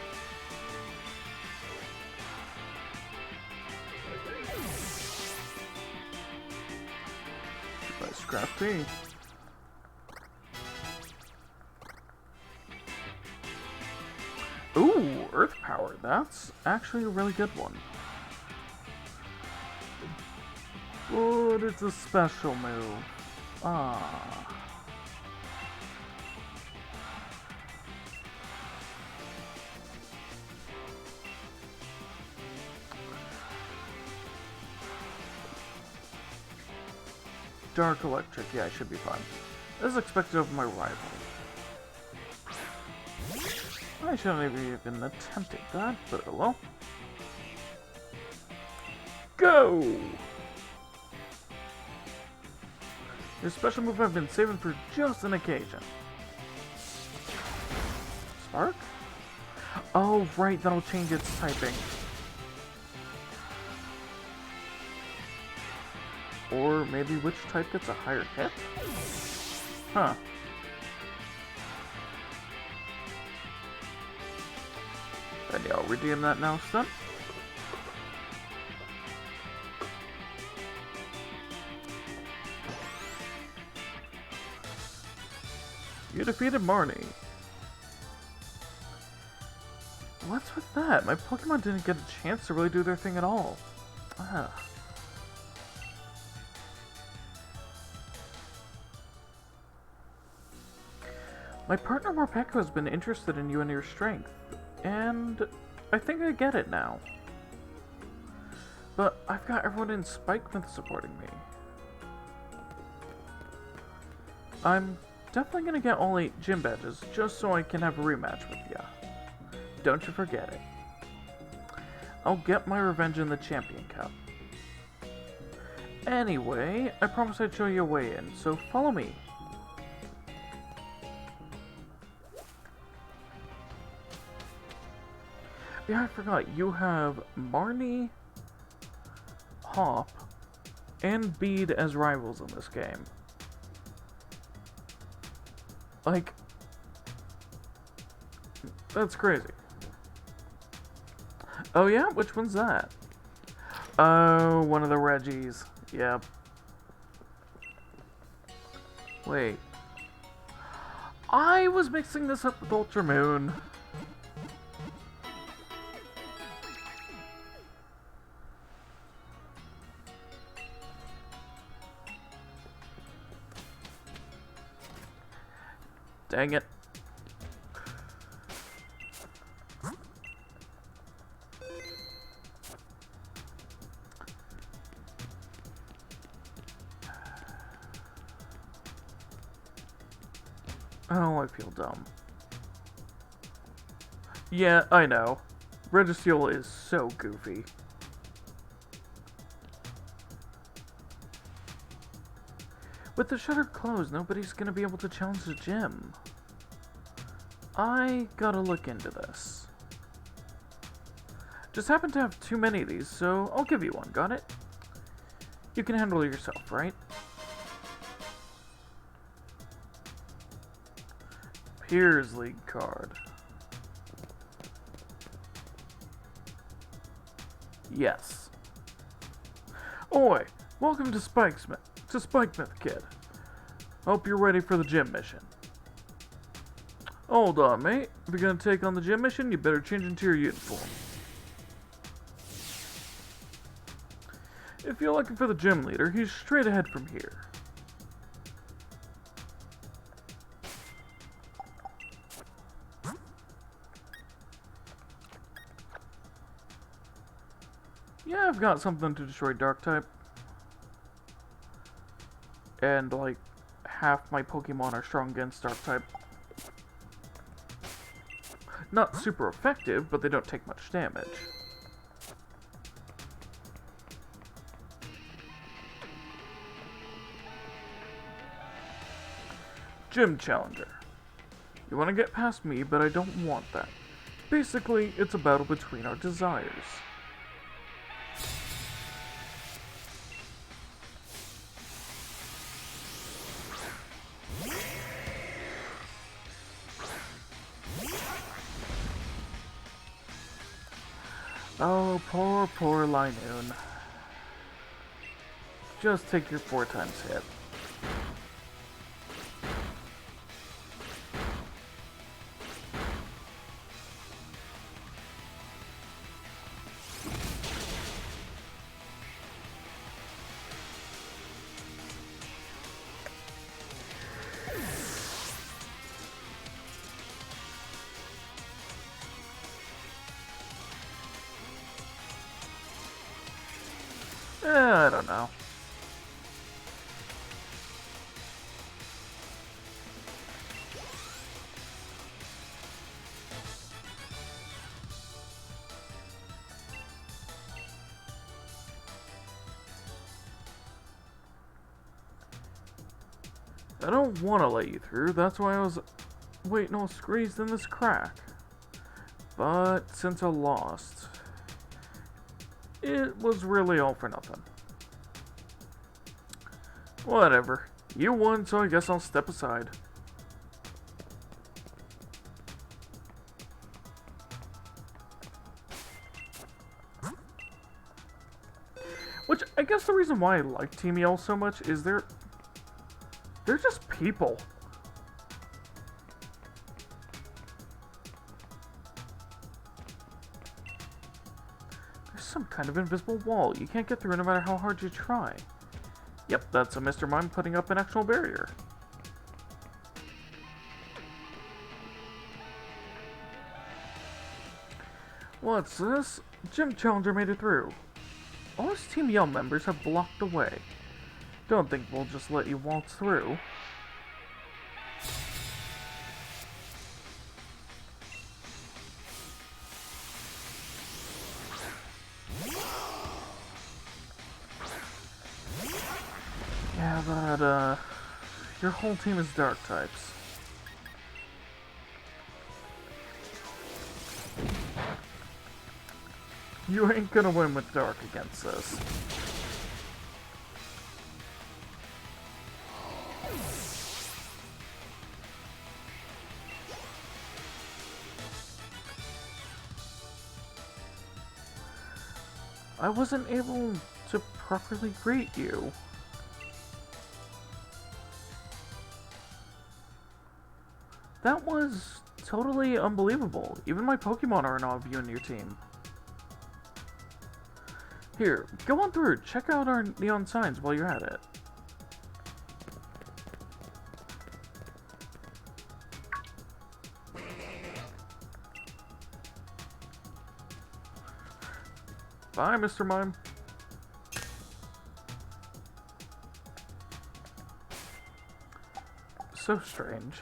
By scrap tea. Ooh, Earth Power. That's actually a really good one. But it's a special move. Ah. Dark Electric. Yeah, I should be fine. As expected of my rival. I shouldn't have even attempted that, but oh well. Go! Your special move I've been saving for just an occasion. Spark? Oh, right, that'll change its typing. Or maybe which type gets a higher hit? Huh. Then yeah, I'll redeem that now, son. You defeated Marnie. What's with that? My Pokemon didn't get a chance to really do their thing at all. Ah. My partner Morpeko has been interested in you and your strength, and I think I get it now. But I've got everyone in Spikemouth supporting me. I'm definitely gonna get all 8 gym badges just so I can have a rematch with ya. Don't you forget it. I'll get my revenge in the Champion Cup. Anyway, I promised I'd show you a way in, so follow me. Yeah, I forgot. You have Marnie, Hop, and Bede as rivals in this game. Like, that's crazy. Oh yeah? Which one's that? Oh, one of the Reggies. Yep. Wait. I was mixing this up with Ultra Moon. Dang it. Oh, I feel dumb. Yeah, I know. Registeel is so goofy. With the shutter closed, nobody's gonna be able to challenge the gym. I gotta look into this. Just happen to have too many of these, so I'll give you one, got it? You can handle it yourself, right? Peers League card. Yes. Oi, welcome to Spikemouth, kid. Hope you're ready for the gym mission. Hold on, mate. If you're gonna take on the gym mission, you better change into your uniform. If you're looking for the gym leader, he's straight ahead from here. Yeah, I've got something to destroy Dark type. And, like, half my Pokemon are strong against Dark type. Not super effective, but they don't take much damage. Gym Challenger. You want to get past me, but I don't want that. Basically, it's a battle between our desires. Oh, poor Linoon. Just take your 4 times hit. I don't know. I don't want to let you through, that's why I was waiting all squeezed in this crack. But since I lost, it was really all for nothing. Whatever. You won, so I guess I'll step aside. Which, I guess the reason why I like Team Yell so much is they're just people. There's some kind of invisible wall. You can't get through no matter how hard you try. Yep, that's a Mr. Mime putting up an actual barrier. What's this? Gym Challenger made it through. All his Team Yell members have blocked the way. Don't think we'll just let you waltz through. Yeah, but, your whole team is dark types. You ain't gonna win with dark against this. I wasn't able to properly greet you. That was totally unbelievable. Even my Pokemon are in awe of you and your team. Here, go on through. Check out our neon signs while you're at it. Bye, Mr. Mime. So strange.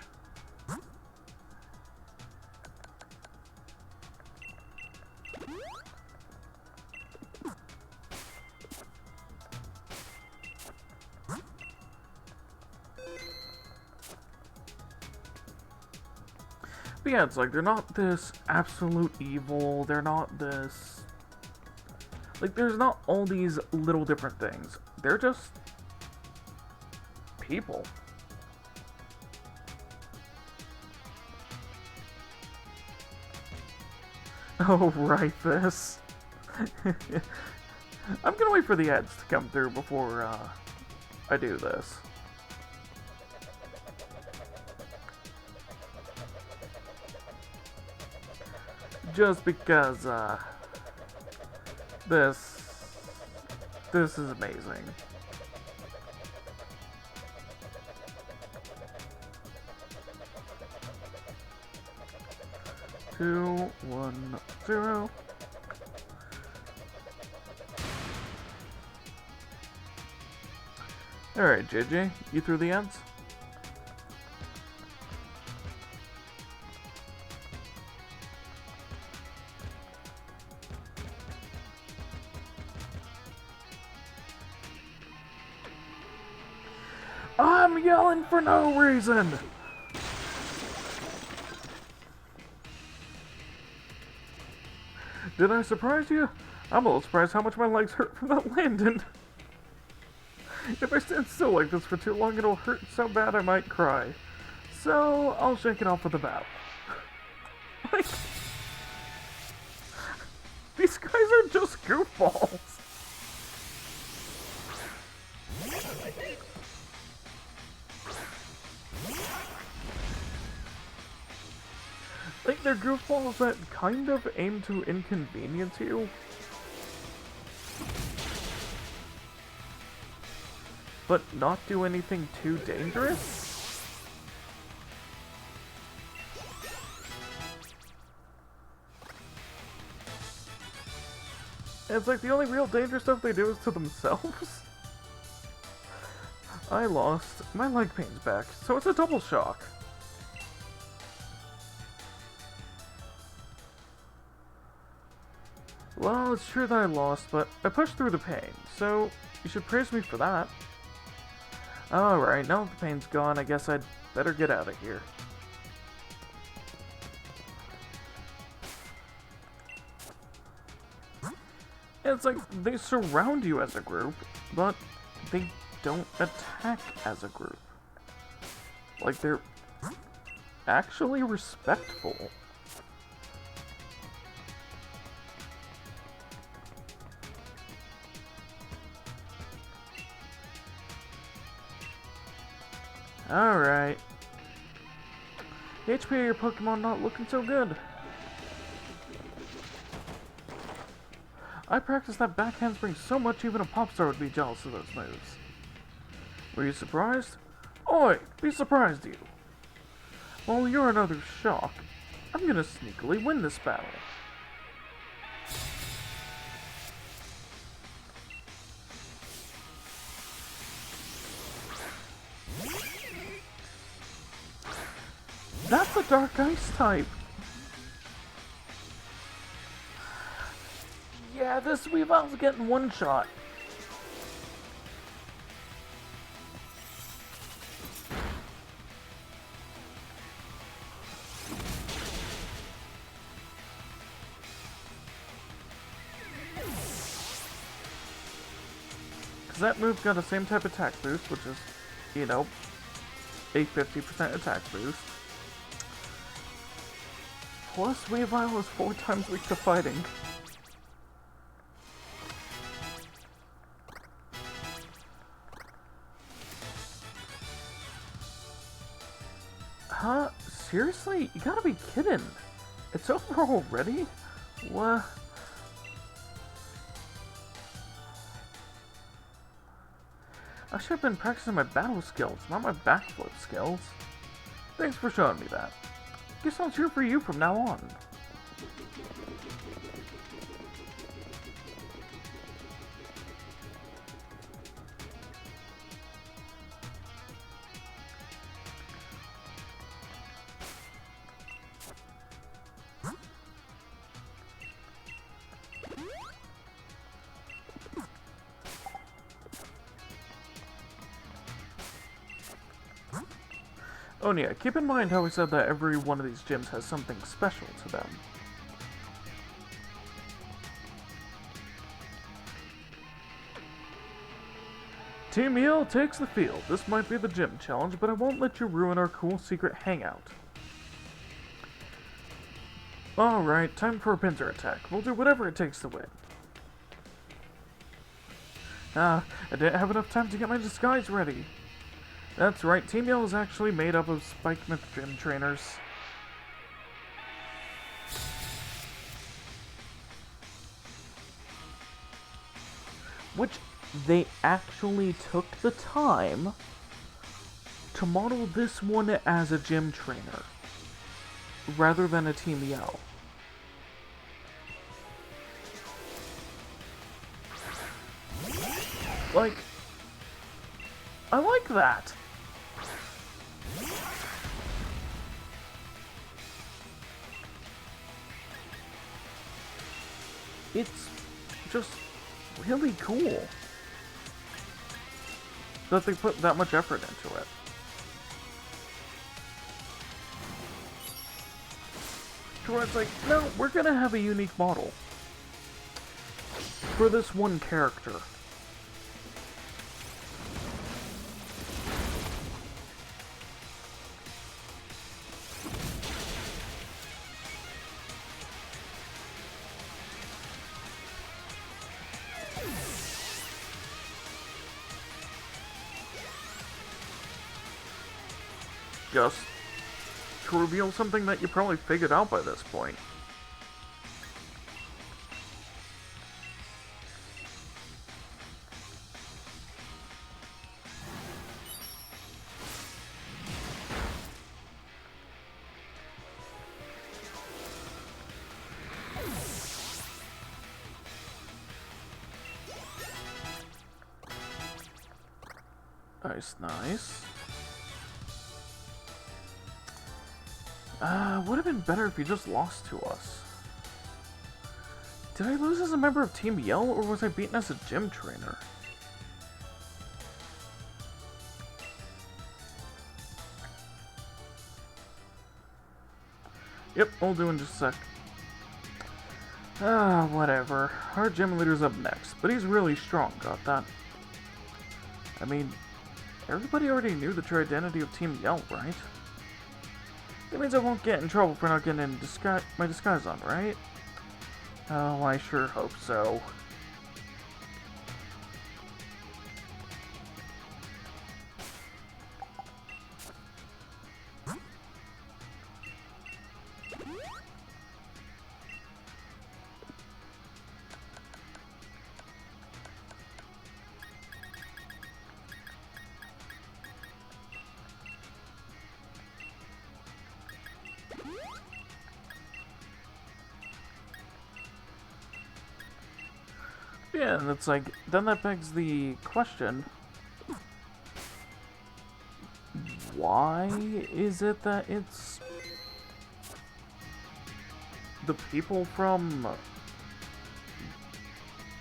But yeah, it's like, they're not this absolute evil, they're not this... Like, there's not all these little different things. They're just... people. Oh, right, this. I'm gonna wait for the ads to come through before, I do this. Just because, this is amazing. Two, 1, 0. Alright, JJ, you through the ads? I'm yelling for no reason! Did I surprise you? I'm a little surprised how much my legs hurt from that landing. If I stand still like this for too long, it'll hurt so bad I might cry. So, I'll shake it off with a bow. Like... These guys are just goofballs. Like, they're goofballs that kind of aim to inconvenience you. But not do anything too dangerous. And it's like the only real dangerous stuff they do is to themselves. I lost. My leg pain's back, so it's a double shock. Well, it's true that I lost, but I pushed through the pain, so you should praise me for that. Alright, now that the pain's gone, I guess I'd better get out of here. And it's like, they surround you as a group, but they don't attack as a group. Like, they're actually respectful. Alright. The HP of your Pokemon not looking so good. I practiced that back handspring so much even a pop star would be jealous of those moves. Were you surprised? Oi! Be surprised, you! Well, you're another shock. I'm gonna sneakily win this battle. That's a Dark Ice type! Yeah, this Weavile's getting one shot. Because that move's got the same type of attack boost, which is, you know, a 50% attack boost. Plus, Weavile is 4 times weak to fighting. Huh? Seriously? You gotta be kidding. It's over already? What? I should have been practicing my battle skills, not my backflip skills. Thanks for showing me that. Guess I'll cheer for you from now on. Oh yeah, keep in mind how we said that every one of these gyms has something special to them. Team EL takes the field. This might be the gym challenge, but I won't let you ruin our cool secret hangout. Alright, time for a pincer attack. We'll do whatever it takes to win. I didn't have enough time to get my disguise ready. That's right, Team Yell is actually made up of Spike Myth gym trainers. Which they actually took the time to model this one as a gym trainer, rather than a Team Yell. Like, I like that. It's just really cool that they put that much effort into it. To where it's like, no, we're gonna have a unique model for this one character. just to reveal something that you probably figured out by this point. Nice, nice. Would have been better if you just lost to us. Did I lose as a member of Team Yell, or was I beaten as a gym trainer? Yep, I'll do in just a sec. Whatever. Our gym leader's up next, but he's really strong, got that? I mean, everybody already knew the true identity of Team Yell, right? That means I won't get in trouble for not getting my disguise on, right? Oh, I sure hope so. Yeah, and it's like, then that begs the question, why is it that it's the people from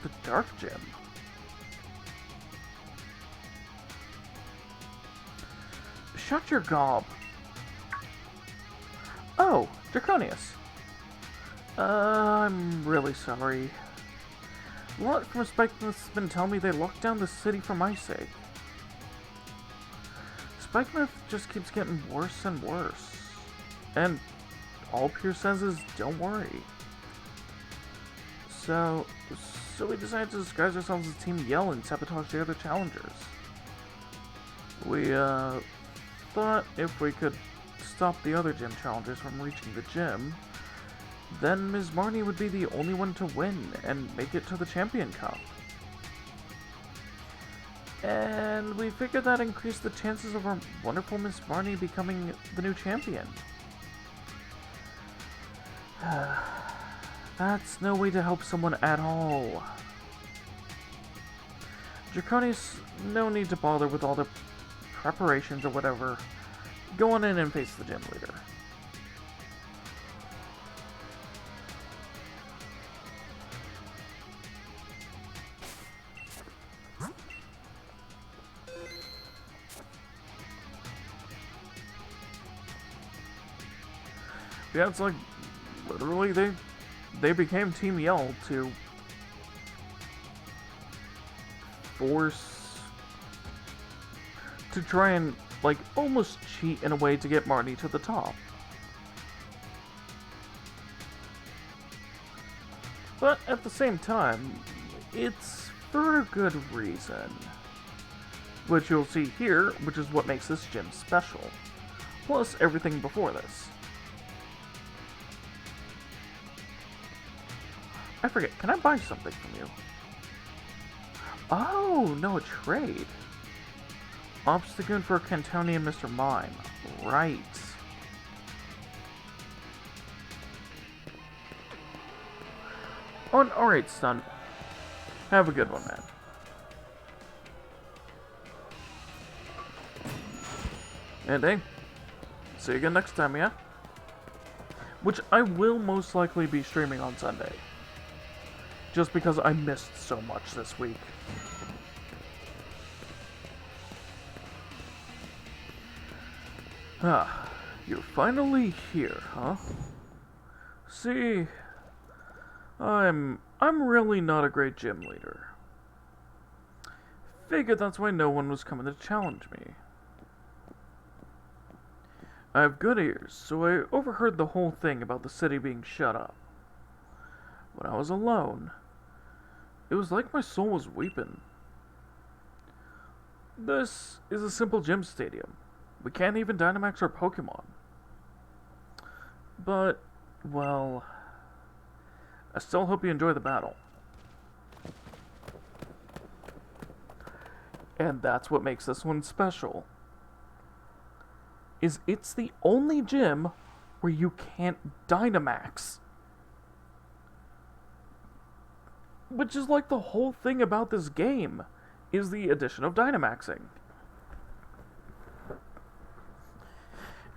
the Dark Gym? Shut your gob. Oh, Draconius. I'm really sorry. A lot from Spikemouth's been telling me they locked down the city for my sake. Spikemouth just keeps getting worse and worse. And all Pierce says is, don't worry. So we decided to disguise ourselves as Team Yell and sabotage the other challengers. We, thought if we could stop the other gym challengers from reaching the gym, then Ms. Marnie would be the only one to win and make it to the Champion Cup. And we figured that increased the chances of our wonderful Miss Marnie becoming the new champion. That's no way to help someone at all. Draconius, no need to bother with all the preparations or whatever. Go on in and face the gym leader. Yeah, it's like, literally, they became Team Yell to try and, like, almost cheat in a way to get Marnie to the top. But at the same time, it's for a good reason. Which you'll see here, which is what makes this gym special. Plus everything before this. I forget, can I buy something from you? Oh, no, a trade. Obstagoon for Cantoni and Mr. Mime. Right. Oh, alright, son. Have a good one, man. And hey, see you again next time, yeah? Which I will most likely be streaming on Sunday. Just because I missed so much this week. Ah, you're finally here, huh? See, I'm really not a great gym leader. Figured that's why no one was coming to challenge me. I have good ears, so I overheard the whole thing about the city being shut up. When I was alone, it was like my soul was weeping. This is a simple gym stadium. We can't even Dynamax our Pokemon. But, well, I still hope you enjoy the battle. And that's what makes this one special. Is it's the only gym where you can't Dynamax. Which is like the whole thing about this game, is the addition of Dynamaxing.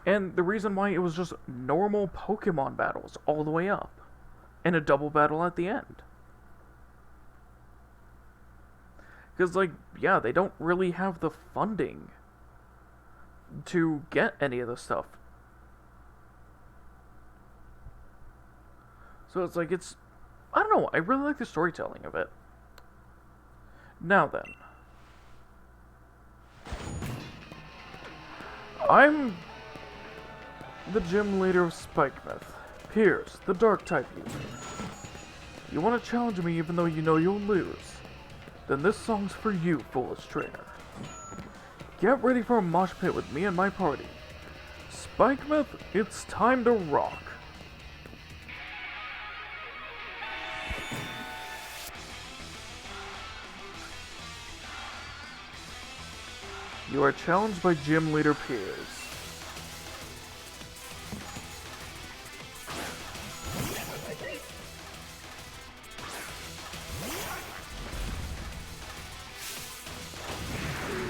And the reason why it was just normal Pokemon battles all the way up, and a double battle at the end. Because, like, yeah, they don't really have the funding to get any of this stuff. So it's like, I don't know, I really like the storytelling of it. Now then. I'm the gym leader of Spikemouth, Piers, the Dark-type user. You want to challenge me even though you know you'll lose? Then this song's for you, foolish trainer. Get ready for a mosh pit with me and my party. Spikemouth, it's time to rock. You are challenged by Gym Leader Piers.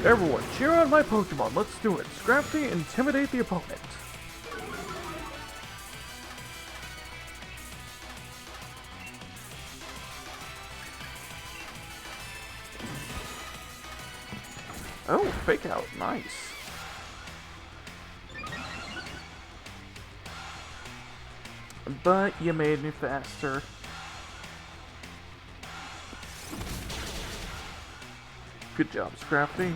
Everyone, cheer on my Pokemon, let's do it. Scrafty, intimidate the opponent. Oh, fake out, nice. But you made me faster. Good job, Scrafty.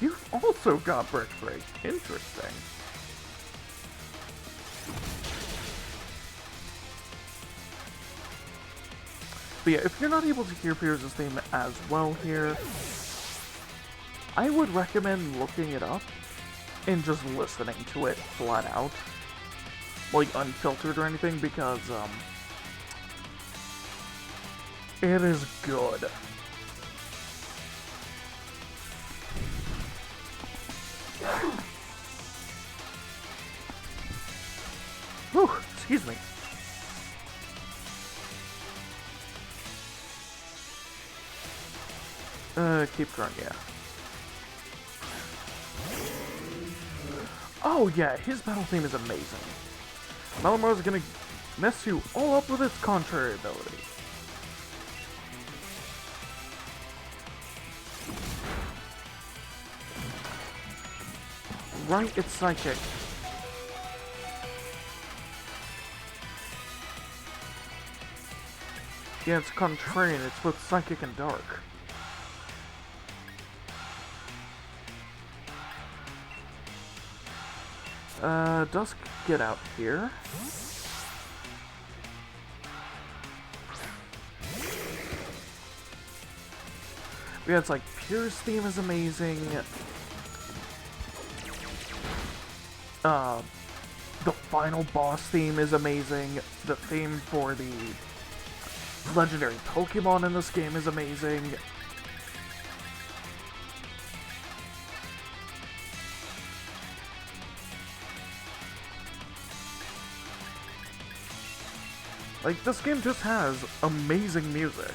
You've also got Brick Break. Interesting. But yeah, if you're not able to hear Piers' theme as well here, I would recommend looking it up and just listening to it flat out. Like, unfiltered or anything, because, it is good. Whew, excuse me. Keep going, yeah. Oh yeah, his battle theme is amazing. Malamar is gonna mess you all up with its contrary ability. Right, it's Psychic. Yeah, it's Contrarian, it's both Psychic and Dark. Dusk, get out here. Yeah, it's like, Piers' theme is amazing. The final boss theme is amazing. The theme for the legendary Pokemon in this game is amazing. Like, this game just has amazing music.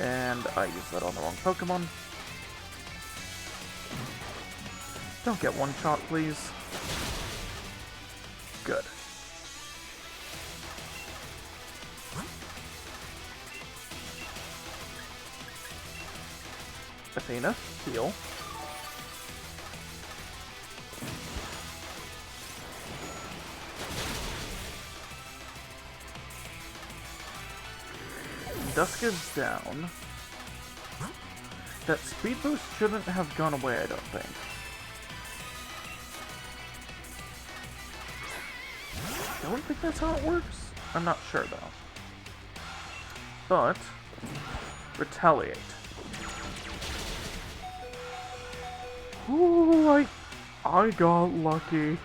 And I used that on the wrong Pokemon. Don't get one shot, please. Good. Athena, heal. Dusk is down. That speed boost shouldn't have gone away, I don't think. I don't think that's how it works. I'm not sure, though. But, retaliate. Ooh, I got lucky.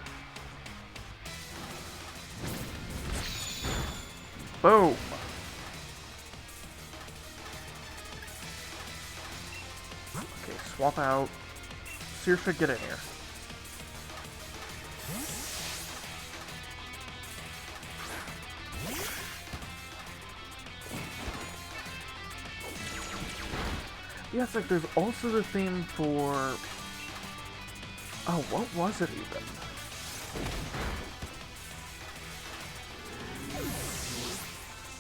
Boom. Okay, swap out. Saoirse, get in here. Yes, like there's also the theme for... Oh, what was it even?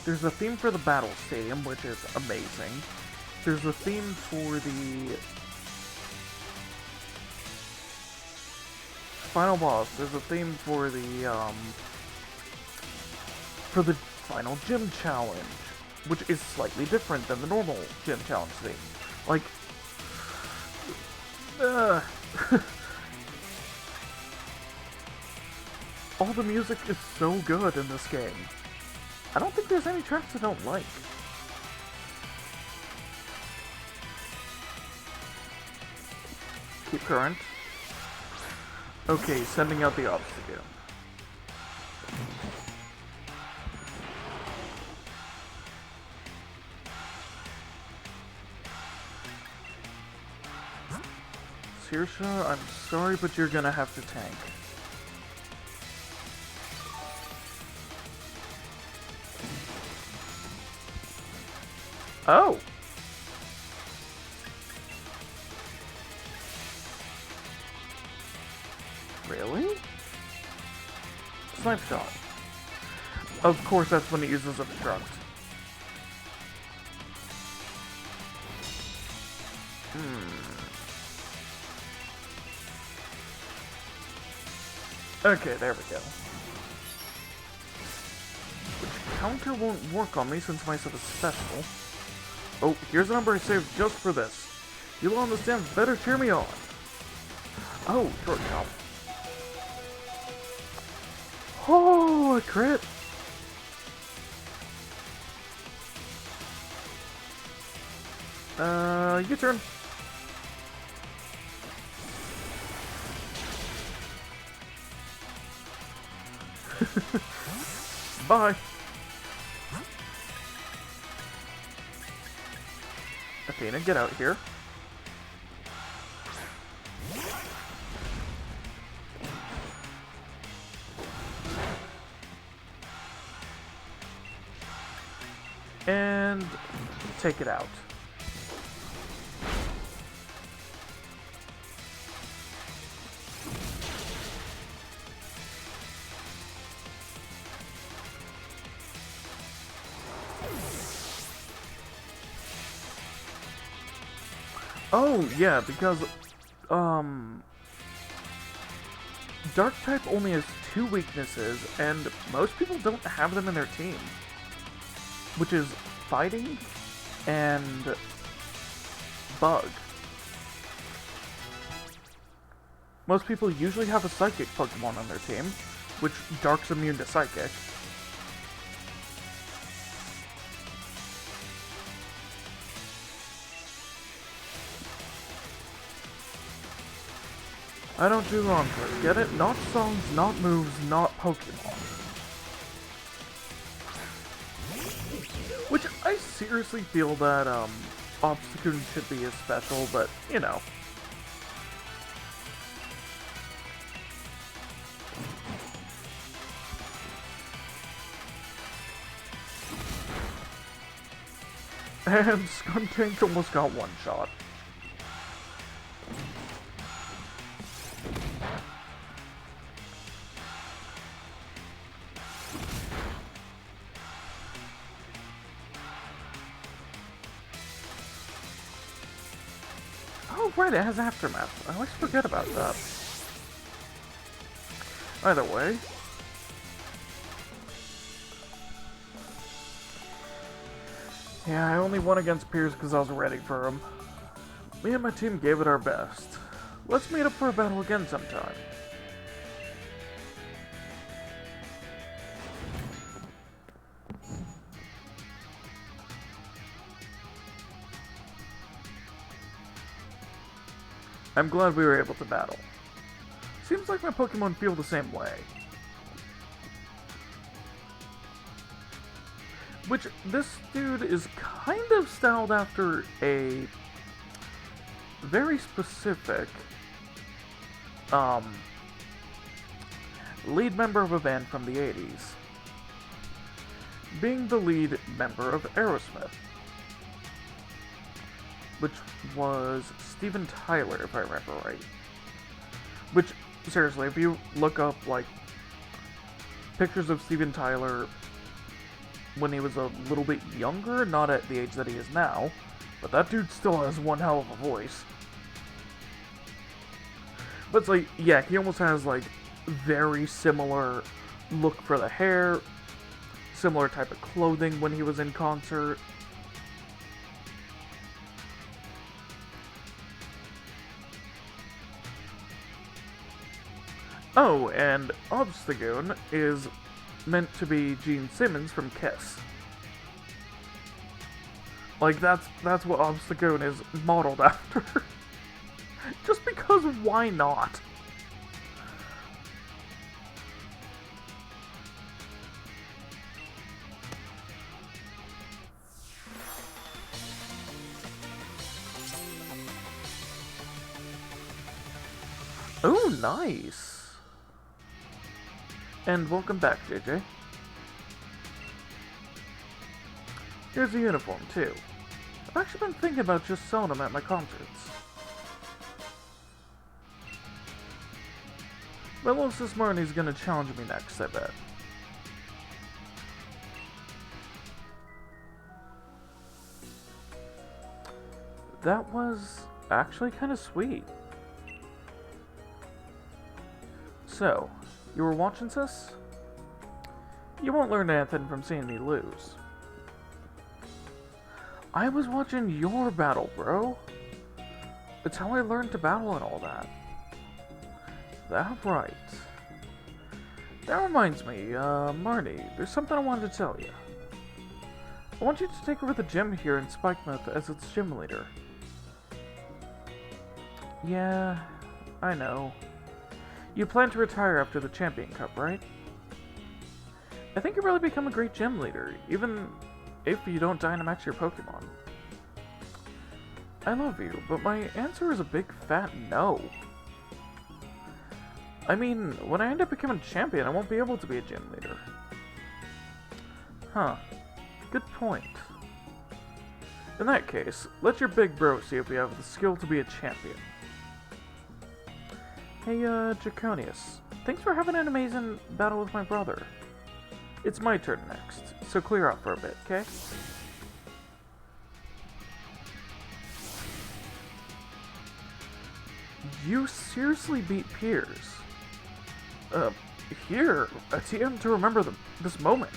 There's a theme for the Battle Stadium, which is amazing. There's a theme for the final boss. There's a theme for the final gym challenge, which is slightly different than the normal gym challenge theme. Like, all the music is so good in this game. I don't think there's any tracks I don't like. Keep current. Okay, sending out the obstacle. Saoirse, I'm sorry, but you're gonna have to tank. Oh! Really? Snipe shot. Of course, that's when it uses obstruct. Okay, there we go. Which counter won't work on me since my stuff is special. Oh, here's a number I saved just for this. You'll understand, better cheer me on. Oh, short jump. Oh, a crit. U-turn. Bye. Athena, get out here. And take it out. Oh, yeah, because, Dark type only has 2 weaknesses, and most people don't have them in their team. Which is Fighting and Bug. Most people usually have a Psychic Pokemon on their team, which Dark's immune to Psychic. I don't do mantras, get it? Not songs, not moves, not Pokemon. Which, I seriously feel that, Obstagoon should be as special, but, you know. And Skuntank almost got one shot. Oh, right, it has Aftermath. I always forget about that. Either way. Yeah, I only won against Piers because I was ready for him. Me and my team gave it our best. Let's meet up for a battle again sometime. I'm glad we were able to battle. Seems like my Pokemon feel the same way. Which, this dude is kind of styled after a very specific, lead member of a band from the 80s. Being the lead member of Aerosmith. Which was Steven Tyler, if I remember right. Which, seriously, if you look up, like, pictures of Steven Tyler when he was a little bit younger, not at the age that he is now, but that dude still has one hell of a voice. But it's like, yeah, he almost has, like, very similar look for the hair, similar type of clothing when he was in concert. Oh, and Obstagoon is meant to be Gene Simmons from Kiss. Like, that's what Obstagoon is modeled after. Just because, why not? Oh, nice! And welcome back, JJ. Here's a uniform, too. I've actually been thinking about just selling them at my concerts. My little sis Marnie's gonna challenge me next, I bet. That was actually kind of sweet. So, you were watching sis? You won't learn anything from seeing me lose. I was watching your battle, bro. It's how I learned to battle and all that. That right. That reminds me, Marnie, there's something I wanted to tell you. I want you to take over the gym here in Spikemouth as its gym leader. Yeah, I know. You plan to retire after the Champion Cup, right? I think you'll really become a great gym leader, even if you don't Dynamax your Pokemon. I love you, but my answer is a big fat no. I mean, when I end up becoming champion, I won't be able to be a gym leader. Huh. Good point. In that case, let your big bro see if you have the skill to be a champion. Hey, Draconius. Thanks for having an amazing battle with my brother. It's my turn next, so clear out for a bit, okay? You seriously beat Piers? Here, a TM to remember this moment.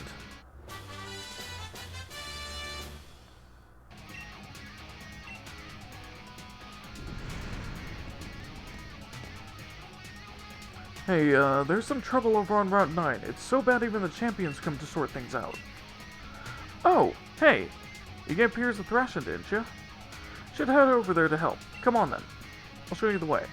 Hey, there's some trouble over on Route 9. It's so bad even the champions come to sort things out. Oh, hey! You gave Piers a thrashing, didn't you? Should head over there to help. Come on then. I'll show you the way.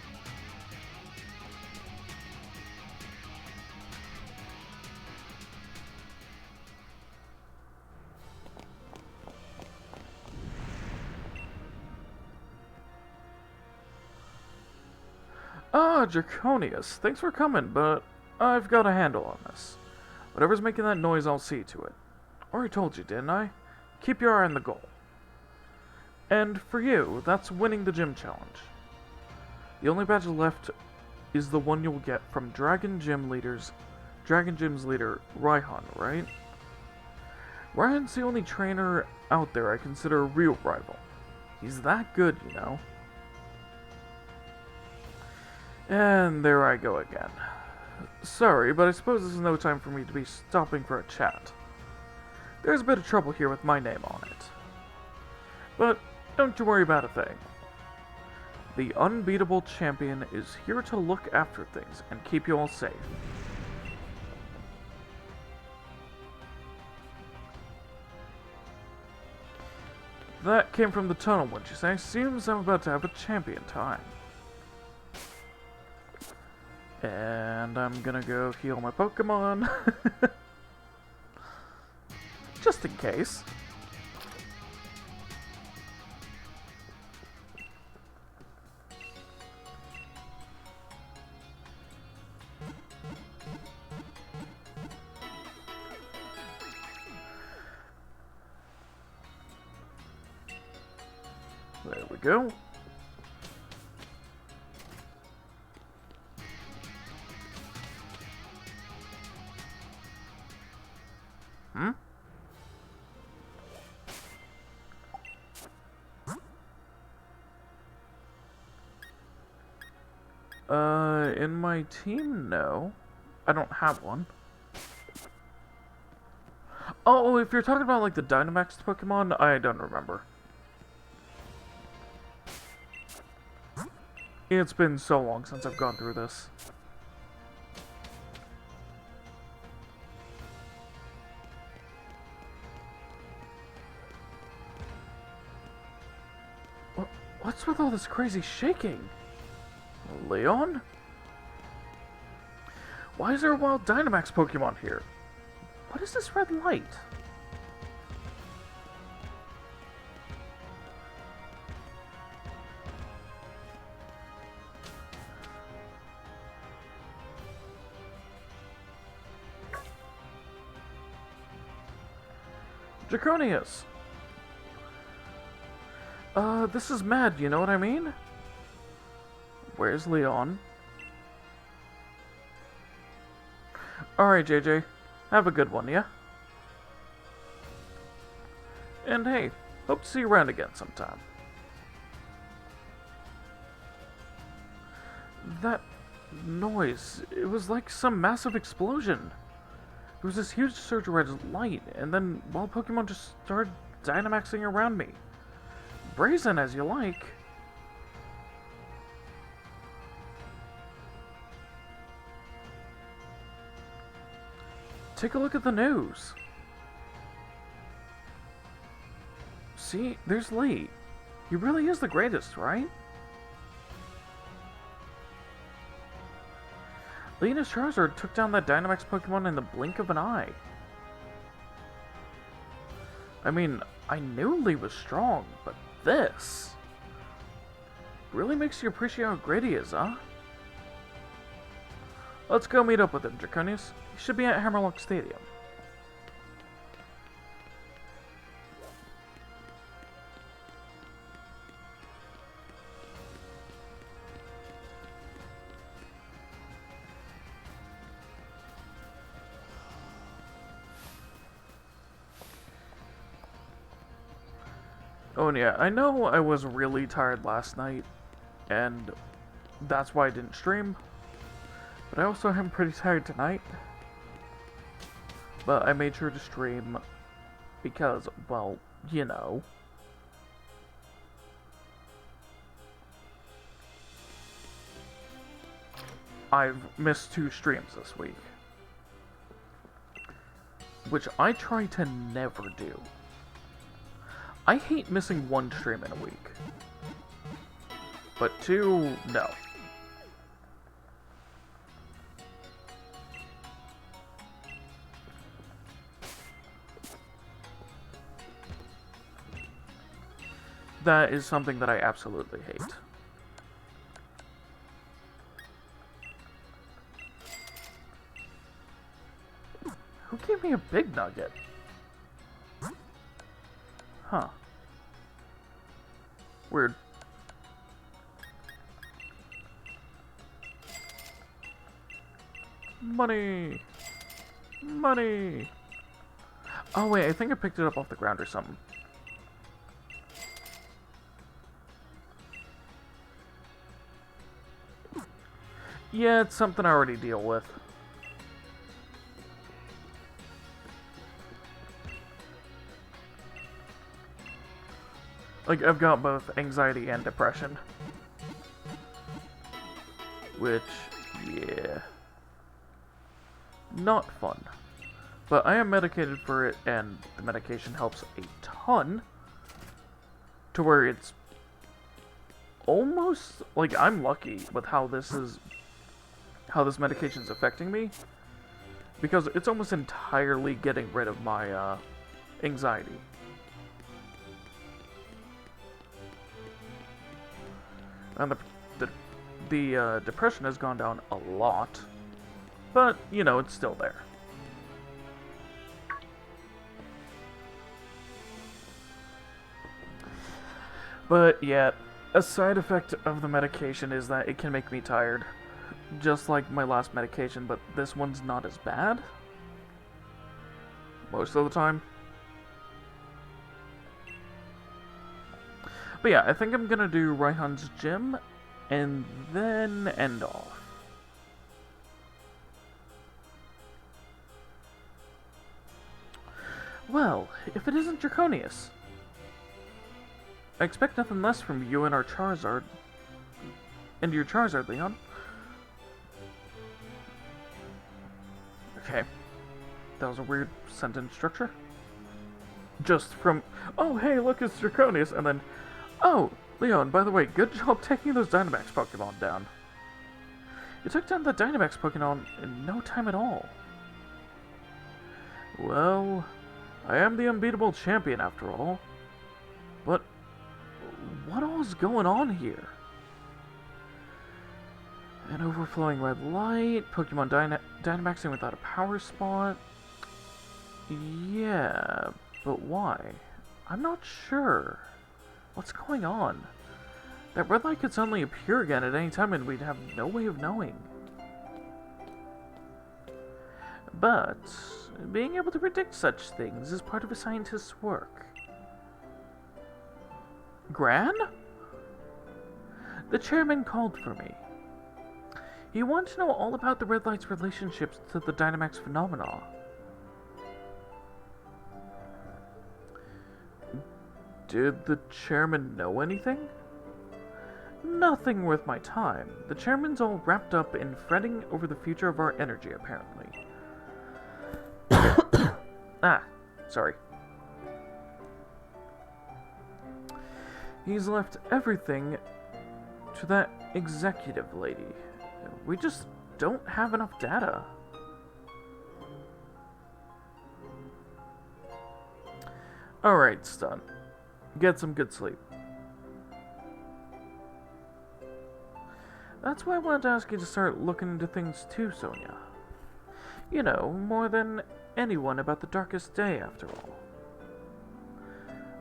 Ah, Draconius, thanks for coming, but I've got a handle on this. Whatever's making that noise, I'll see to it. Already told you, didn't I? Keep your eye on the goal. And for you, that's winning the gym challenge. The only badge left is the one you'll get from Dragon Gym's leader, Raihan, right? Raihan's the only trainer out there I consider a real rival. He's that good, you know. And there I go again. Sorry, but I suppose this is no time for me to be stopping for a chat. There's a bit of trouble here with my name on it. But don't you worry about a thing. The unbeatable champion is here to look after things and keep you all safe. That came from the tunnel, wouldn't you say? Seems I'm about to have a champion time. And I'm gonna go heal my Pokemon. Just in case. There we go. Hmm? In my team, no. I don't have one. Oh, if you're talking about, like, the Dynamax Pokemon, I don't remember. It's been so long since I've gone through this. What's with all this crazy shaking? Leon? Why is there a wild Dynamax Pokemon here? What is this red light? Draconius! This is mad, you know what I mean? Where's Leon? Alright, JJ. Have a good one, yeah? And hey, hope to see you around again sometime. That noise, it was like some massive explosion. It was this huge surge of red light, and then wild Pokemon just started Dynamaxing around me. Brazen as you like. Take a look at the news. See, there's Lee. He really is the greatest, right? Lee and his Charizard took down that Dynamax Pokemon in the blink of an eye. I mean, I knew Lee was strong, but this really makes you appreciate how great he is, huh? Let's go meet up with him, Draconius. He should be at Hammerlock Stadium. Oh, and yeah, I know I was really tired last night, and that's why I didn't stream. But I also am pretty tired tonight. But I made sure to stream because, well, you know. I've missed 2 streams this week. Which I try to never do. I hate missing 1 stream in a week. But 2, no. That is something that I absolutely hate. Who gave me a big nugget? Huh. Weird. Money! Money! Oh wait, I think I picked it up off the ground or something. Yeah, it's something I already deal with. Like, I've got both anxiety and depression. Which, yeah. Not fun. But I am medicated for it, and the medication helps a ton. To where it's almost, like, I'm lucky with how how this medication's affecting me, because it's almost entirely getting rid of my anxiety. And the depression has gone down a lot, but, you know, it's still there. But, yeah, a side effect of the medication is that it can make me tired. Just like my last medication, but this one's not as bad. Most of the time. But yeah, I think I'm gonna do Raihan's gym, and then end off. Well, if it isn't Draconius. I expect nothing less from you and our Charizard. And your Charizard, Leon. Okay. That was a weird sentence structure. Just from, oh hey, look, it's Draconius, and then, oh, Leon, by the way, good job taking those Dynamax Pokemon down. You took down the Dynamax Pokemon in no time at all. Well, I am the unbeatable champion after all. But what all is going on here? An overflowing red light, Pokemon Dynamaxing without a power spot. Yeah, but why? I'm not sure. What's going on? That red light could suddenly appear again at any time and we'd have no way of knowing. But being able to predict such things is part of a scientist's work. Gran? The chairman called for me. He wanted to know all about the red light's relationships to the Dynamax phenomena. Did the chairman know anything? Nothing worth my time. The chairman's all wrapped up in fretting over the future of our energy, apparently. Sorry. He's left everything to that executive lady. We just don't have enough data. Alright, Stun. Get some good sleep. That's why I wanted to ask you to start looking into things too, Sonia. You know, more than anyone about the darkest day, after all.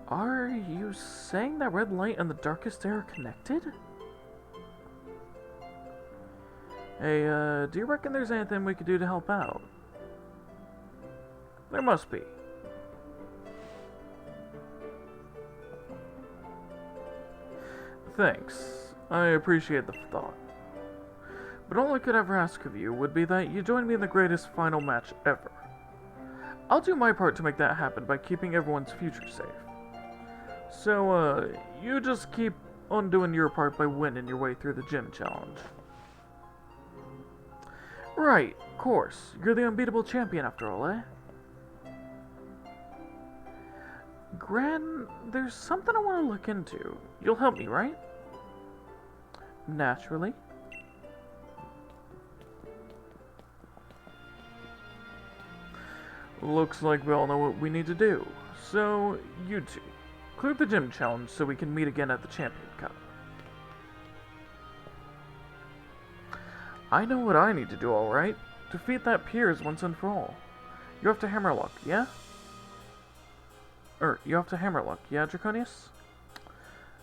Are you saying that red light and the darkest day are connected? Hey, do you reckon there's anything we could do to help out? There must be. Thanks. I appreciate the thought. But all I could ever ask of you would be that you join me in the greatest final match ever. I'll do my part to make that happen by keeping everyone's future safe. So, you just keep on doing your part by winning your way through the gym challenge. Right, of course. You're the unbeatable champion after all, eh? Gran, there's something I want to look into. You'll help me, right? Naturally. Looks like we all know what we need to do. So, you two, clear the gym challenge so we can meet again at the Champion Cup. I know what I need to do, alright. Defeat that Piers once and for all. You have to Hammerlock, yeah? You have to Hammerlock, yeah, Draconius?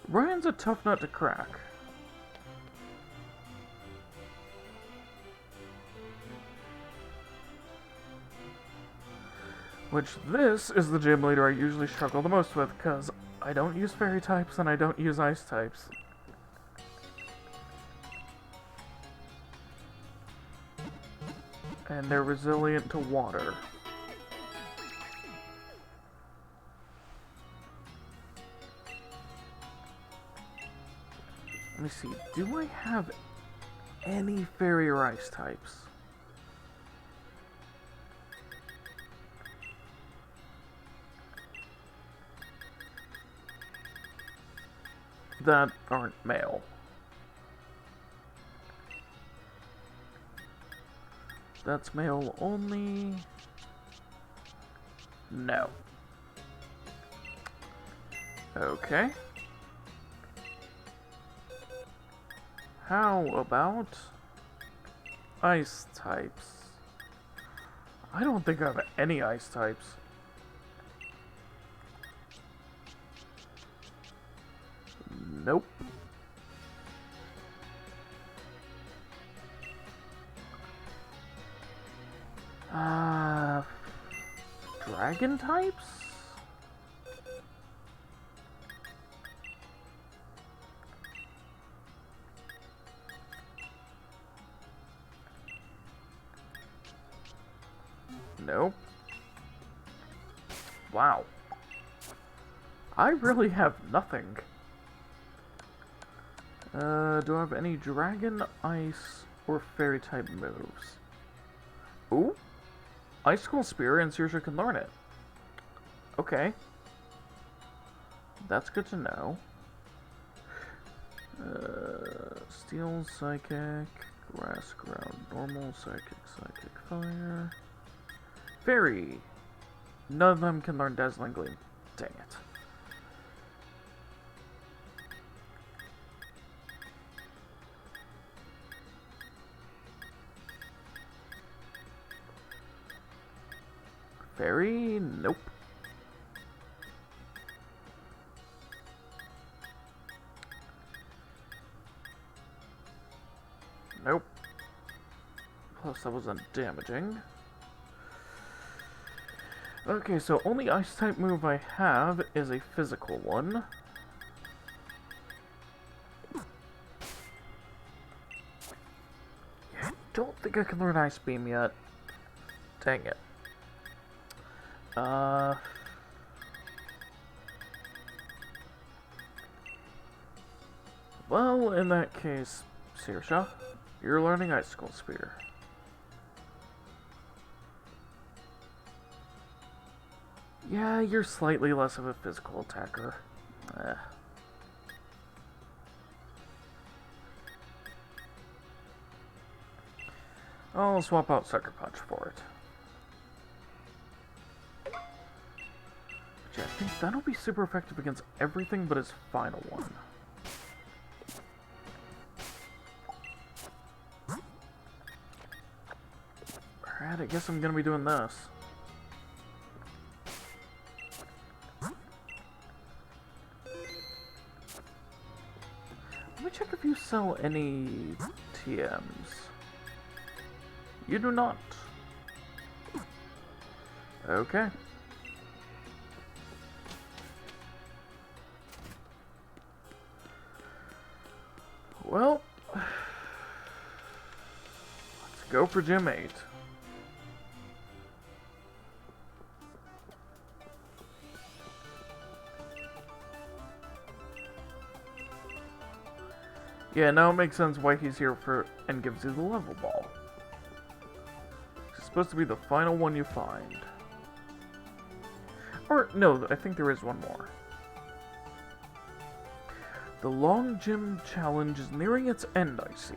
Ryan's a tough nut to crack. Which, this is the gym leader I usually struggle the most with, because I don't use fairy types and I don't use ice types. And they're resilient to water. Let me see, do I have any fairy or ice types? That aren't male. That's male only. No. Okay. How about ice types? I don't think I have any ice types. Nope. Dragon types? Nope. Wow. I really have nothing. Do I have any dragon, ice, or fairy type moves? Ooh. Icicle Spear, and Saoirse can learn it. Okay. That's good to know. Steel, Psychic, Grass, Ground, Normal, Psychic, Fire. Fairy. None of them can learn Dazzling Gleam. Dang it. Fairy? Nope. Nope. Plus that wasn't damaging. Okay, so only ice type move I have is a physical one. Yeah, I don't think I can learn Ice Beam yet. Dang it. Well, in that case, Saoirse, you're learning Icicle Spear. Yeah, you're slightly less of a physical attacker. I'll swap out Sucker Punch for it. Which I think that'll be super effective against everything but his final one. Alright, I guess I'm gonna be doing this. Let me check if you sell any TMs. You do not. Okay. Well, let's go for Gym 8. Yeah, now it makes sense why he's here for and gives you the level ball. It's supposed to be the final one you find. Or, no, I think there is one more. The long gym challenge is nearing its end, I see.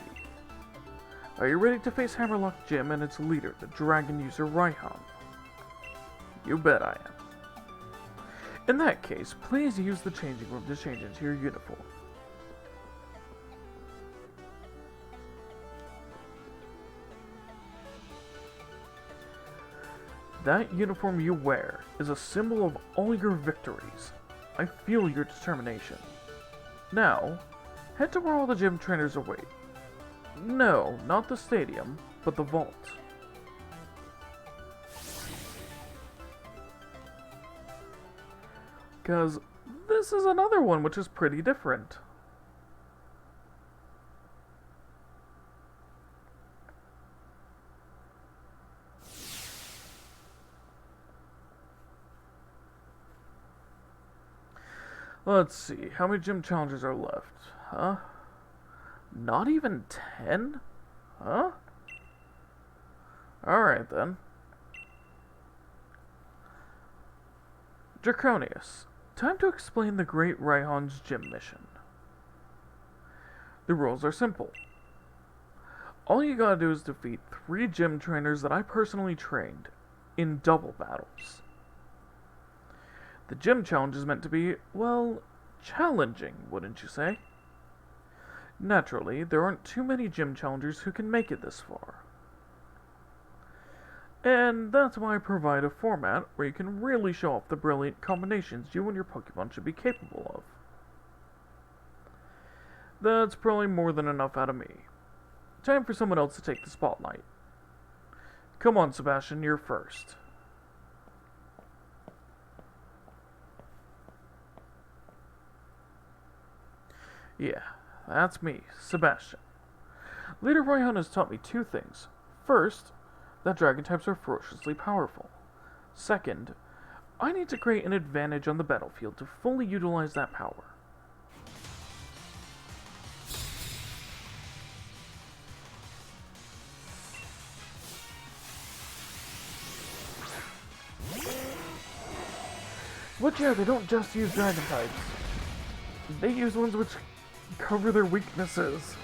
Are you ready to face Hammerlock Gym and its leader, the dragon user Raihan? You bet I am. In that case, please use the changing room to change into your uniform. That uniform you wear is a symbol of all your victories. I feel your determination. Now, head to where all the gym trainers await. No, not the stadium, but the vault. Because this is another one which is pretty different. Let's see, how many gym challenges are left? Huh? Not even 10? Huh? Alright then. Draconius, time to explain the Great Raihan's gym mission. The rules are simple. All you gotta do is defeat 3 gym trainers that I personally trained in double battles. The gym challenge is meant to be, well, challenging, wouldn't you say? Naturally, there aren't too many gym challengers who can make it this far. And that's why I provide a format where you can really show off the brilliant combinations you and your Pokemon should be capable of. That's probably more than enough out of me. Time for someone else to take the spotlight. Come on, Sebastian, you're first. Yeah, that's me, Sebastian. Leader Raihan has taught me 2 things. First, that dragon types are ferociously powerful. Second, I need to create an advantage on the battlefield to fully utilize that power. But yeah, they don't just use dragon types. They use ones which cover their weaknesses.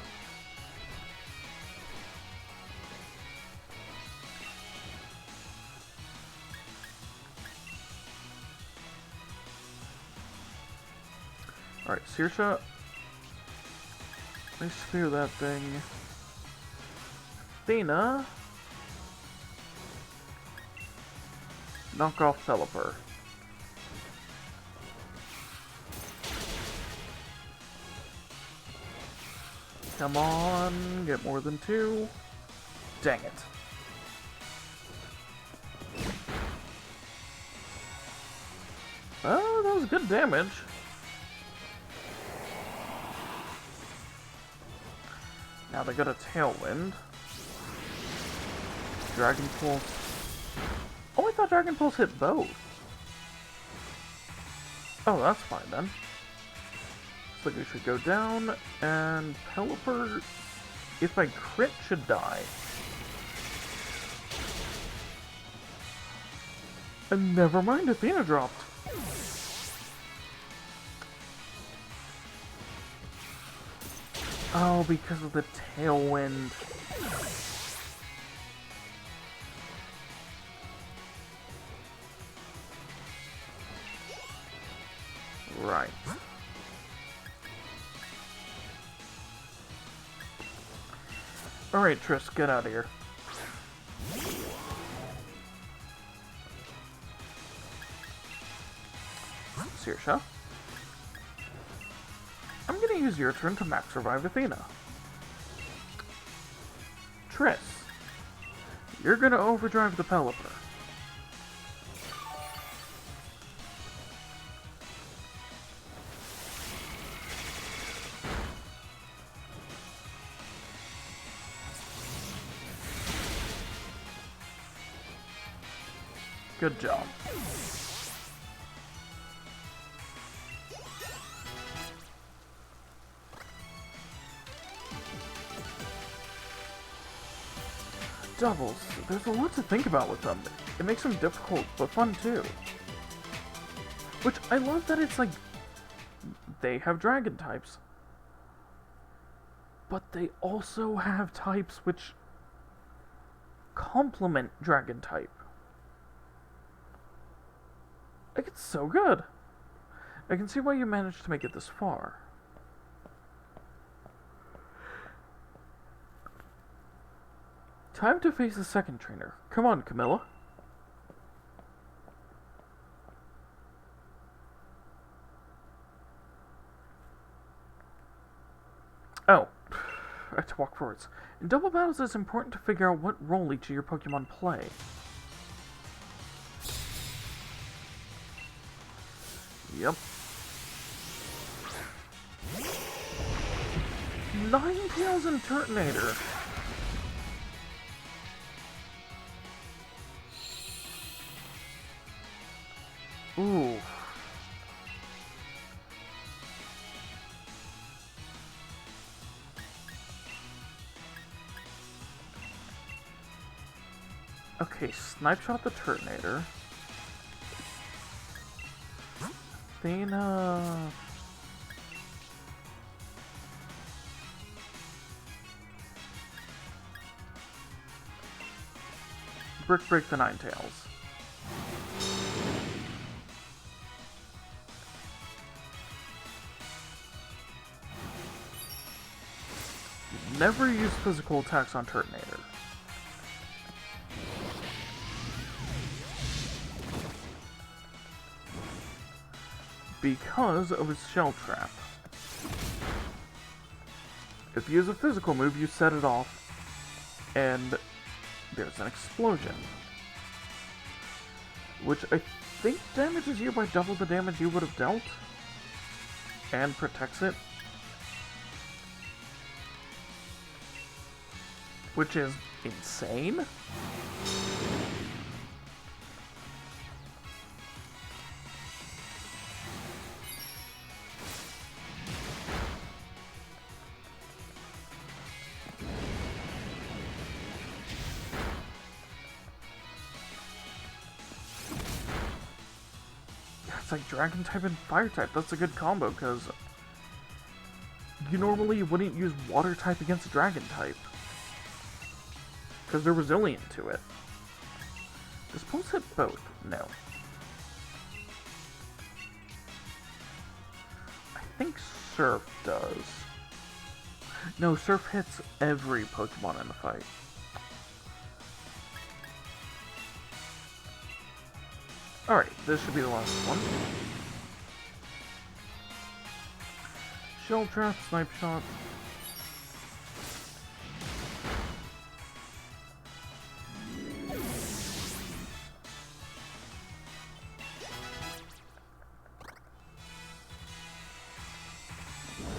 Alright, Saoirse. Let's spear that thing. Athena. Knock off Pelipper. Come on, get more than 2. Dang it. Oh, that was good damage. Now they got a Tailwind. Dragon Pulse. Oh, I thought Dragon Pulse hit both. Oh, that's fine then. Looks like we should go down, and Pelipper, if I crit, should die. And never mind, Athena dropped. Oh, because of the Tailwind. Right. Alright, Triss, get out of here. Saoirse. I'm gonna use your turn to max revive Athena. Triss. You're gonna overdrive the Pelipper. Good job. Doubles. There's a lot to think about with them. It makes them difficult, but fun too. Which, I love that it's like, they have dragon types. But they also have types which complement dragon type. Like, it's so good. I can see why you managed to make it this far. Time to face the second trainer. Come on, Camilla. Oh, I have to walk forwards. In double battles, it's important to figure out what role each of your Pokemon play. Yep. Ninetales and Turtonator. Ooh. Okay, Snipe Shot the Turtonator. Athena. Brick Break the Ninetales. Never use physical attacks on Turtonator. Because of his Shell Trap. If you use a physical move, you set it off, and there's an explosion. Which I think damages you by double the damage you would have dealt, and protects it. Which is insane. It's like Dragon type and Fire type. That's a good combo, because you normally wouldn't use Water type against a Dragon type, because they're resilient to it. Does Pulse hit both? No. I think Surf does. No, Surf hits every Pokemon in the fight. Alright, this should be the last one. Shell Trap, Snipe Shot.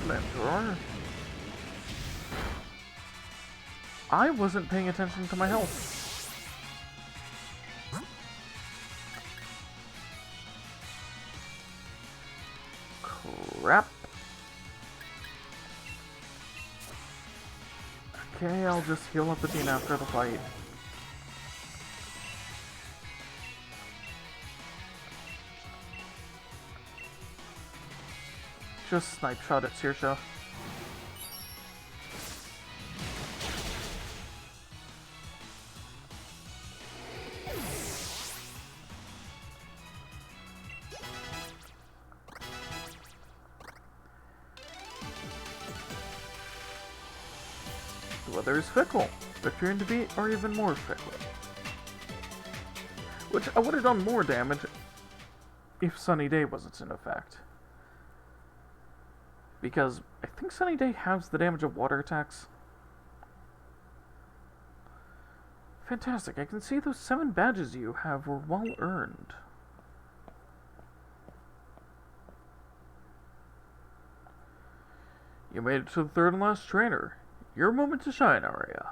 Flamethrower. I wasn't paying attention to my health. Crap. Okay, I'll just heal up Athena after the fight. Just Snipe Shot at Saoirse. The weather is fickle. Victory and defeat are even more fickle. Which I would have done more damage if Sunny Day wasn't in effect. Because I think Sunny Day has the damage of water attacks. Fantastic, I can see those 7 badges you have were well earned. You made it to the 3rd and last trainer. Your moment to shine, Aria.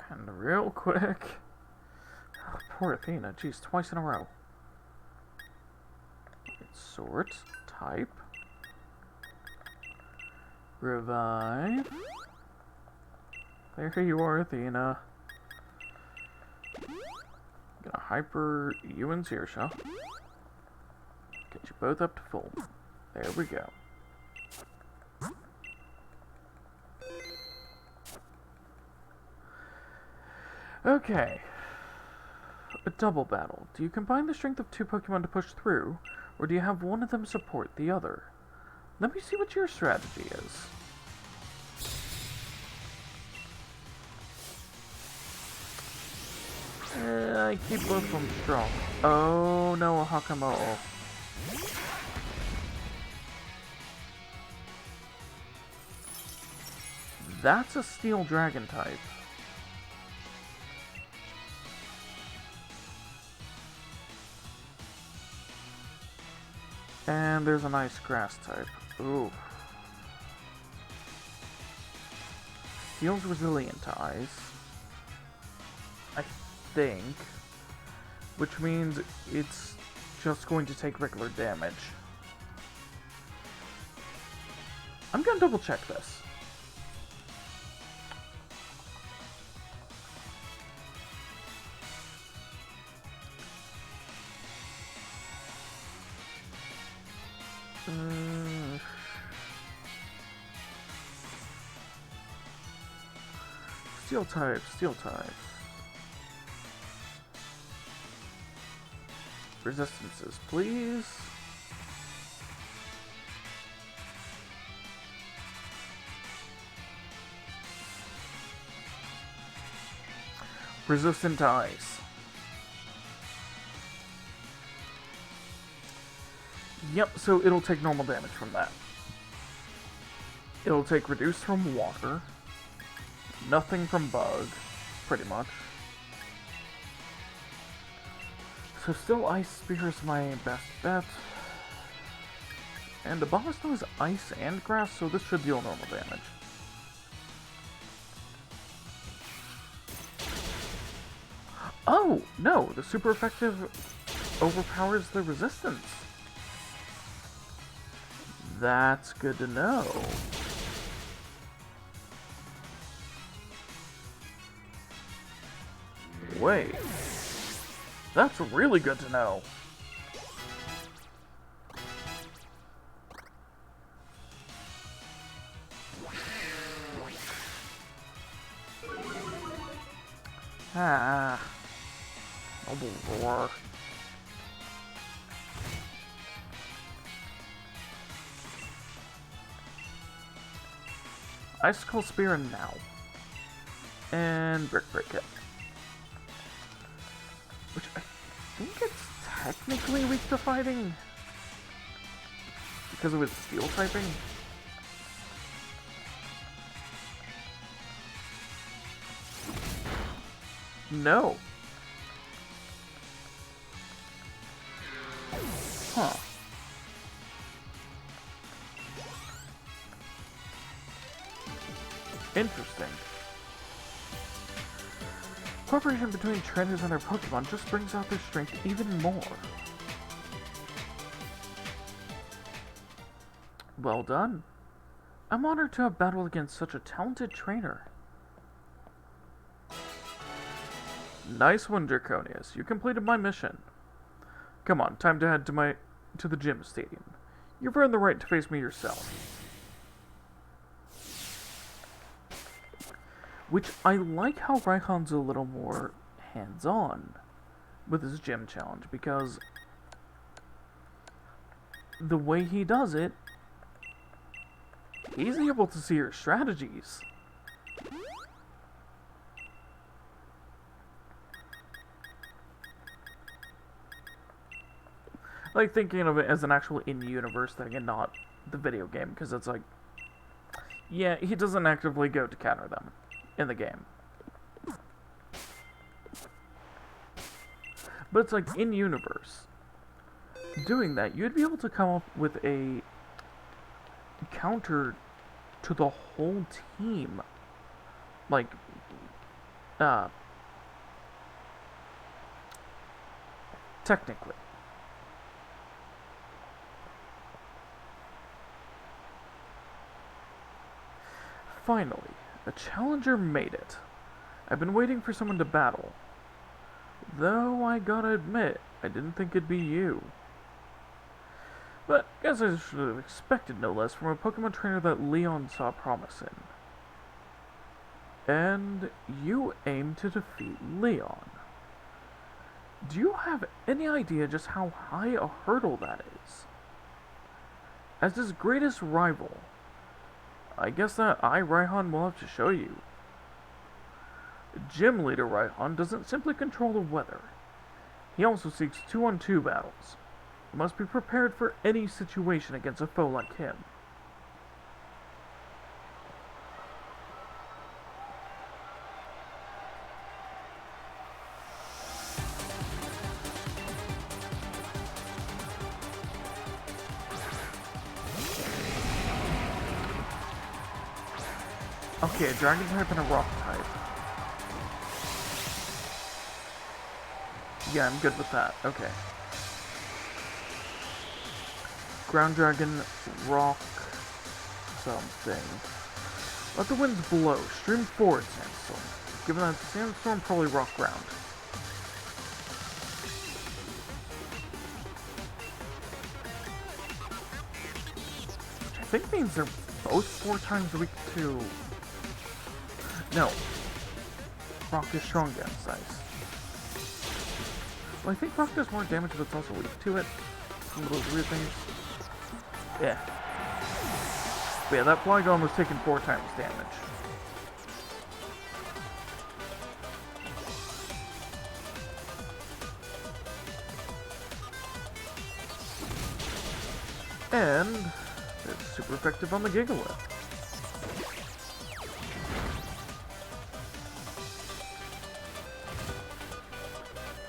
And real quick... Oh, poor Athena, jeez, twice in a row. Sort, type. Revive. There you are, Athena. Gonna hyper you and Saoirse. Get you both up to full. There we go. Okay. A double battle. Do you combine the strength of 2 Pokemon to push through, or do you have one of them support the other? Let me see what your strategy is. I keep both of them strong. Oh no, a Hakamo'o. That's a Steel Dragon type. And there's a nice Grass type. Ooh. Feels resilient to ice. I think. Which means it's just going to take regular damage. I'm gonna double check this. Uh, Steel type, steel type. Resistances, please. Resistant to ice. Yep, so it'll take normal damage from that. It'll take reduced from water. Nothing from bug, pretty much. So still Ice Spear is my best bet. And the boss knows ice and grass, so this should deal normal damage. Oh, no! The super effective overpowers the resistance. That's good to know. Wait. That's really good to know. Ah. Noble Roar. Icicle Spear now. And Brick Break it. Which I think it's technically weak to fighting. Because of its steel typing. No. Huh. Interesting. Cooperation between trainers and their Pokemon just brings out their strength even more. Well done. I'm honored to have battled against such a talented trainer. Nice one, Draconius. You completed my mission. Come on, time to head to the gym stadium. You've earned the right to face me yourself. Which I like how Raihan's a little more hands-on with his gym challenge, because the way he does it, he's able to see your strategies. Like, thinking of it as an actual in-universe thing and not the video game, because it's like, yeah, he doesn't actively go to counter them in the game. But it's like, in-universe, doing that, you'd be able to come up with a counter to the whole team. Like, technically. Finally, a challenger made it. I've been waiting for someone to battle. Though I gotta admit, I didn't think it'd be you. But guess I should have expected no less from a Pokemon trainer that Leon saw promise in. And you aim to defeat Leon. Do you have any idea just how high a hurdle that is? As his greatest rival, I guess that Raihan will have to show you. Gym Leader Raihan doesn't simply control the weather. He also seeks 2-on-2 battles. You must be prepared for any situation against a foe like him. Okay, a Dragon type and a Rock type. Yeah, I'm good with that. Okay. Ground Dragon, Rock, something. Let the winds blow. Stream forward, Sandstorm. Given that Sandstorm, probably Rock Ground. think means they're both 4 times weak to... No. Rock is strong against ice. Well, I think rock does more damage, but it's also weak to it. Some of those weird things. Yeah. But yeah, that Flygon was taking 4 times damage. And it's super effective on the Gigalith.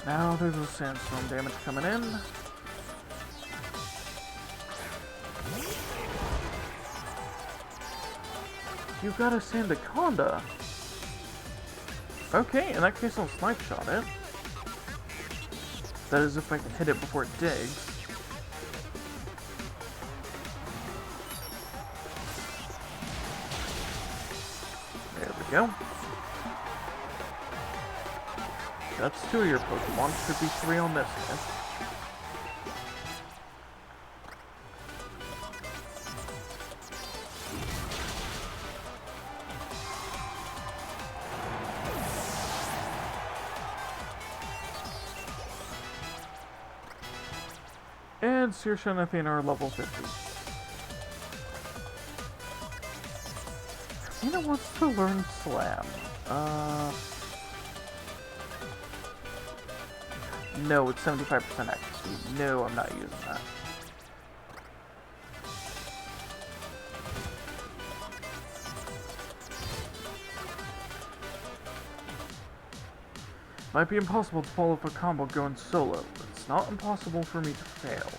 Now there's a sandstorm damage coming in. You got a Sandaconda. Okay, in that case I'll snipe shot it. That is if I can hit it before it digs. There we go. That's 2 of your Pokemon. Should be 3 on this one. And Saoirse and Athena are level 50. Athena wants to learn Slam. No, it's 75% accuracy. No, I'm not using that. Might be impossible to pull off a combo going solo, but it's not impossible for me to fail.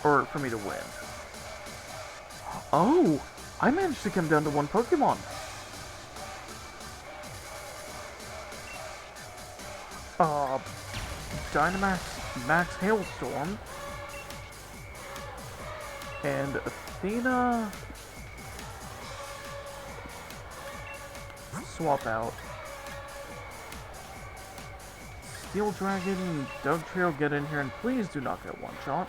Or for me to win. Oh! I managed to come down to 1 Pokemon! Dynamax Max Hailstorm. And Athena... Swap out. Steel Dragon and Dugtrio, get in here and please do not get one shot.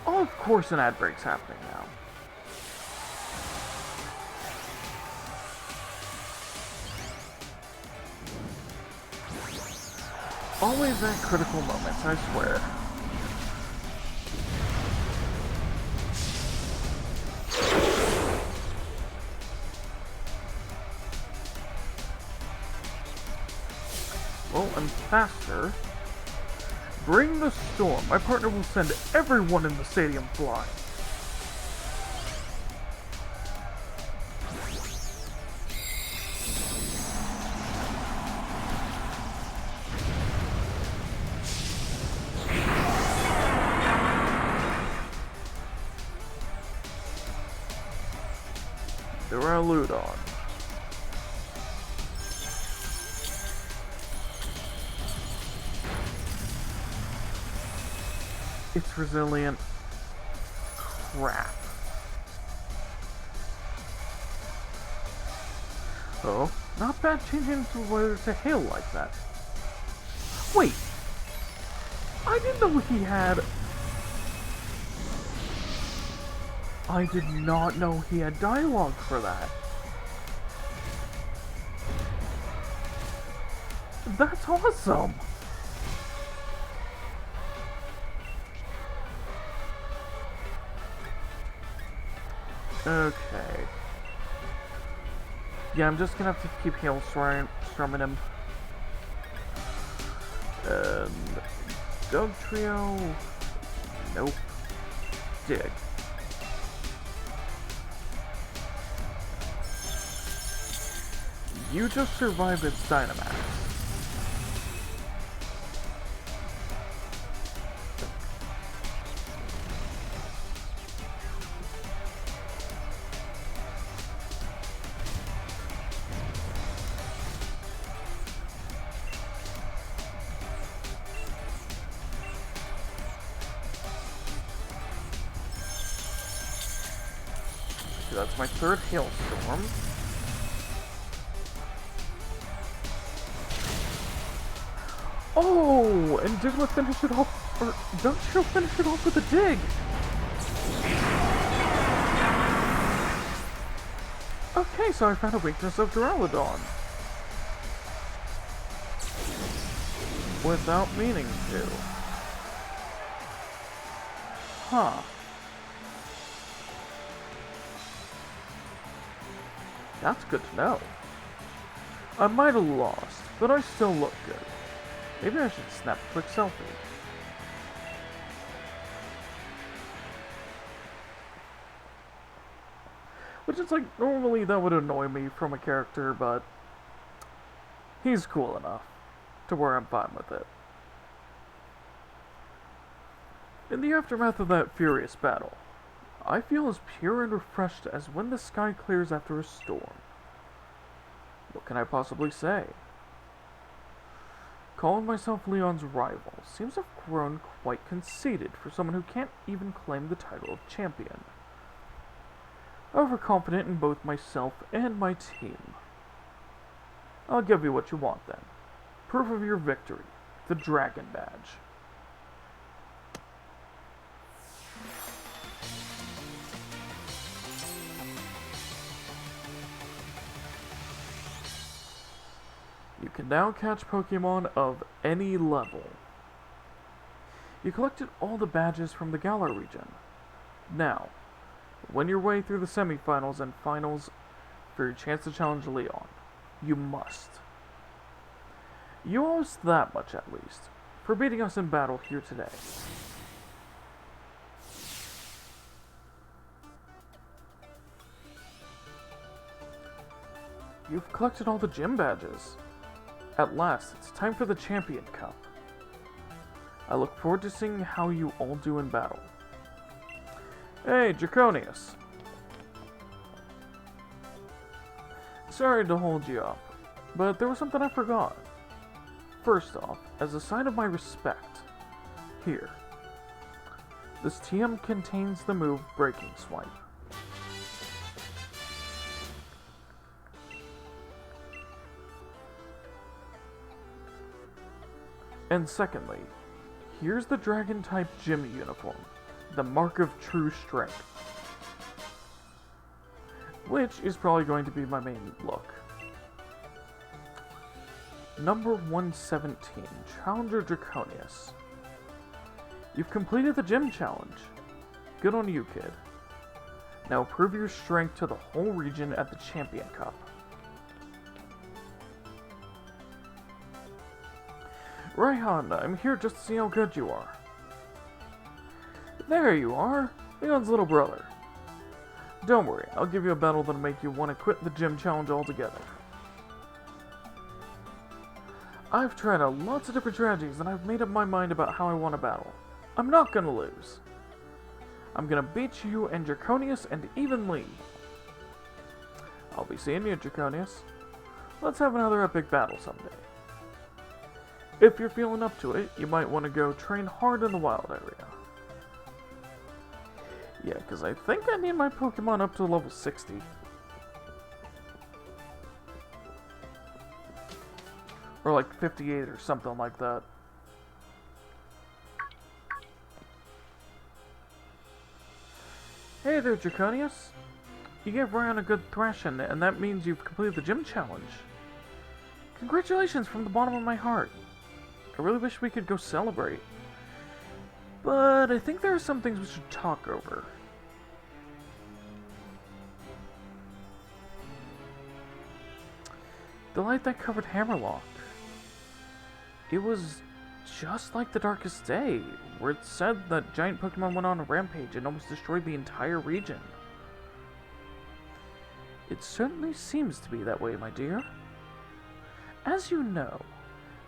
Oh, of course an ad break's happening now. Always at critical moments, I swear. Well, I'm faster. Bring the storm. My partner will send everyone in the stadium flying. Duraludon. It's resilient. Crap. Oh, not bad changing the weather to hail like that. Wait! I didn't know he had... I did not know he had dialogue for that. That's awesome! Okay. Yeah, I'm just gonna have to keep Hailstorming him. And... Dugtrio... Nope. Dig. You just survived its Dynamax. So that's my 3rd Hailstorm. Oh, and Digla finished it off, or Dunkshiro finished it off with a dig. Okay, so I found a weakness of Duraludon. Without meaning to. Huh. That's good to know. I might have lost, but I still look good. Maybe I should snap a quick selfie. Which is like, normally that would annoy me from a character, but he's cool enough to where I'm fine with it. In the aftermath of that furious battle, I feel as pure and refreshed as when the sky clears after a storm. What can I possibly say? Calling myself Leon's rival seems to have grown quite conceited for someone who can't even claim the title of champion. Overconfident in both myself and my team. I'll give you what you want then. Proof of your victory. The Dragon Badge. You can now catch Pokemon of any level. You collected all the badges from the Galar region. Now, win your way through the semifinals and finals for your chance to challenge Leon. You must. You owe us that much at least, for beating us in battle here today. You've collected all the gym badges. At last, it's time for the Champion Cup. I look forward to seeing how you all do in battle. Hey, Draconius. Sorry to hold you up, but there was something I forgot. First off, as a sign of my respect, here. This TM contains the move Breaking Swipe. And secondly, here's the Dragon-type gym uniform, the mark of true strength. Which is probably going to be my main look. Number 117, Challenger Draconius. You've completed the gym challenge. Good on you, kid. Now prove your strength to the whole region at the Champion Cup. Raihan, I'm here just to see how good you are. There you are, Leon's little brother. Don't worry, I'll give you a battle that'll make you want to quit the gym challenge altogether. I've tried out lots of different strategies and I've made up my mind about how I want to battle. I'm not gonna lose. I'm gonna beat you and Draconius and even Lee. I'll be seeing you, Draconius. Let's have another epic battle someday. If you're feeling up to it, you might want to go train hard in the wild area. Yeah, because I think I need my Pokemon up to level 60. Or like 58 or something like that. Hey there, Draconius. You gave Ryan a good thrashing, and that means you've completed the gym challenge. Congratulations from the bottom of my heart. I really wish we could go celebrate. But I think there are some things we should talk over. The light that covered Hammerlock. It was just like the Darkest Day, where it said that giant Pokemon went on a rampage and almost destroyed the entire region. It certainly seems to be that way, my dear. As you know,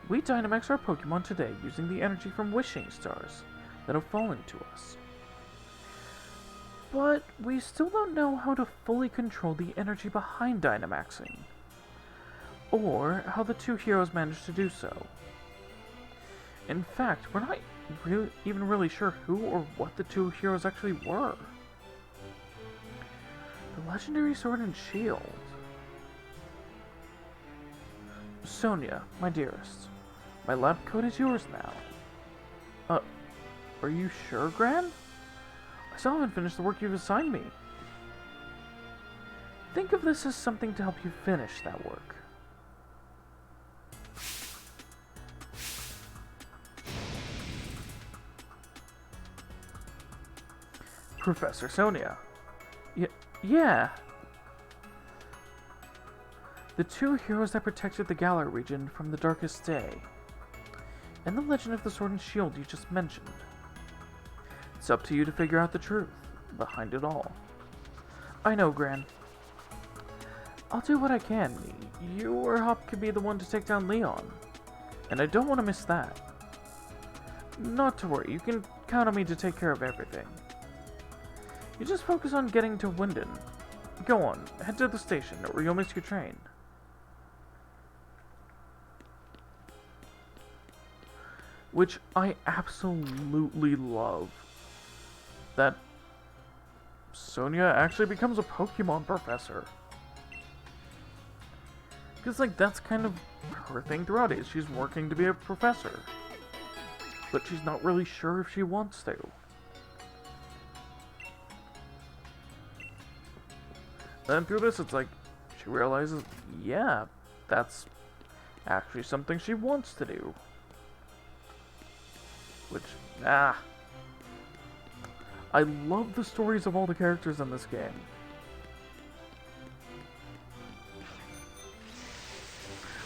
we Dynamax our Pokemon today using the energy from wishing stars that have fallen to us. But we still don't know how to fully control the energy behind Dynamaxing, or how the two heroes managed to do so. In fact, we're not even really sure who or what the two heroes actually were. The legendary Sword and Shield. Sonia, my dearest, My lab coat is yours now. Are you sure, Gran? I still haven't finished the work you've assigned me. Think of this as something to help you finish that work. Professor Sonia. Yeah. The two heroes that protected the Galar region from the darkest day. And the legend of the Sword and Shield you just mentioned. It's up to you to figure out the truth behind it all. I know, Gran. I'll do what I can. You or Hop could be the one to take down Leon. And I don't want to miss that. Not to worry, you can count on me to take care of everything. You just focus on getting to Winden. Go on, head to the station, or you'll miss your train. Which I absolutely love. That Sonia actually becomes a Pokemon professor. Because, like, that's kind of her thing throughout it. She's working to be a professor. But she's not really sure if she wants to. Then through this, it's like, she realizes, yeah, that's actually something she wants to do. Which, I love the stories of all the characters in this game.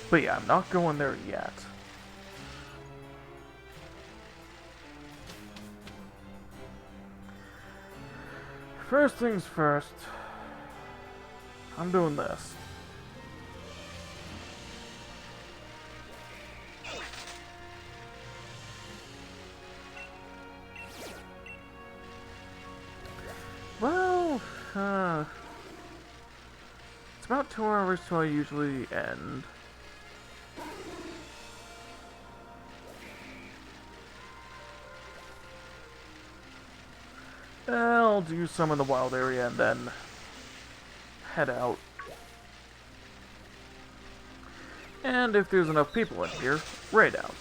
But yeah, I'm not going there yet. First things first, I'm doing this. Well, it's about 2 hours till I usually end. I'll do some in the wild area and then head out. And if there's enough people in here, raid out.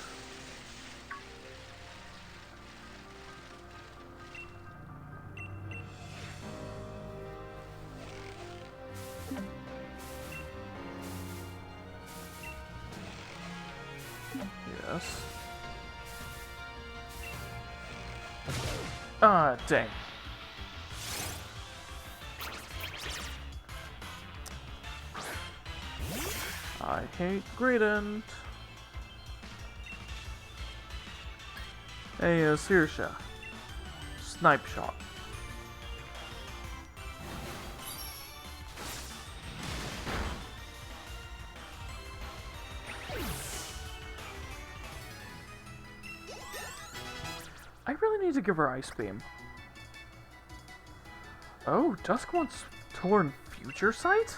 Yes. Ah, dang. I hate Gradient. Hey, Saoirse. Snipe shot. I really need to give her Ice Beam. Oh, Dusk wants to learn Future Sight?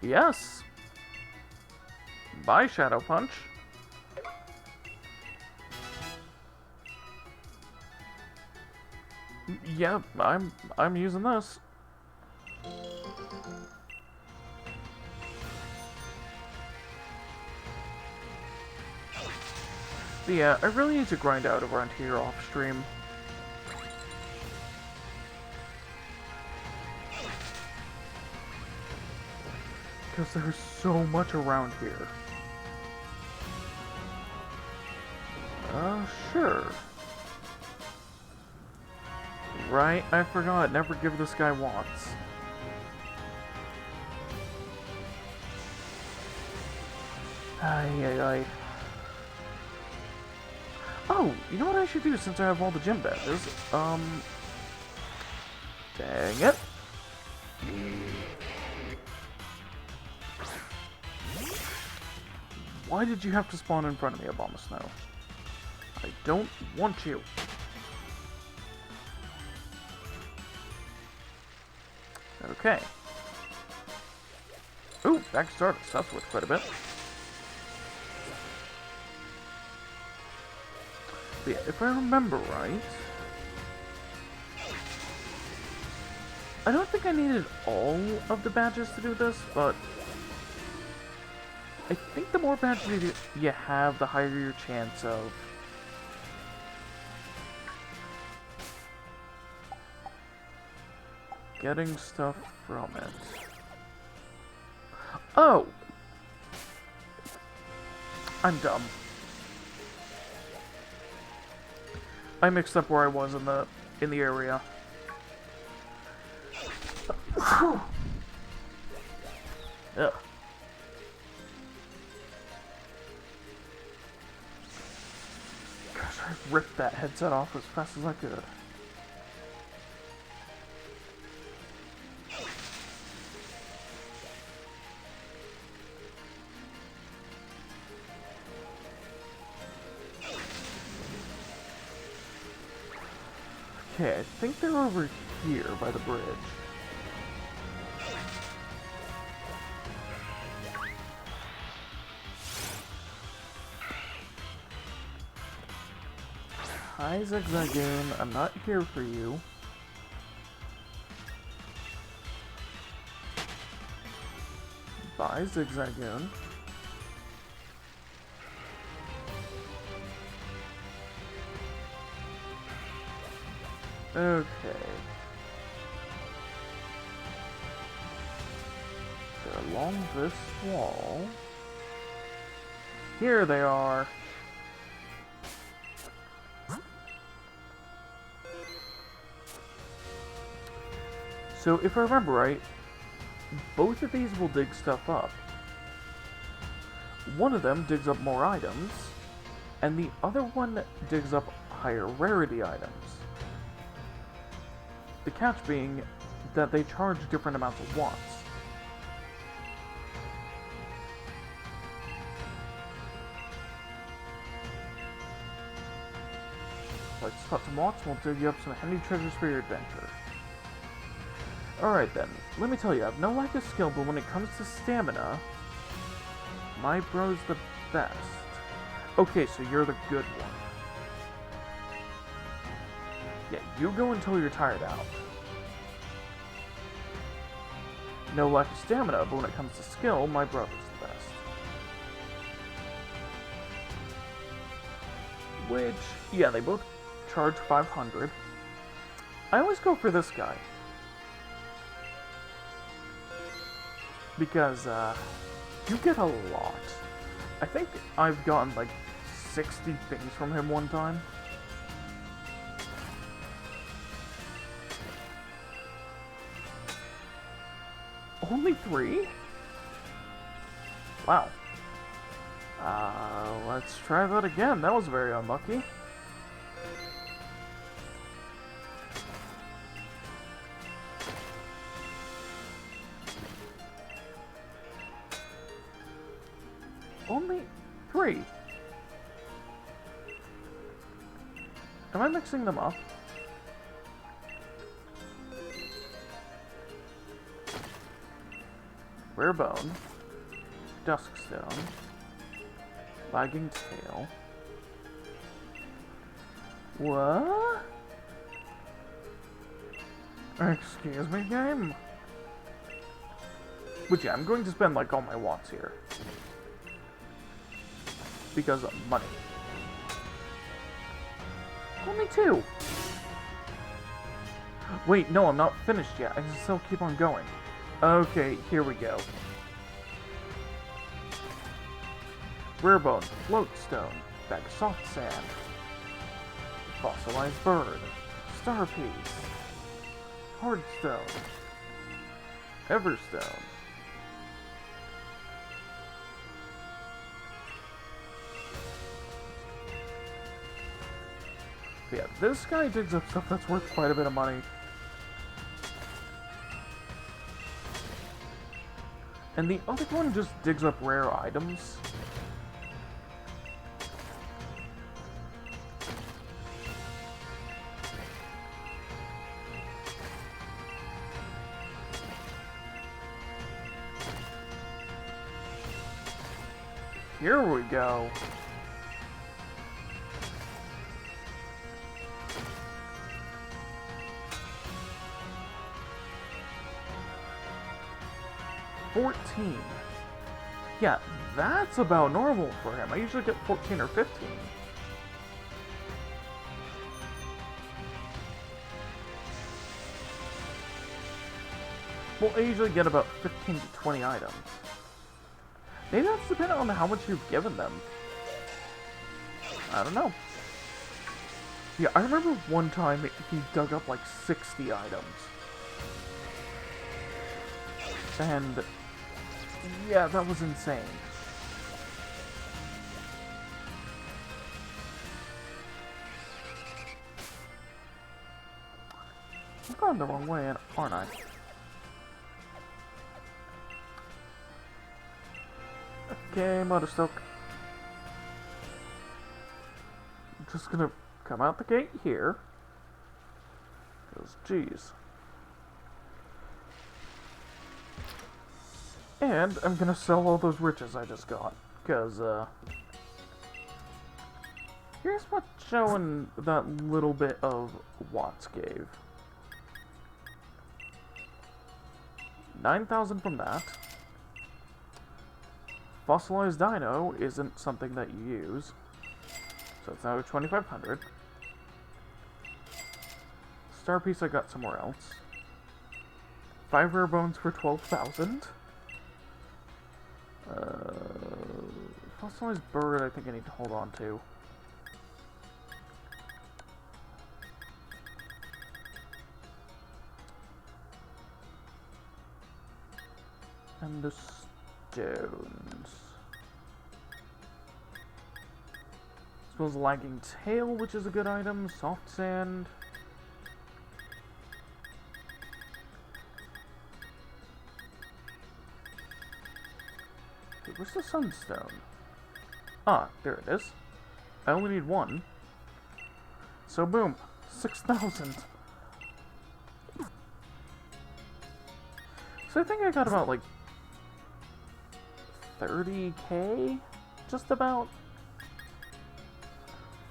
Yes. Bye, Shadow Punch. Yeah, I'm using this. But yeah, I really need to grind out around here off stream. Because there's so much around here. Sure. Right, I forgot. Never give this guy wants. Ay. Oh, you know what I should do since I have all the gym badges? Dang it. Why did you have to spawn in front of me, Abomasnow? I don't want you. Okay. Ooh, back started. That's worth quite a bit. But yeah, if I remember right... I don't think I needed all of the badges to do this, but I think the more badges you have, the higher your chance of getting stuff from it. Oh! I'm dumb. I mixed up where I was in the area. Ugh. Gosh, I ripped that headset off as fast as I could. Okay, I think they're over here by the bridge. Hi, Zigzagoon. I'm not here for you. Bye, Zigzagoon. Okay. They're along this wall. Here they are. So, if I remember right, both of these will dig stuff up. One of them digs up more items, and the other one digs up higher rarity items. The catch being that they charge different amounts of watts. Like spot some watts will dig you up some handy treasures for your adventure. Alright then, let me tell you, I have no lack of skill, but when it comes to stamina, my bro's the best. Okay, so you're the good one. Yeah, you go until you're tired out. No lack of stamina, but when it comes to skill, my brother's the best. Which, yeah, they both charge 500. I always go for this guy. Because, you get a lot. I think I've gotten, like, 60 things from him one time. Only 3? Wow. Let's try that again. That was very unlucky. Only 3. Am I mixing them up? Rare bone, duskstone, lagging tail. What? Excuse me, game? But yeah, I'm going to spend like all my watts here. Because of money. Only 2! Wait, no, I'm not finished yet. I can still keep on going. Okay, here we go. Rare bone, floatstone, bag of soft sand, fossilized bird, star piece, hardstone, everstone. But yeah, this guy digs up stuff that's worth quite a bit of money. And the other one just digs up rare items. Here we go. 14. Yeah, that's about normal for him. I usually get 14 or 15. Well, I usually get about 15 to 20 items. Maybe that's dependent on how much you've given them. I don't know. Yeah, I remember one time he dug up like 60 items. And yeah, that was insane. I'm going the wrong way, aren't I? Okay, Motherstoke. I'm just gonna come out the gate here. Because, geez. And I'm gonna sell all those riches I just got. Because, here's what's showing that little bit of Watts gave. 9,000 from that. Fossilized Dino isn't something that you use. So it's now 2,500. Star Piece I got somewhere else. 5 rare bones for 12,000. Fossilized bird I think I need to hold on to. And the stones. Suppose lagging tail, which is a good item. Soft sand. Okay, where's the sunstone? Ah, there it is. I only need one. So boom, 6,000. So I think I got about like 30k, just about,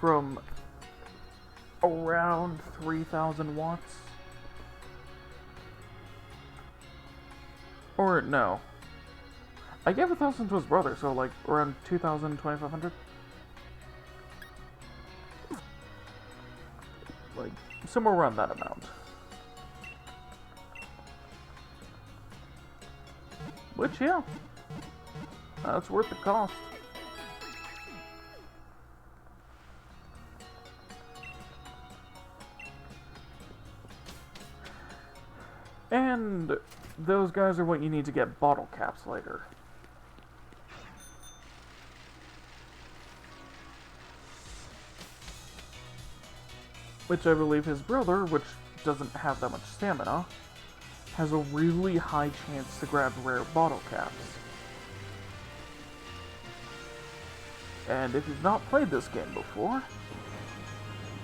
from around 3,000 watts. Or no, I gave 1,000 to his brother, so like around 2,000, 2,500. Like somewhere around that amount. Which, yeah, that's worth the cost. And those guys are what you need to get bottle caps later. Which I believe his brother, which doesn't have that much stamina, has a really high chance to grab rare bottle caps. And if you've not played this game before,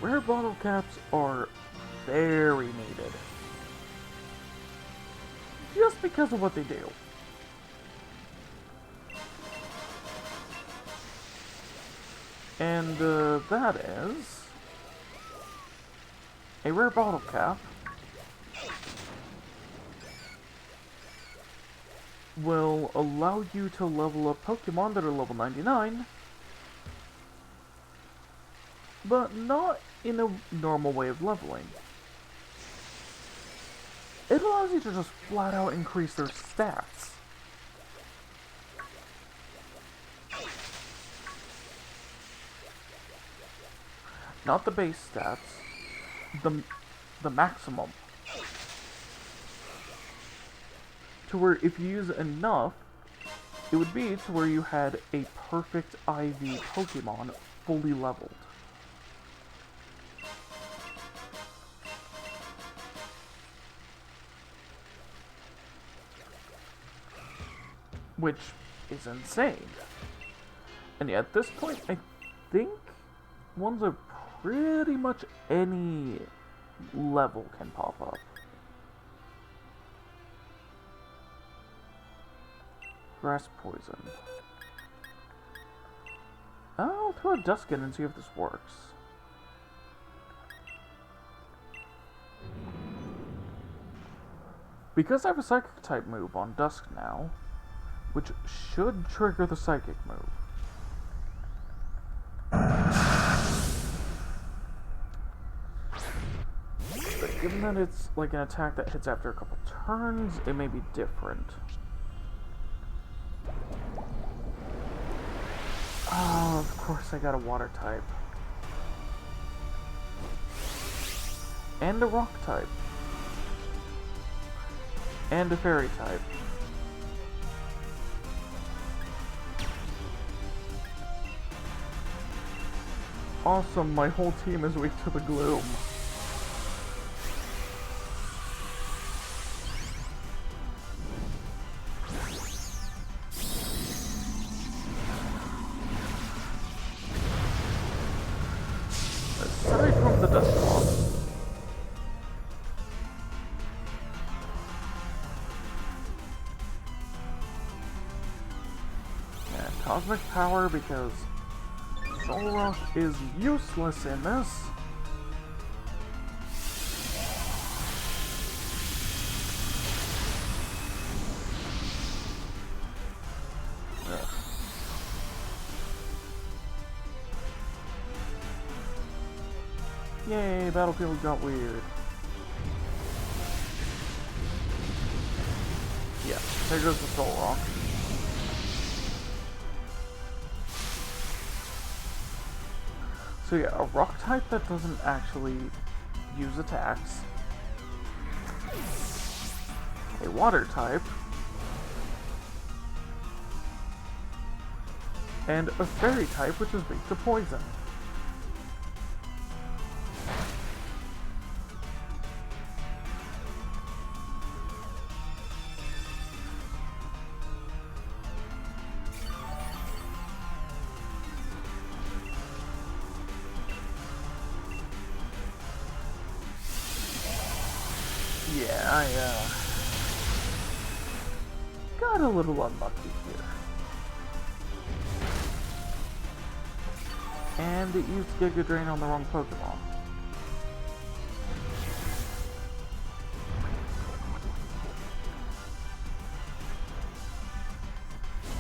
rare bottle caps are very needed. Just because of what they do. And that is a rare bottle cap. Will allow you to level up Pokemon that are level 99, but not in a normal way of leveling. It allows you to just flat out increase their stats. Not the base stats, the maximum. To where if you use enough, it would be to where you had a perfect IV Pokemon fully leveled. Which is insane. And yeah, at this point, I think ones of pretty much any level can pop up. Grass poison. I'll throw a Dusk in and see if this works. Because I have a Psychic type move on Dusk now, which should trigger the psychic move. But given that it's like an attack that hits after a couple turns, it may be different. Oh, of course I got a water type. And a rock type. And a fairy type. Awesome, my whole team is weak to the gloom. Aside from the dust boss. And cosmic power because Soul Rock is useless in this. Ugh. Yay, battlefield got weird. Yeah, there goes the Soul Rock. So yeah, a rock type that doesn't actually use attacks. A water type. And a fairy type which is weak to poison. Yeah, I got a little unlucky here. And it used Giga Drain on the wrong Pokemon.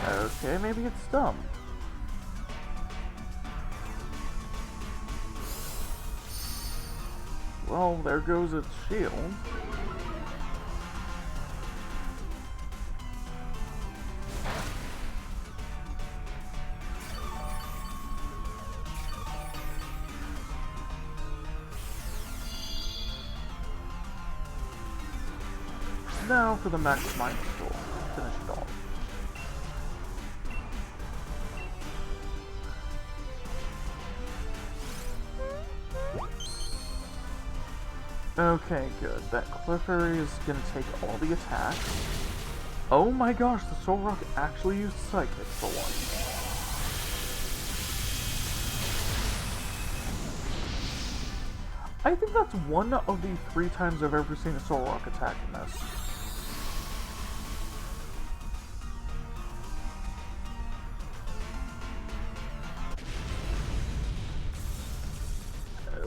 Okay, maybe it's dumb. Well, there goes its shield. Now for the max mind control. Finish it all. Okay, good. That Clefairy is gonna take all the attacks. Oh my gosh, the Soul Rock actually used Psychic for once. I think that's one of the 3 times I've ever seen a Soul Rock attack in this.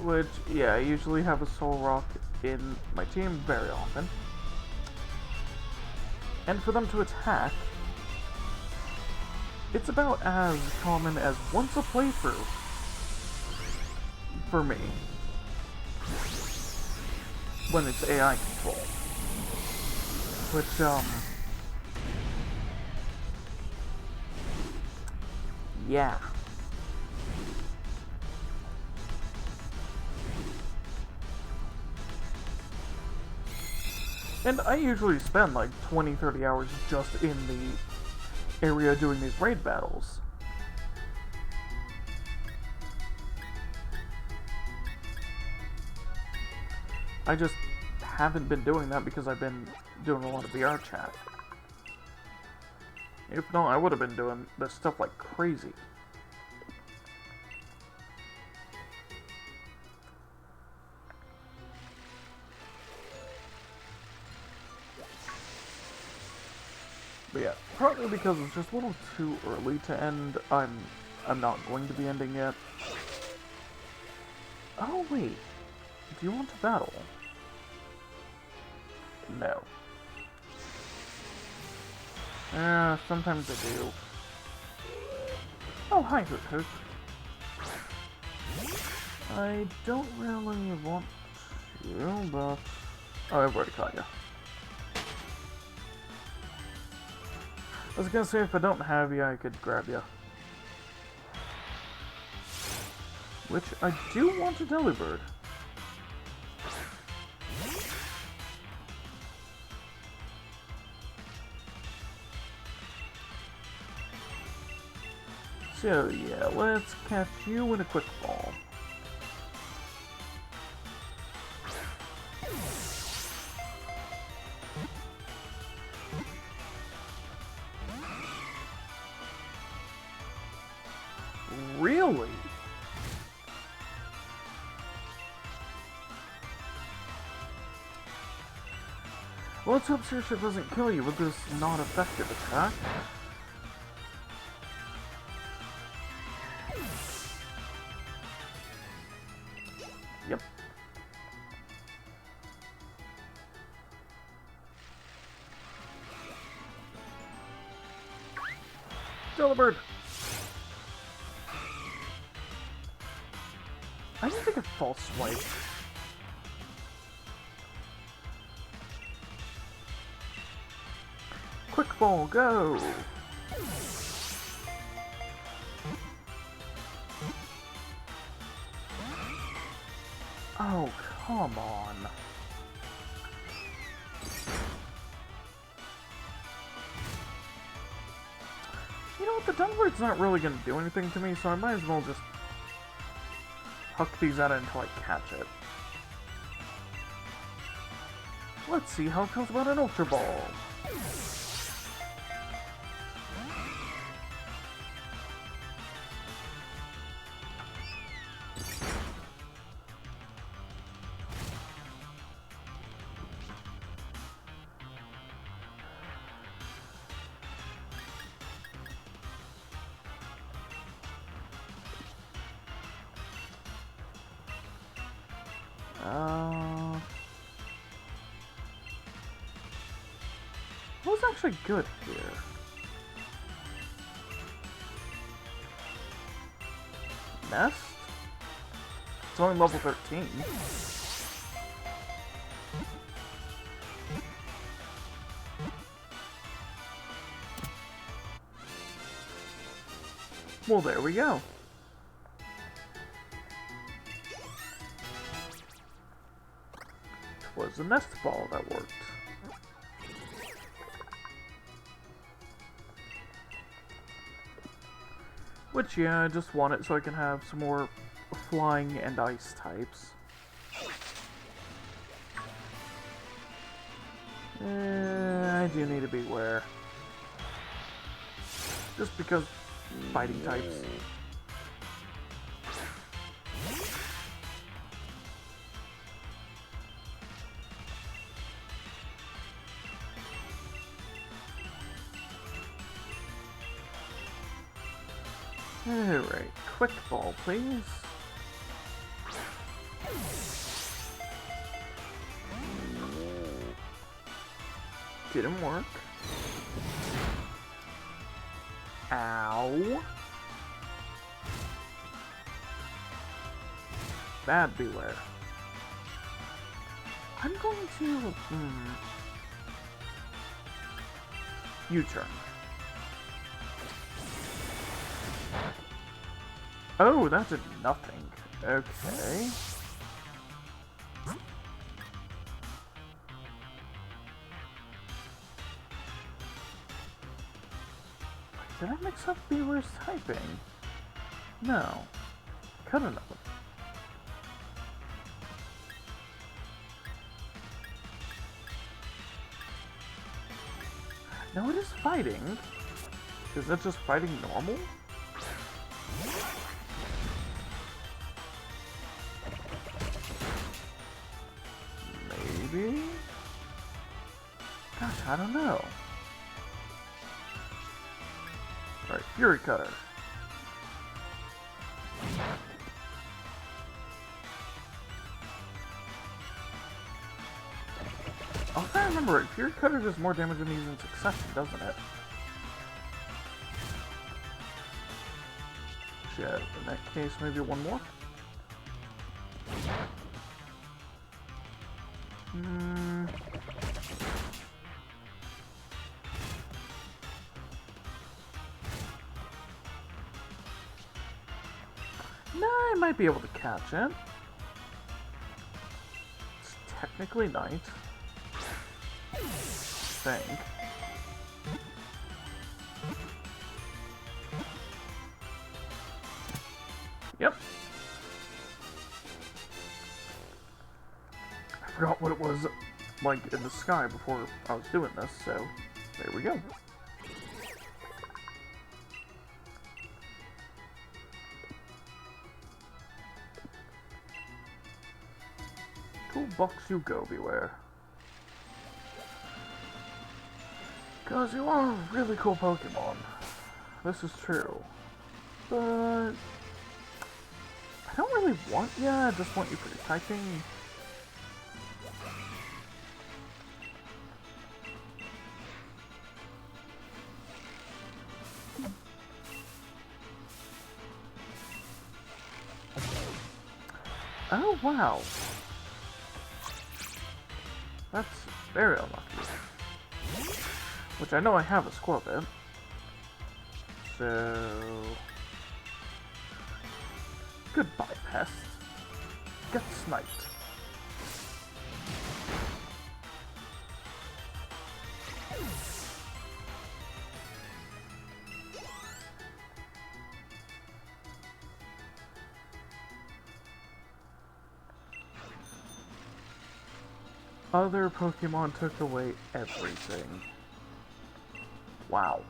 Which, yeah, I usually have a Soul Rock in my team very often. And for them to attack, it's about as common as once a playthrough for me. When it's AI control. Which, yeah. And I usually spend like 20-30 hours just in the area doing these raid battles. I just haven't been doing that because I've been doing a lot of VR chat. If not, I would have been doing this stuff like crazy. But yeah, partly because it's just a little too early to end, I'm not going to be ending yet. Oh wait, do you want to battle? No. Sometimes I do. Oh, hi, Hoot Hoot. I don't really want to, but... Oh, I've already caught you. I was gonna say, if I don't have you, I could grab you. Which I do want a Delibird. So yeah, let's catch you in a quick ball. Really? Well, let's hope Saoirse doesn't kill you with this non-effective attack. Yep. Delibird! I didn't think a false swipe. Quick ball, go! Oh, come on. You know what, the Delibird's not really going to do anything to me, so I might as well just huck these at it until I catch it. Let's see how it feels about an Ultra Ball. What's actually good here? Nest? It's only level 13. Well, there we go. It was the Nest Ball that worked. Which, yeah, I just want it so I can have some more flying and ice types. I do need to beware. Just because fighting types. Alright, quick ball, please. Didn't work. Ow. Bad beware. I'm going to... U-turn. Oh, that did nothing. Okay. Did I mix up Beaver's typing? No. Couldn't have. No, it is fighting. Is that just fighting normal? Maybe? Gosh, I don't know. Alright, Fury Cutter. Oh, if I remember right, Fury Cutter does more damage when he's in succession, doesn't it? Shit, in that case, maybe one more? Nah, I might be able to catch it. It's technically night. I think. Yep. I forgot what it was like in the sky before I was doing this, so there we go. Toolbox you go, beware. Cause you are a really cool Pokemon. This is true. But I don't really want you, I just want you for your typing. Oh wow. That's very unlucky. Which I know I have a Squirtle. So goodbye, pest. Get sniped. Other Pokemon took away everything. Wow.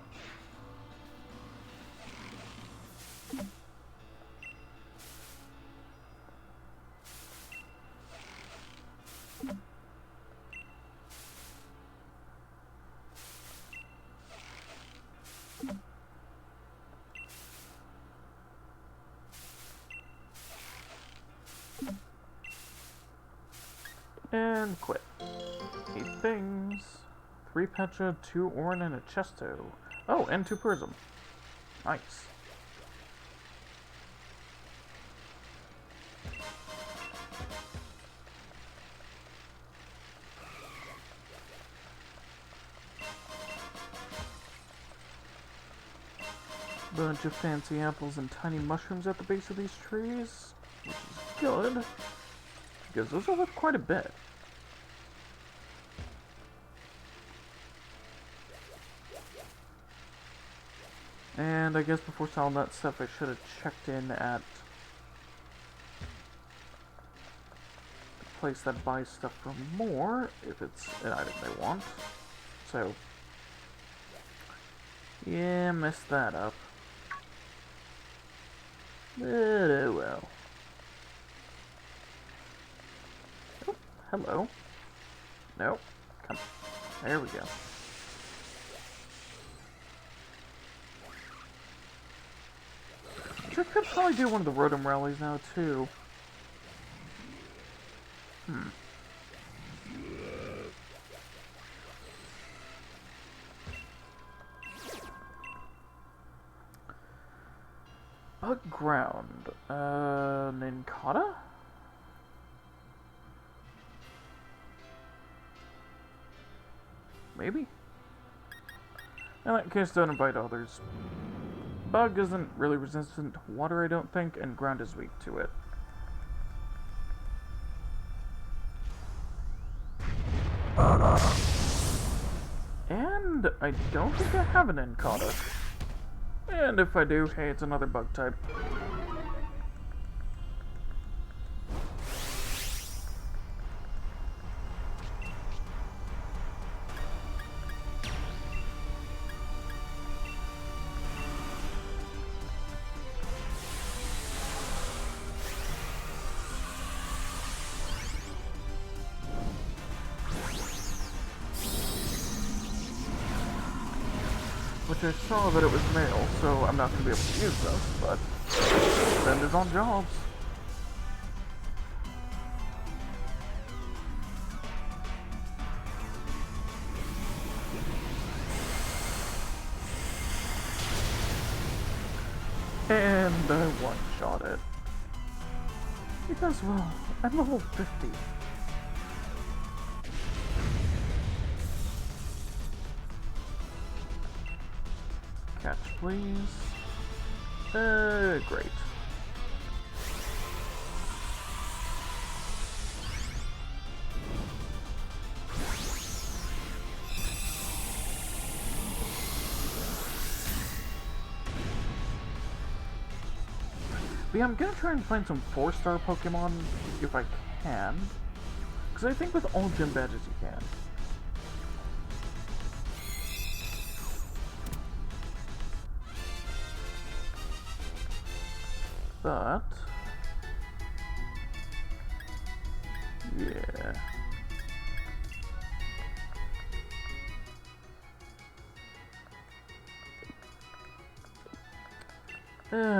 And quit. 8 things. 3 Pecha, 2 Orin, and a Chesto. Oh, and 2 Prism. Nice. Bunch of fancy apples and tiny mushrooms at the base of these trees, which is good, because those are worth quite a bit. And I guess before selling that stuff, I should have checked in at the place that buys stuff for more, if it's an item they want. So, yeah, messed that up. But oh well. Oh, hello. Nope. Come. There we go. I could probably do one of the Rotom rallies now, too. Bug ground. Nincada? Maybe? In that case, don't invite others. Bug isn't really resistant to water, I don't think, and ground is weak to it. And I don't think I have an Nincada. And if I do, hey, it's another bug type. Which I saw that it was male, so I'm not going to be able to use this, but send is on jobs. And I one-shot it. Because, well, I'm level 50. Catch, please. Great. But yeah, I'm gonna try and find some 4-star Pokemon if I can. Because I think with all gym badges you can. But... yeah...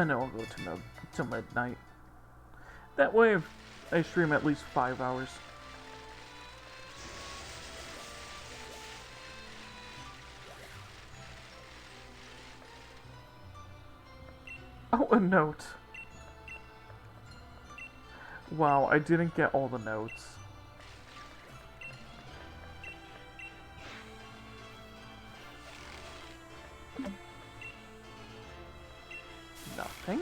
no, I'll go to midnight. That way I stream at least 5 hours. Oh, a note. Wow, I didn't get all the notes. Nothing?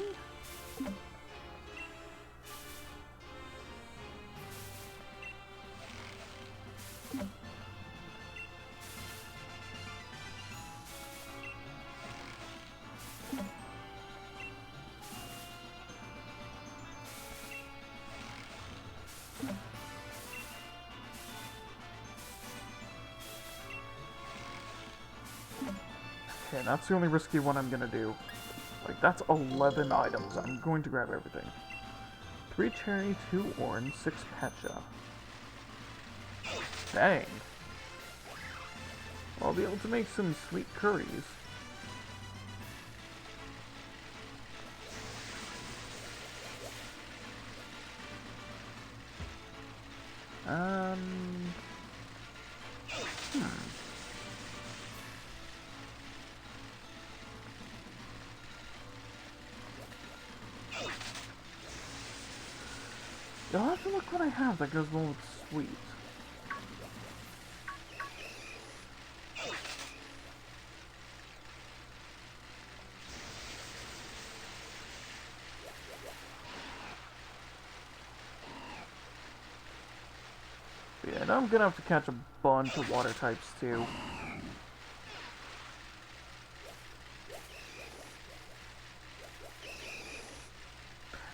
Okay, that's the only risky one I'm gonna do. Like, that's 11 items. I'm going to grab everything. 3 cherry, 2 orange, 6 pecha. Dang. Well, I'll be able to make some sweet curries. I'll have to look what I have that goes well with sweet. But yeah, now I'm gonna have to catch a bunch of water types too.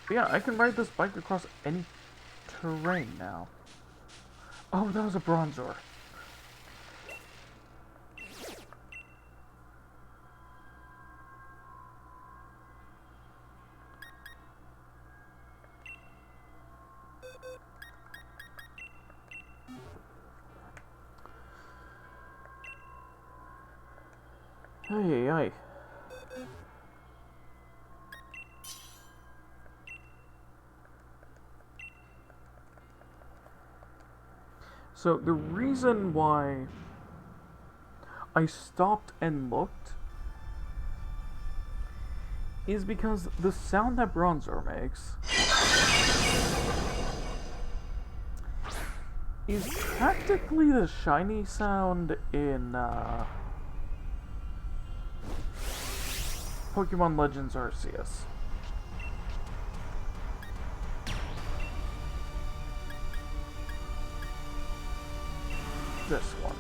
But yeah, I can ride this bike across any terrain now. Oh, that was a Bronzor. Hey, hey. So, the reason why I stopped and looked is because the sound that Bronzor makes is practically the shiny sound in Pokemon Legends Arceus. This one.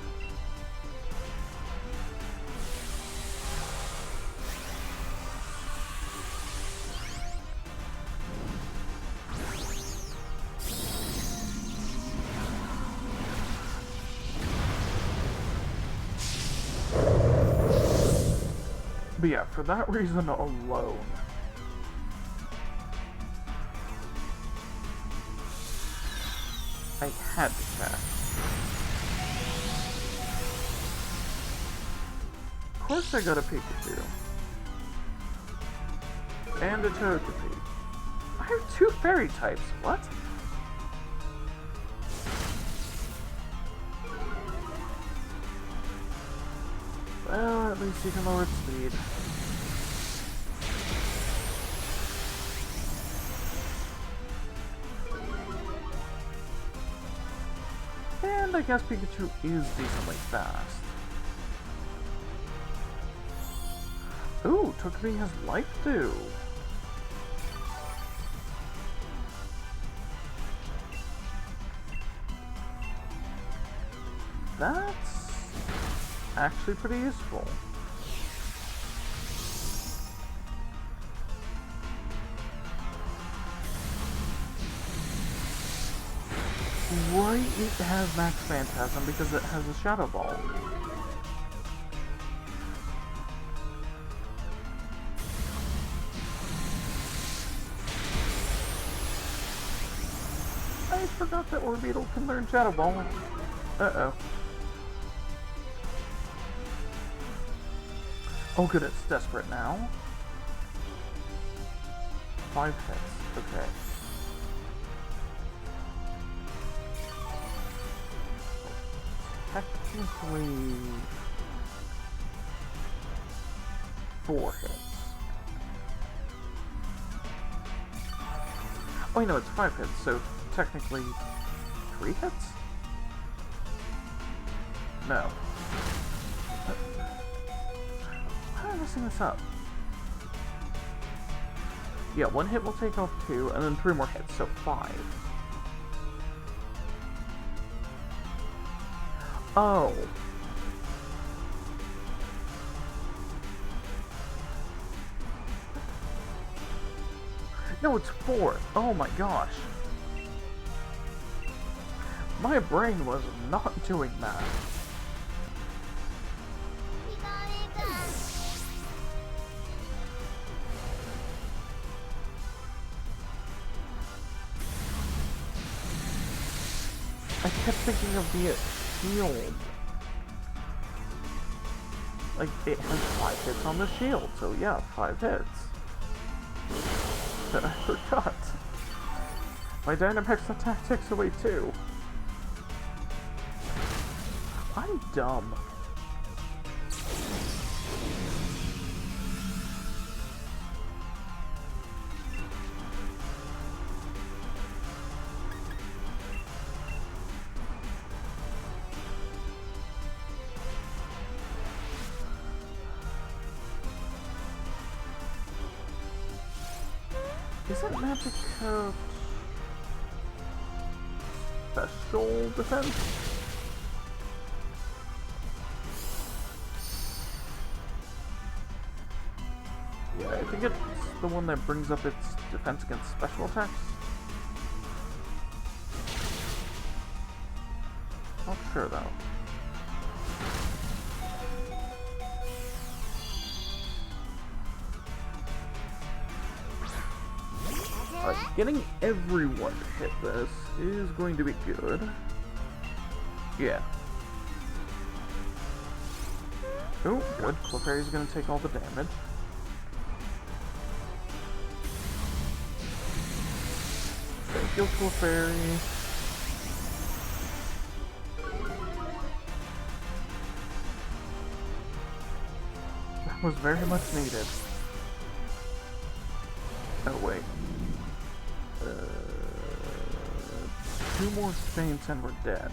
But yeah, for that reason alone, I had to catch. Of course I got a Pikachu. And a Togepi. I have 2 fairy types, what? Well, at least you can lower its speed. And I guess Pikachu is decently fast. Ooh, Togepi has Life Dew. That's actually pretty useful. Right, it has Max Phantasm because it has a Shadow Ball. I forgot that Orbeetle can learn Shadow Ball. Uh-oh. Oh good, it's desperate now. 5 hits, okay. Technically 4 hits. Oh, no, it's 5 hits, so technically 3 hits? No. How am I messing this up? Yeah, 1 hit will take off 2, and then 3 more hits, so 5. Oh. No, it's 4. Oh my gosh. My brain was not doing that. I kept thinking of the shield. Like, it has 5 hits on the shield, so yeah, 5 hits. But I forgot. My Dynamax attack takes away 2. I'm dumb. Isn't Magic Coat special defense? Yeah, I think it's the one that brings up its defense against special attacks. Not sure though. Getting everyone to hit this is going to be good. Yeah. Oh, good. Clefairy's gonna take all the damage. Thank you, Clefairy. That was very much needed. Oh, wait. 2 more faints and we're dead.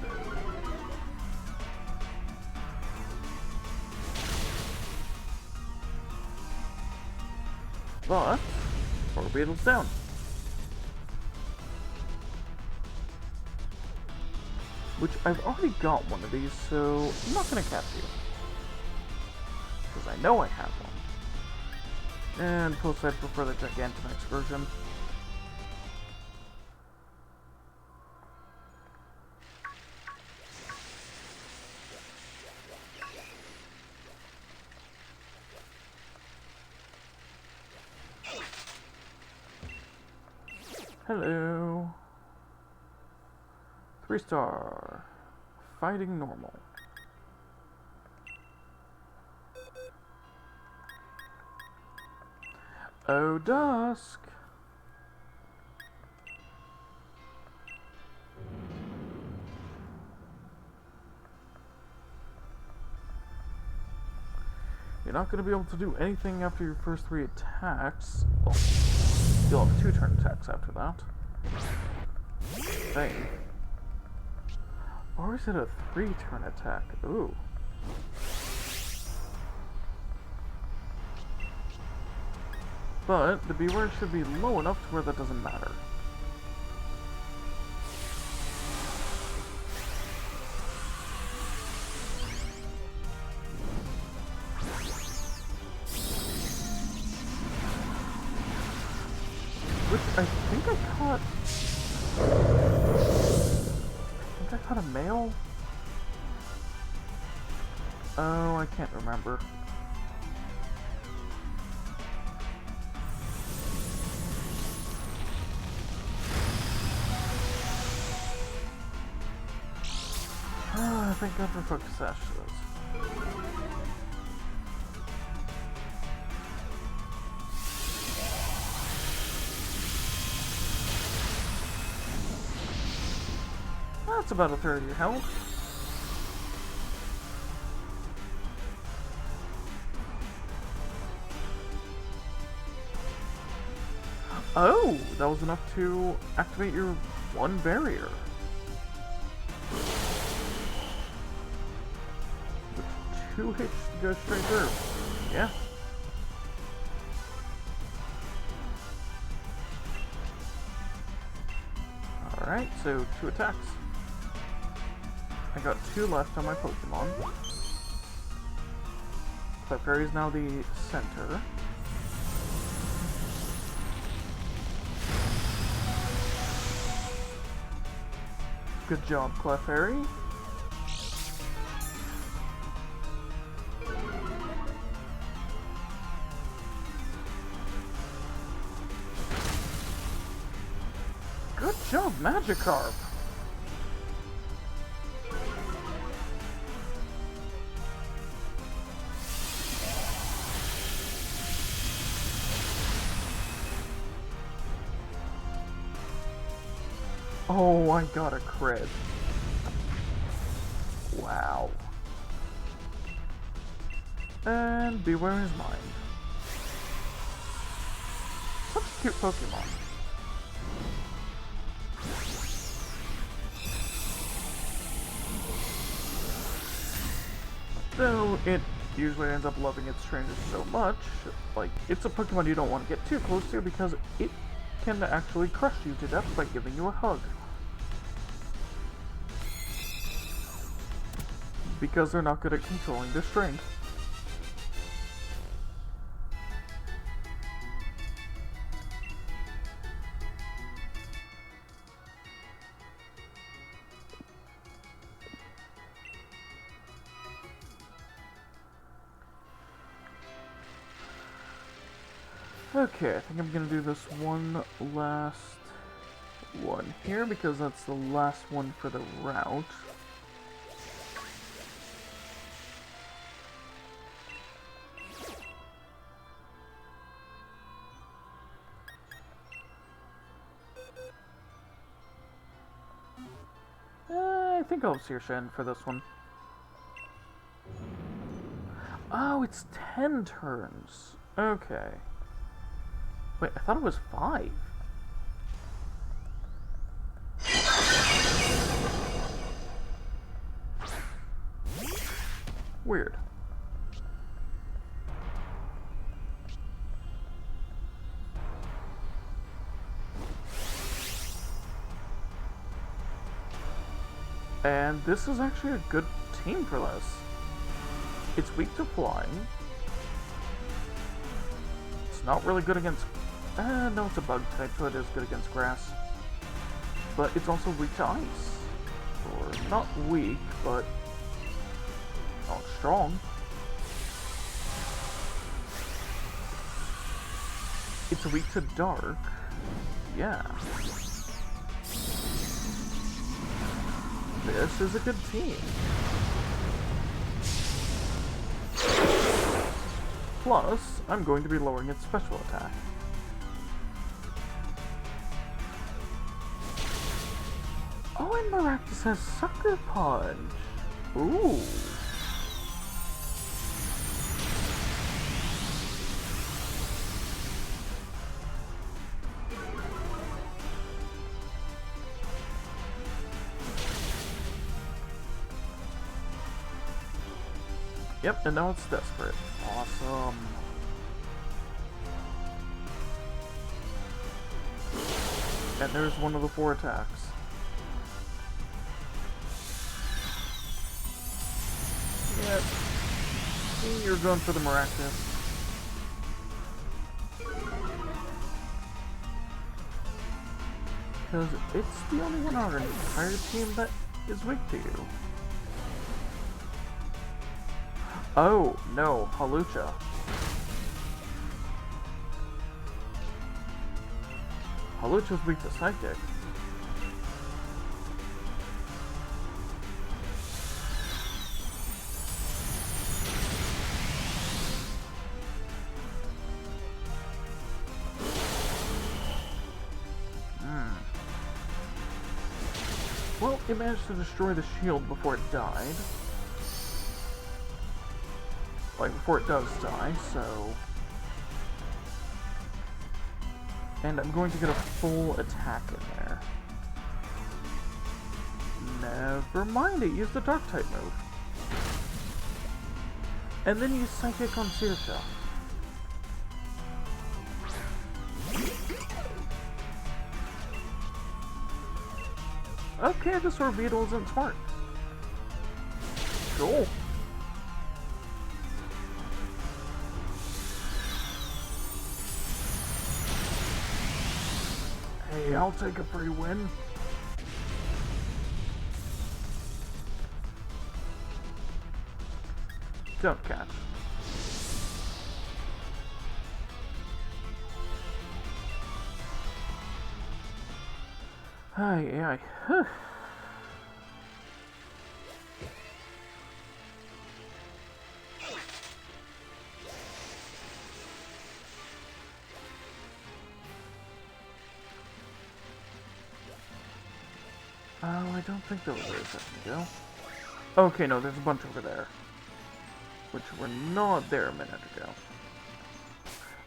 But Orbeetle's down. Which I've already got one of these, so I'm not gonna catch you. Because I know I have one. And post-side for further Gigantamax version. Hello. 3-star. Fighting normal. Oh, Dusk. You're not going to be able to do anything after your first 3 attacks. Well, you'll have 2 turn attacks after that. Thing. Or is it a 3-turn attack? Ooh. But the beware should be low enough to where that doesn't matter. Which I think I caught... I think I caught a male? Oh, I can't remember. Thank God for focus sashes. That's about a third of your health. Oh, that was enough to activate your one barrier. With 2 hits to go straight through. Yeah. Alright, so 2 attacks. I got 2 left on my Pokemon. Clefairy is now the center. Good job, Clefairy. Good job, Magikarp. Oh, I got a crit. Wow. And Beware is mine. Such a cute Pokemon. Though it usually ends up loving its strangers so much, like, it's a Pokemon you don't want to get too close to because it can actually crush you to death by giving you a hug. Because they're not good at controlling their strength. Okay, I think I'm gonna do this one last one here because that's the last one for the route. I think I'll Seer Shen for this one. Oh, it's 10 turns. Okay. Wait, I thought it was 5. Weird. And this is actually a good team for this. It's weak to flying. It's not really good against... no, it's a bug type, so it is good against grass. But it's also weak to ice. Or not weak, but not strong. It's weak to dark. Yeah. This is a good team. Plus, I'm going to be lowering its special attack. Oh, and Maractus has Sucker Punch. Ooh. Yep, and now it's desperate. Awesome. And there's one of the 4 attacks. Yep. See, you're going for the miraculous. Because it's the only one on our entire team that is weak to you. Oh, no, Halucha. Halucha's weak to Psychic. Well, it managed to destroy the shield before it died. Like, before it does die, so... And I'm going to get a full attack in there. Never mind, it used the Dark-type move. And then use Psychic on Saoirse. Okay, the Sword Beetle isn't smart. Cool. Hey, I'll take a free win. Don't catch. Aye. I don't think that was there a second ago. Okay, no, there's a bunch over there. Which were not there a minute ago.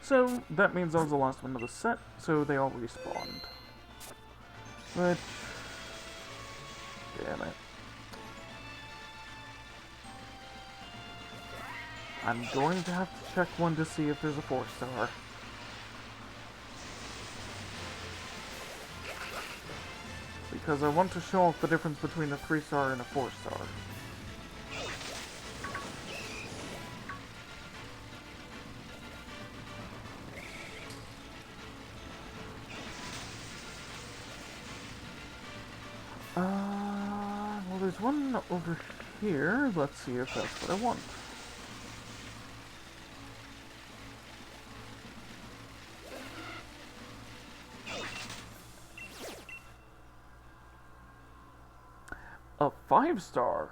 So, that means I was the last one of the set, so they all respawned. Which... damn it. I'm going to have to check one to see if there's a 4-star. Because I want to show off the difference between a 3-star and a 4-star. Well, there's one over here. Let's see if that's what I want. A 5-star?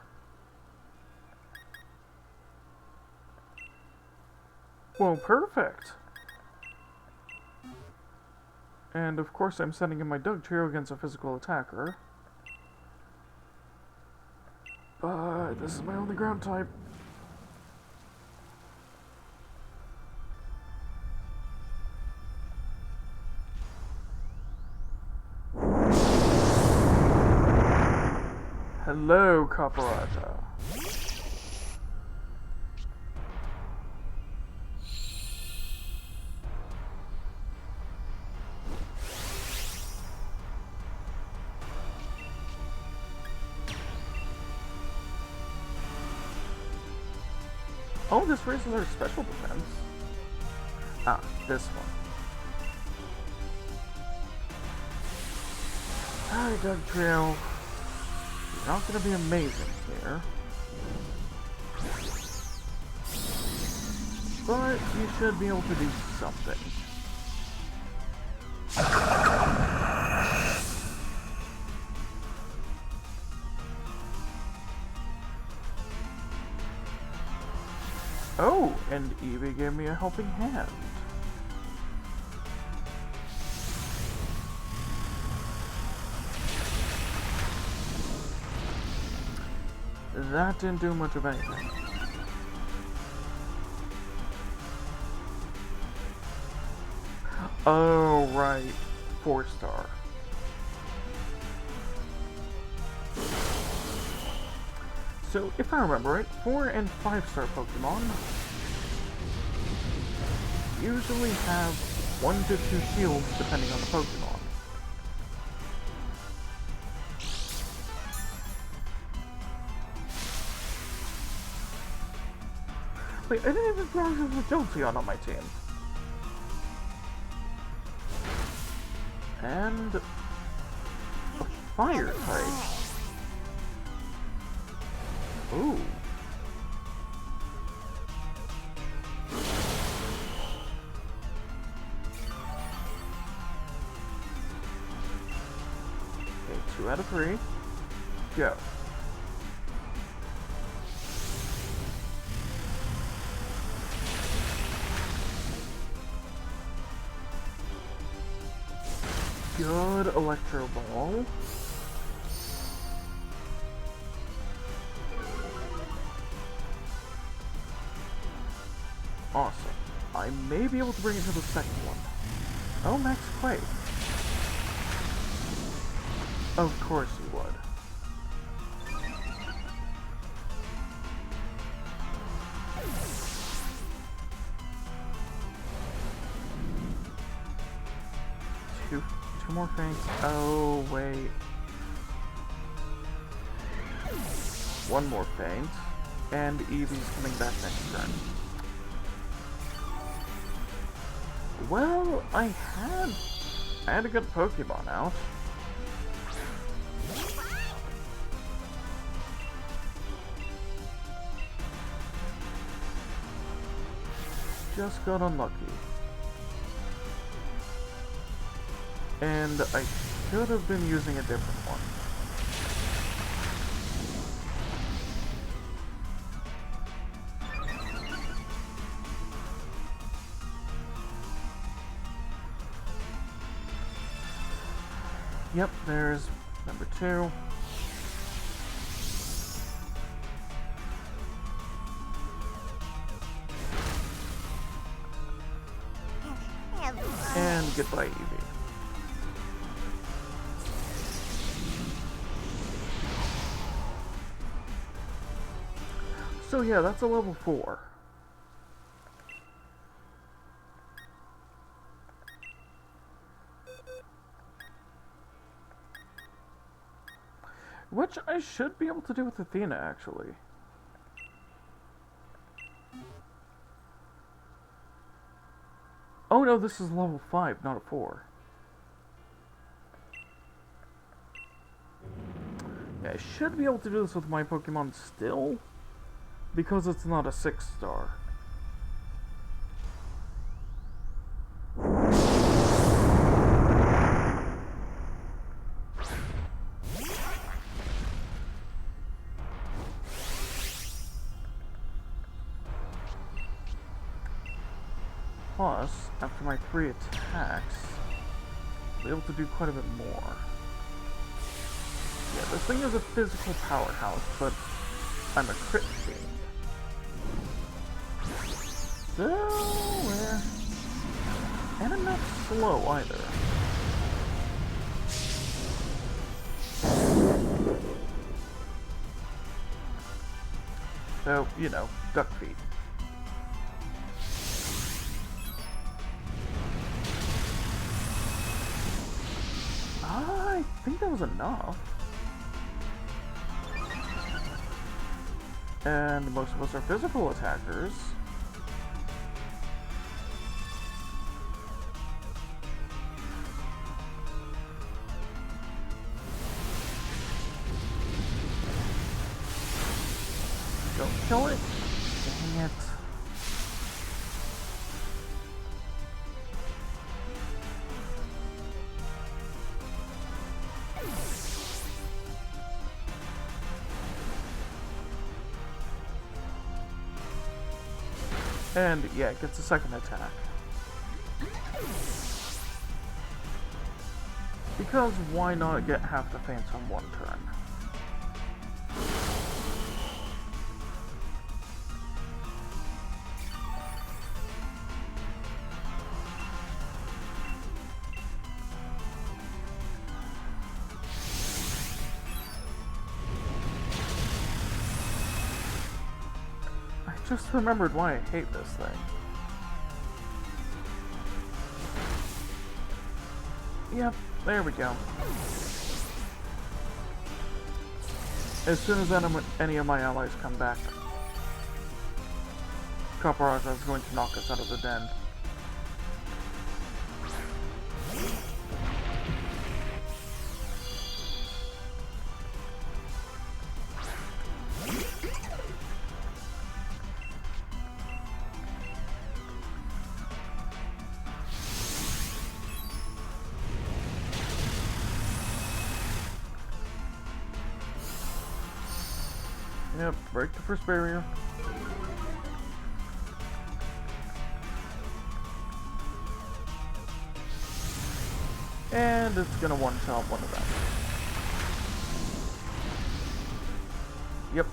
Well, perfect. And of course I'm sending in my Dugtrio against a physical attacker. But this is my only ground type. Hello, Caparata. Oh, this raises our special defense. Ah, this one. Alright, Dugtrio. You're not gonna be amazing here. But you should be able to do something. Oh, and Eevee gave me a helping hand. That didn't do much of anything. Oh, right. 4-star. So, if I remember right, 4 and 5-star Pokemon usually have 1 to 2 shields depending on the Pokemon. Wait, I didn't even realize there was a Jolteon on my team. And a fire type. Ooh. Okay, 2 out of 3. Go. Good Electro Ball. Awesome. I may be able to bring it to the second one. Oh, Max Quake. Of course you would. Two more feints. Oh, wait. One more feint. And Eevee's coming back next turn. Well, I had a good Pokemon out. Just got unlucky. And I should have been using a different one. Yep, there's number 2. And goodbye, Eevee. So yeah, that's a level 4. Which I should be able to do with Athena, actually. Oh no, this is level 5, not a 4. Yeah, I should be able to do this with my Pokemon still, because it's not a 6-star. Plus, after my 3 attacks, I'll be able to do quite a bit more. Yeah, this thing is a physical powerhouse, but I'm a crit fiend. So, and I'm not slow either. So, you know, duck feet. I think that was enough. And most of us are physical attackers. Don't kill it. Dang it. And yeah, it gets a second attack. Because why not get half the feints on one turn? just remembered why I hate this thing. Yep, there we go. As soon as any of my allies come back, Caparajah is going to knock us out of the den. Yep, break the first barrier. And it's gonna one-shot one of them. Yep.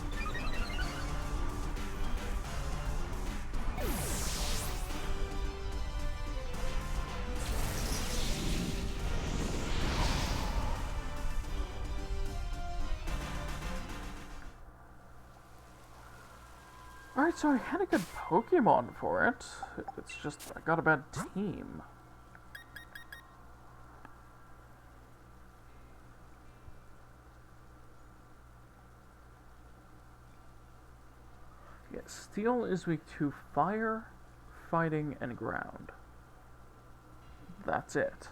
Alright, so I had a good Pokemon for it. It's just, I got a bad team. Yeah, Steel is weak to Fire, Fighting, and Ground. That's it.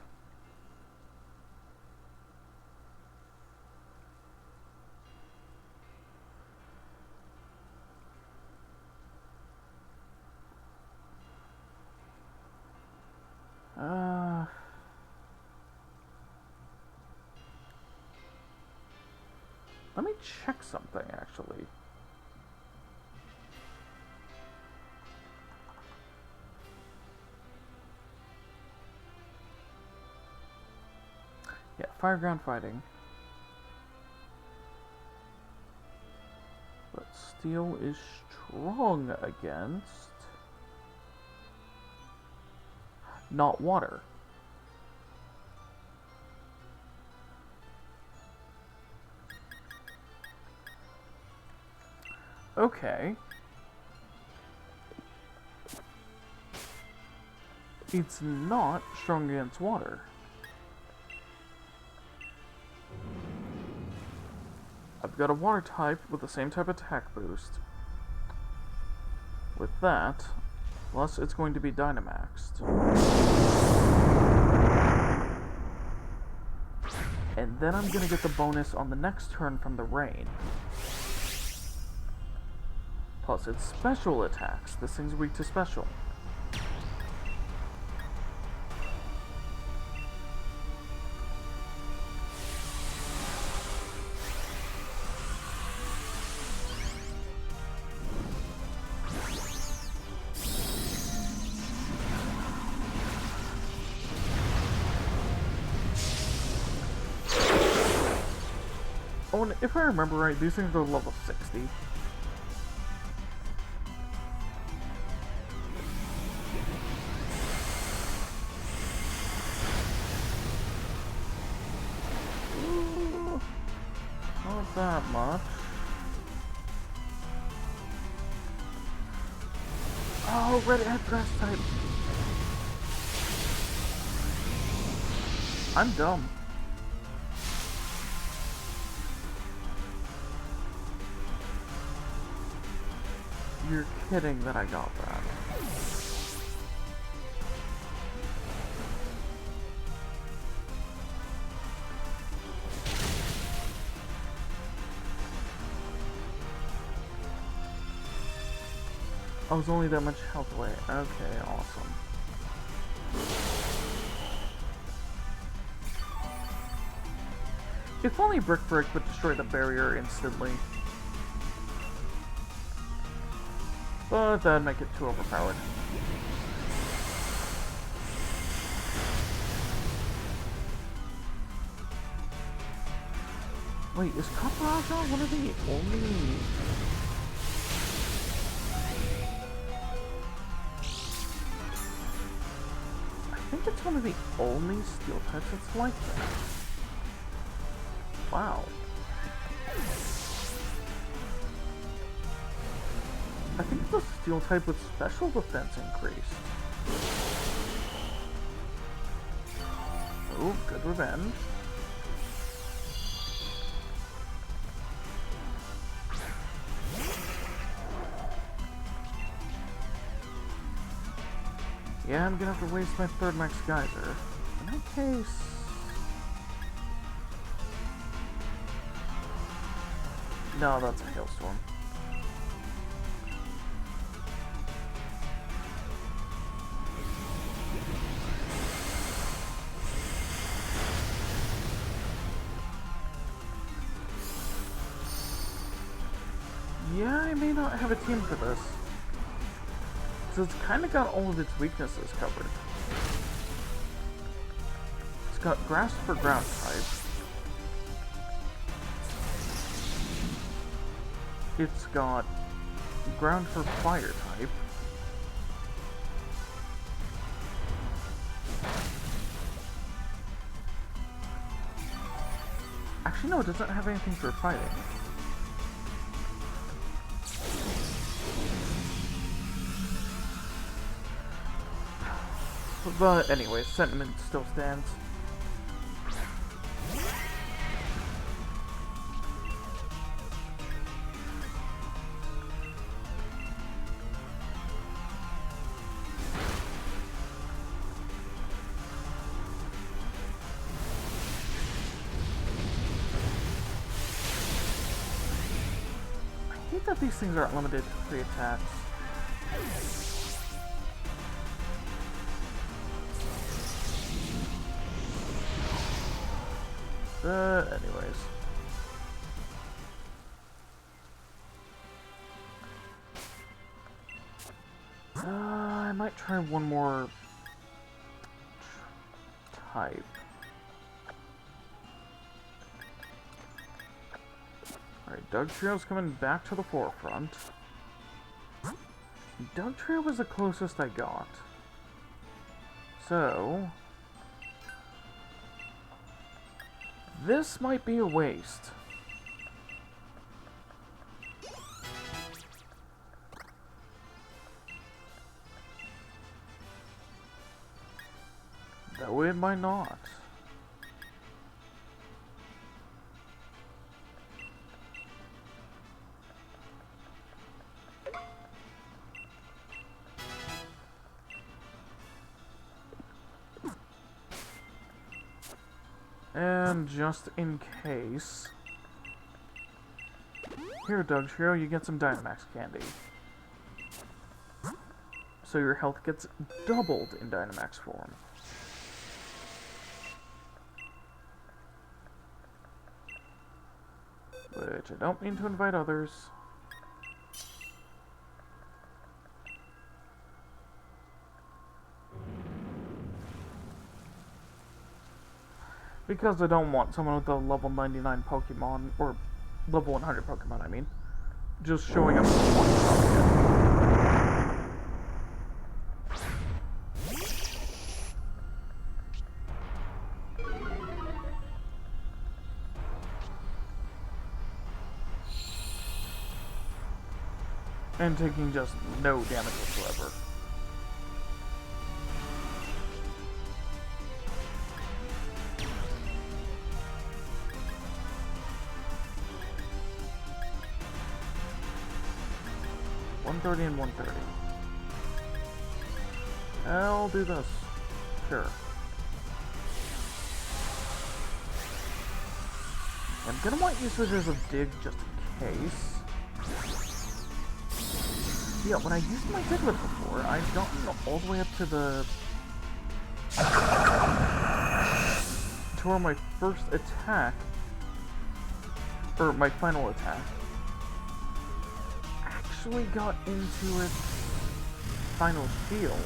Let me check something, actually. Yeah, Fire, Ground, Fighting. But Steel is strong against... not Water. Okay. It's not strong against water. I've got a water type with the same type attack boost. With that, plus it's going to be Dynamaxed. And then I'm gonna get the bonus on the next turn from the rain. Plus it's special attacks. This thing's weak to special. Oh, and if I remember right, these things are level 60. Ooh, not that much. Oh, red head grass type. I'm dumb. You're kidding that I got that. I was only that much health away. Okay, awesome. If only Brick Break would destroy the barrier instantly. But that'd make it too overpowered. Wait, is Caparajah one of the only... I think it's one of the only steel types that's like that. Wow. I think it's a steel type with special defense increased. Oh, good revenge. Yeah, I'm gonna have to waste my third max geyser. In that case... No, that's a hailstorm. Yeah, I may not have a team for this. So it's kind of got all of its weaknesses covered. It's got grass for ground type. It's got ground for fire type. Actually, no, it doesn't have anything for fighting. But anyway, sentiment still stands. I hate that these things aren't limited to 3 attacks. Anyways. I might try one more type. Alright, Dugtrio's coming back to the forefront. Dugtrio was the closest I got. So... this might be a waste. Though it might not. And just in case... here, Dugtrio, you get some Dynamax candy. So your health gets doubled in Dynamax form. Which I don't mean to invite others. Because I don't want someone with a level 99 Pokemon, or level 100 Pokemon, I mean, just showing up with one Pokemon. And taking just no damage whatsoever. $130 and $130. I'll do this. Sure. I'm gonna want usages of Dig just in case. Yeah, when I used my Diglett before, I'd gotten all the way up to the... to where my first attack, or my final attack, actually got into its final shield.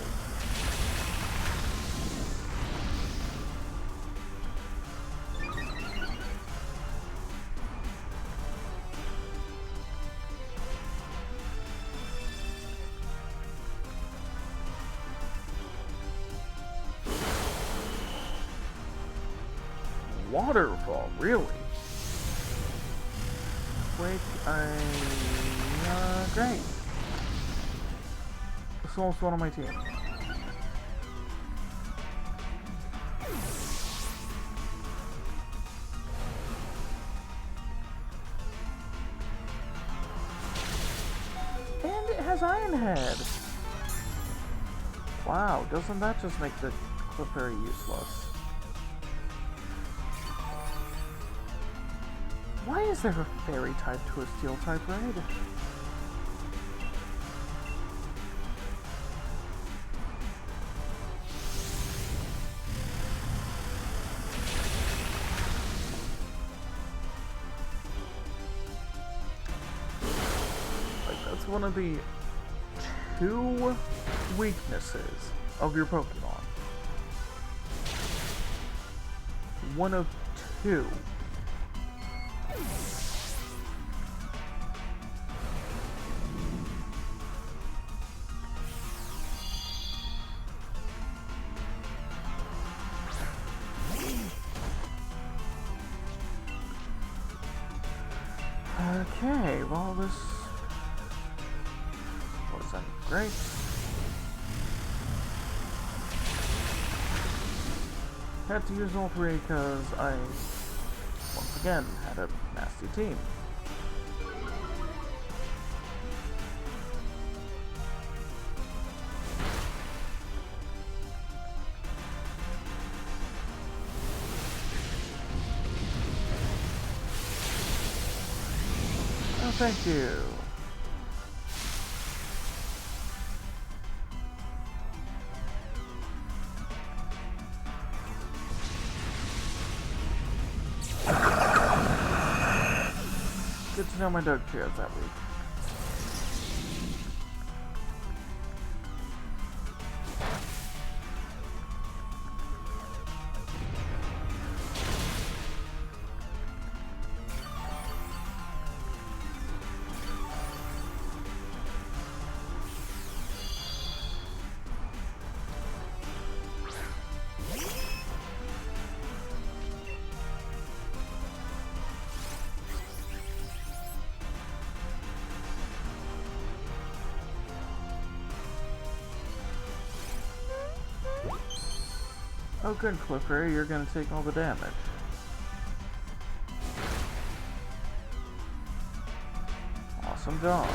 Waterfall, really? Wait, great. almost one on my team. And it has Iron Head! Wow, doesn't that just make the Clefairy useless? Why is there a fairy type to a steel type raid? Like, that's one of the 2 weaknesses of your Pokemon. One of 2. Okay, well this wasn't great. Had to use all 3 because I, once again, had a nasty team. Oh, thank you. Good to know my dog cheers that week. Oh good, Clefairy, you're gonna take all the damage. Awesome job.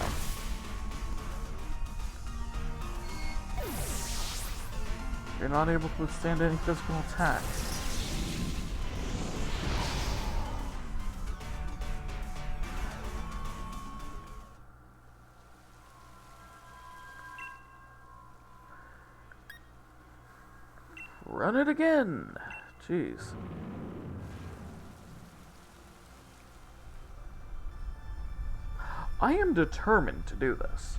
You're not able to withstand any physical attacks. Run it again! Jeez. I am determined to do this.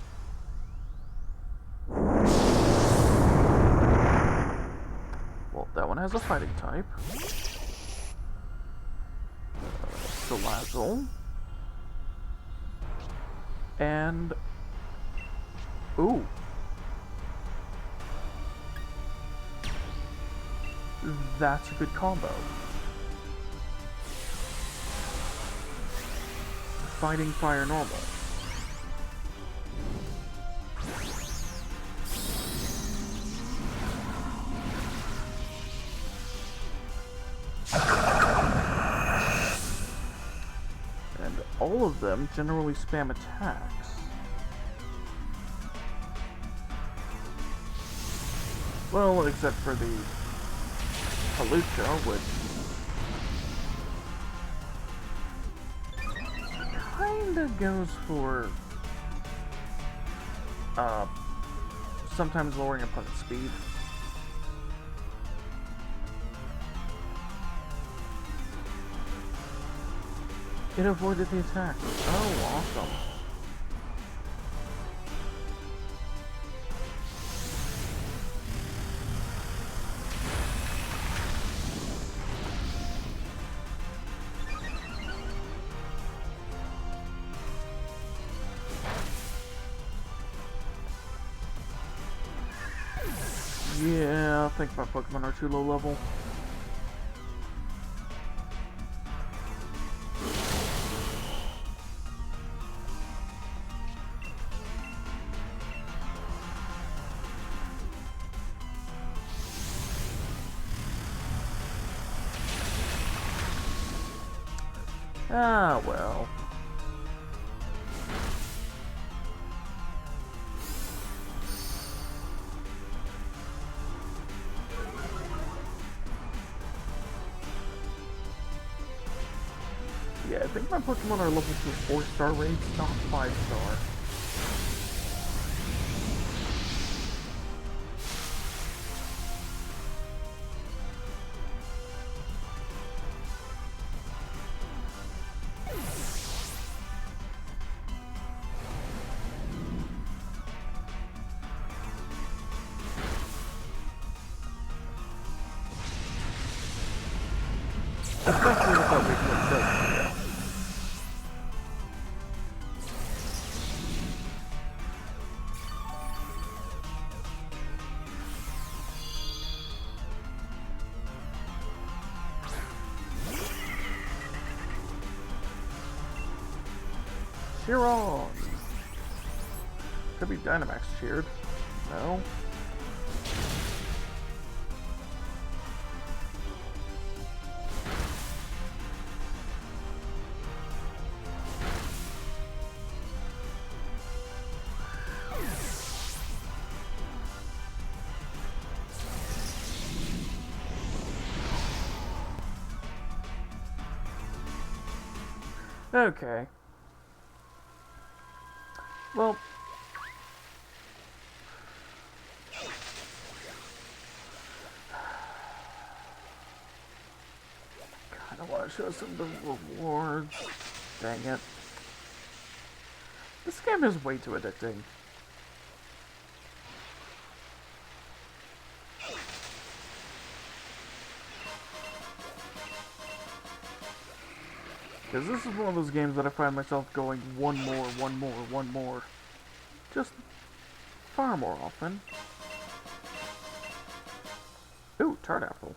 Well, that one has a fighting type. Salazzle. And... ooh. That's a good combo. Fighting fire normal. And all of them generally spam attacks. Well, except for the Lucha, which kinda goes for sometimes lowering opponent's speed. It avoided the attack. Oh, awesome. Yeah, I think my Pokemon are too low level. Ah, well. Yeah, I think my Pokemon are level to 4-star rates, not 5-star. Especially with that weakness does. Cheer on! Could be Dynamax cheered. No? Okay. Well... I want to show some of the rewards. Dang it. This game is way too addicting. Because this is one of those games that I find myself going one more. Just far more often. Ooh, tart apple.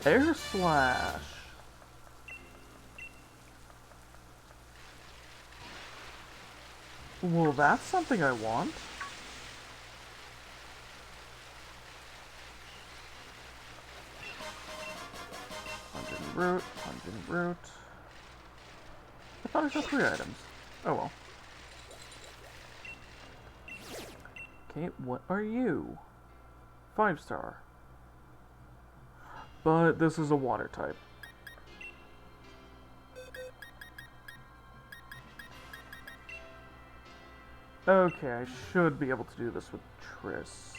Air Slash. Well, that's something I want. Pungent Root. I thought I saw 3 items. Oh well. Okay, what are you? 5-star. But this is a water type. Okay, I should be able to do this with Triss.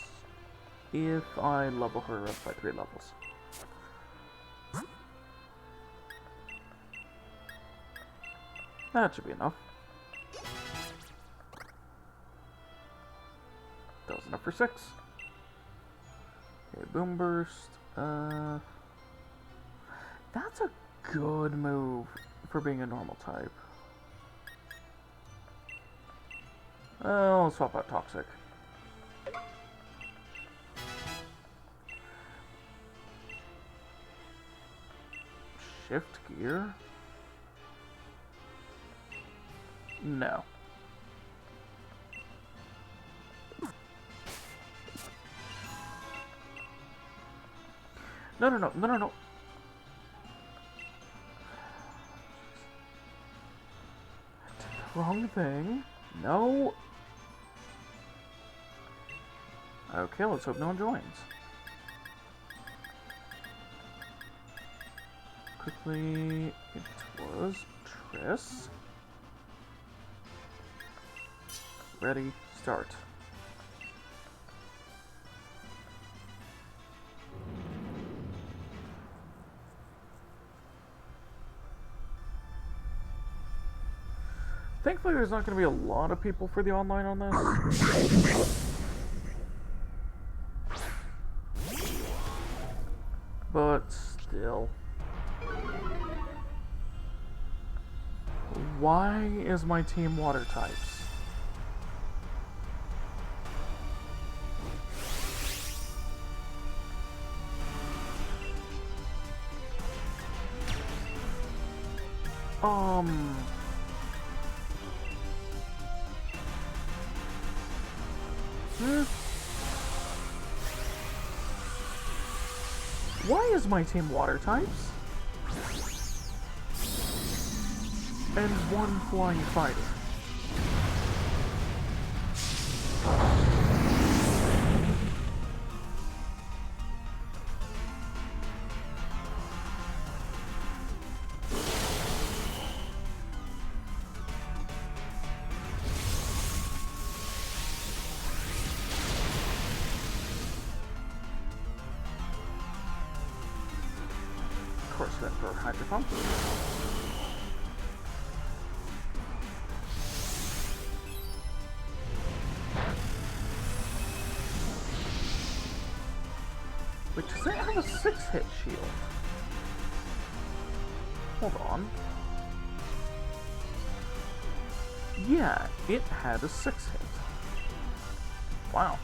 If I level her up by 3 levels. That should be enough. That was enough for 6. Okay, Boom Burst. That's a good move for being a normal type. I'll swap out Toxic. Shift gear? No. No. Wrong thing. No. Okay, let's hope no one joins. Quickly, it was Triss. Ready, start. Thankfully, there's not going to be a lot of people for the online on this. But still. Why is my team water types? Why is my team water types. And one flying fighter. Of course, then for Hydro Pump. Wait, does it have a 6-hit shield? Hold on. Yeah, it had a 6-hit. Wow.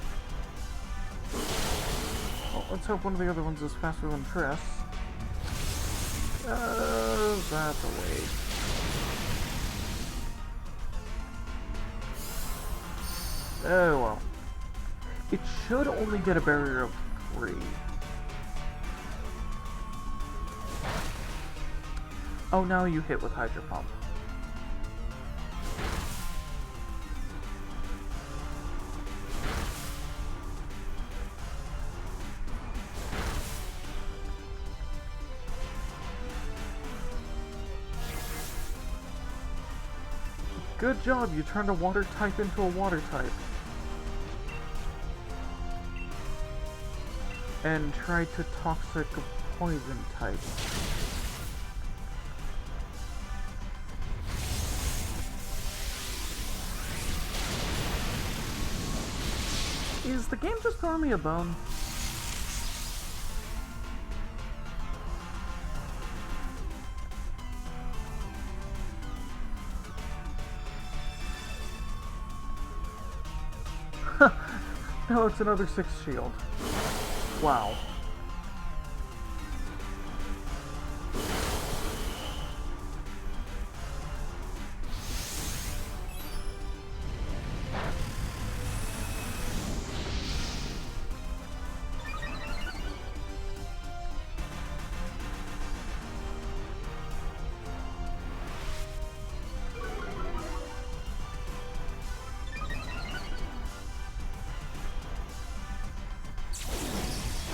Well, let's hope one of the other ones is faster than Triss. That's a waste. Oh well. It should only get a barrier of 3. Oh, now you hit with Hydro Pump. Good job, you turned a water type into a water type. And tried to toxic a poison type. Is the game just throwing me a bone? No, it's another 6 shield. Wow.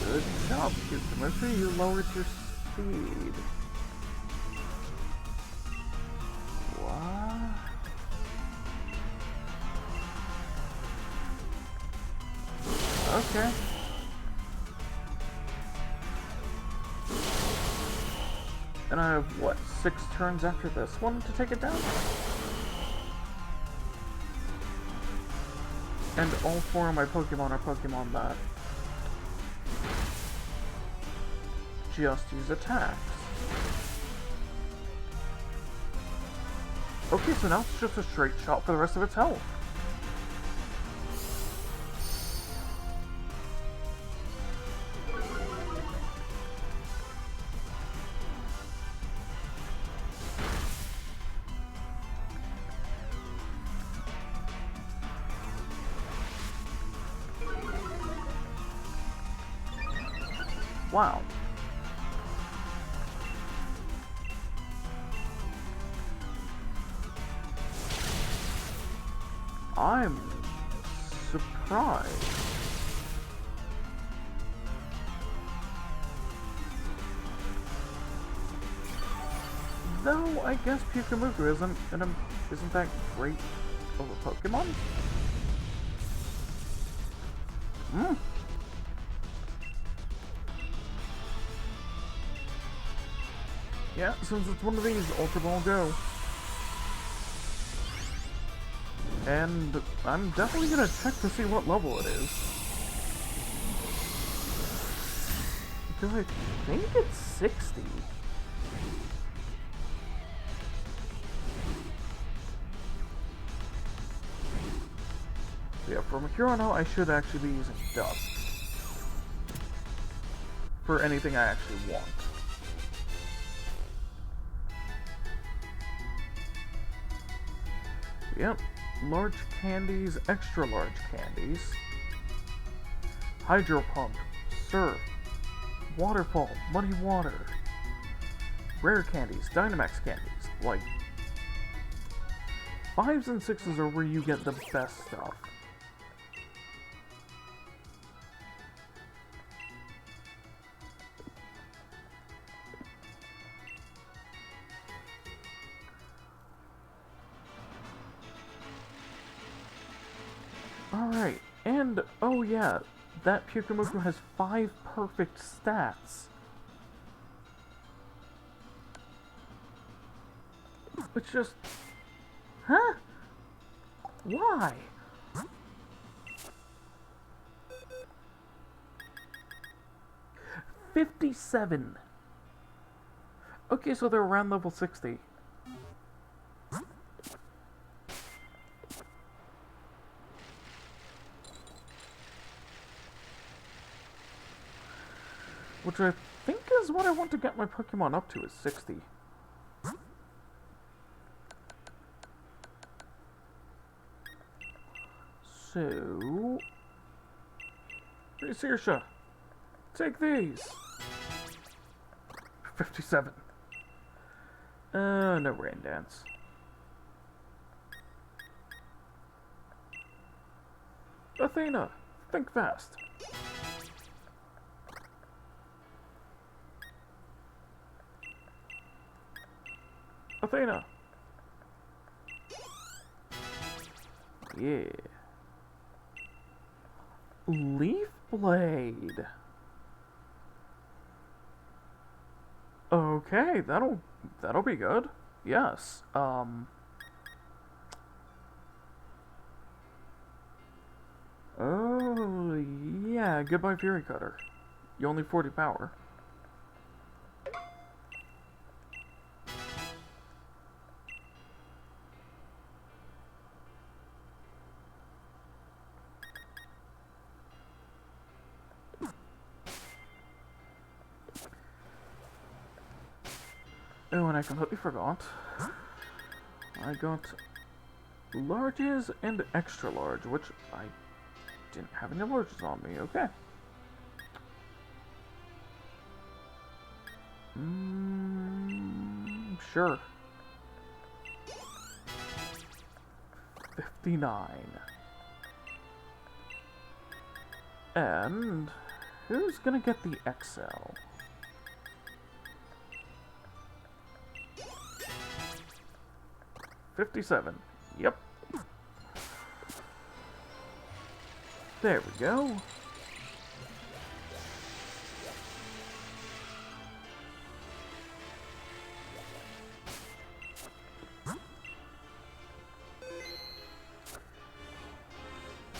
Good job, Mercury. You lowered your speed. What? Okay. And I have, what, 6 turns after this one to take it down? And all 4 of my Pokemon are Pokemon that just use attacks. Okay, so now it's just a straight shot for the rest of its health. Wow. I'm surprised. Though I guess Pyukumuku isn't that great of a Pokemon? Hmm. Yeah, since it's one of these, Ultra Ball go. And I'm definitely gonna check to see what level it is. Because I think it's 60. So yeah, from here on out, I should actually be using Dusk. For anything I actually want. Yep. Large candies, extra large candies, Hydro Pump, Surf, Waterfall, Muddy Water, Rare Candies, Dynamax Candies. Like, 5s and 6s are where you get the best stuff. Alright, and, oh yeah, that Pyukumuku has 5 perfect stats. Which just... Huh? Why? $57. Okay, so they're around level 60. Which I think is what I want to get my Pokemon up to, is 60. So... Researcher, take these! 57. No Rain Dance. Athena, think fast. Athena! Yeah. Leaf Blade. Okay, that'll be good. Yes. Oh yeah, goodbye Fury Cutter. You only 40 power. Oh, and I completely forgot. I got larges and extra large, which I didn't have any larges on me. Okay. Sure. 59. And who's gonna get the XL? $57. Yep. There we go.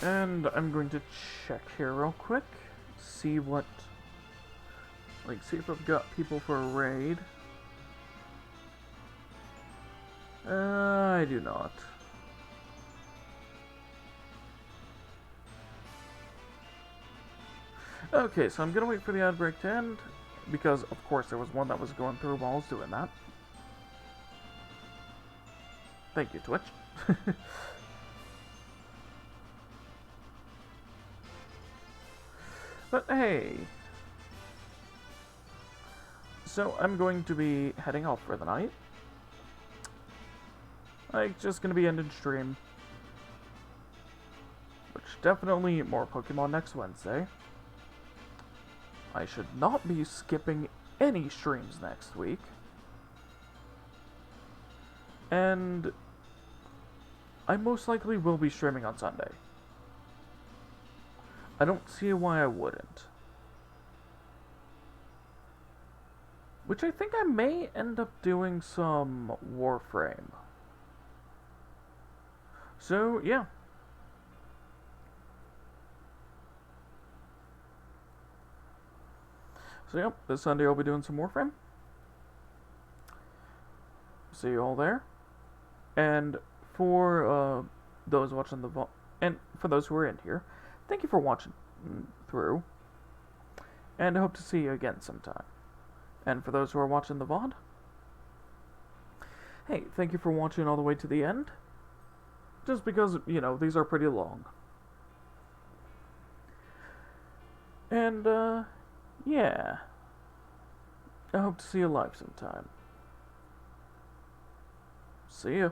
And I'm going to check here real quick. See what... see if I've got people for a raid. I do not. Okay, so I'm gonna wait for the ad break to end, because of course there was one that was going through while I was doing that. Thank you, Twitch. But hey. So I'm going to be heading off for the night. Just gonna be ending stream. Which definitely more Pokemon next Wednesday. I should not be skipping any streams next week. And I most likely will be streaming on Sunday. I don't see why I wouldn't. Which I think I may end up doing some Warframe. So, yeah. So, yep, this Sunday I'll be doing some Warframe. See you all there. And for those watching the VOD, and for those who are in here, thank you for watching through. And I hope to see you again sometime. And for those who are watching the VOD, hey, thank you for watching all the way to the end. Just because, you know, these are pretty long. And, yeah. I hope to see you live sometime. See ya.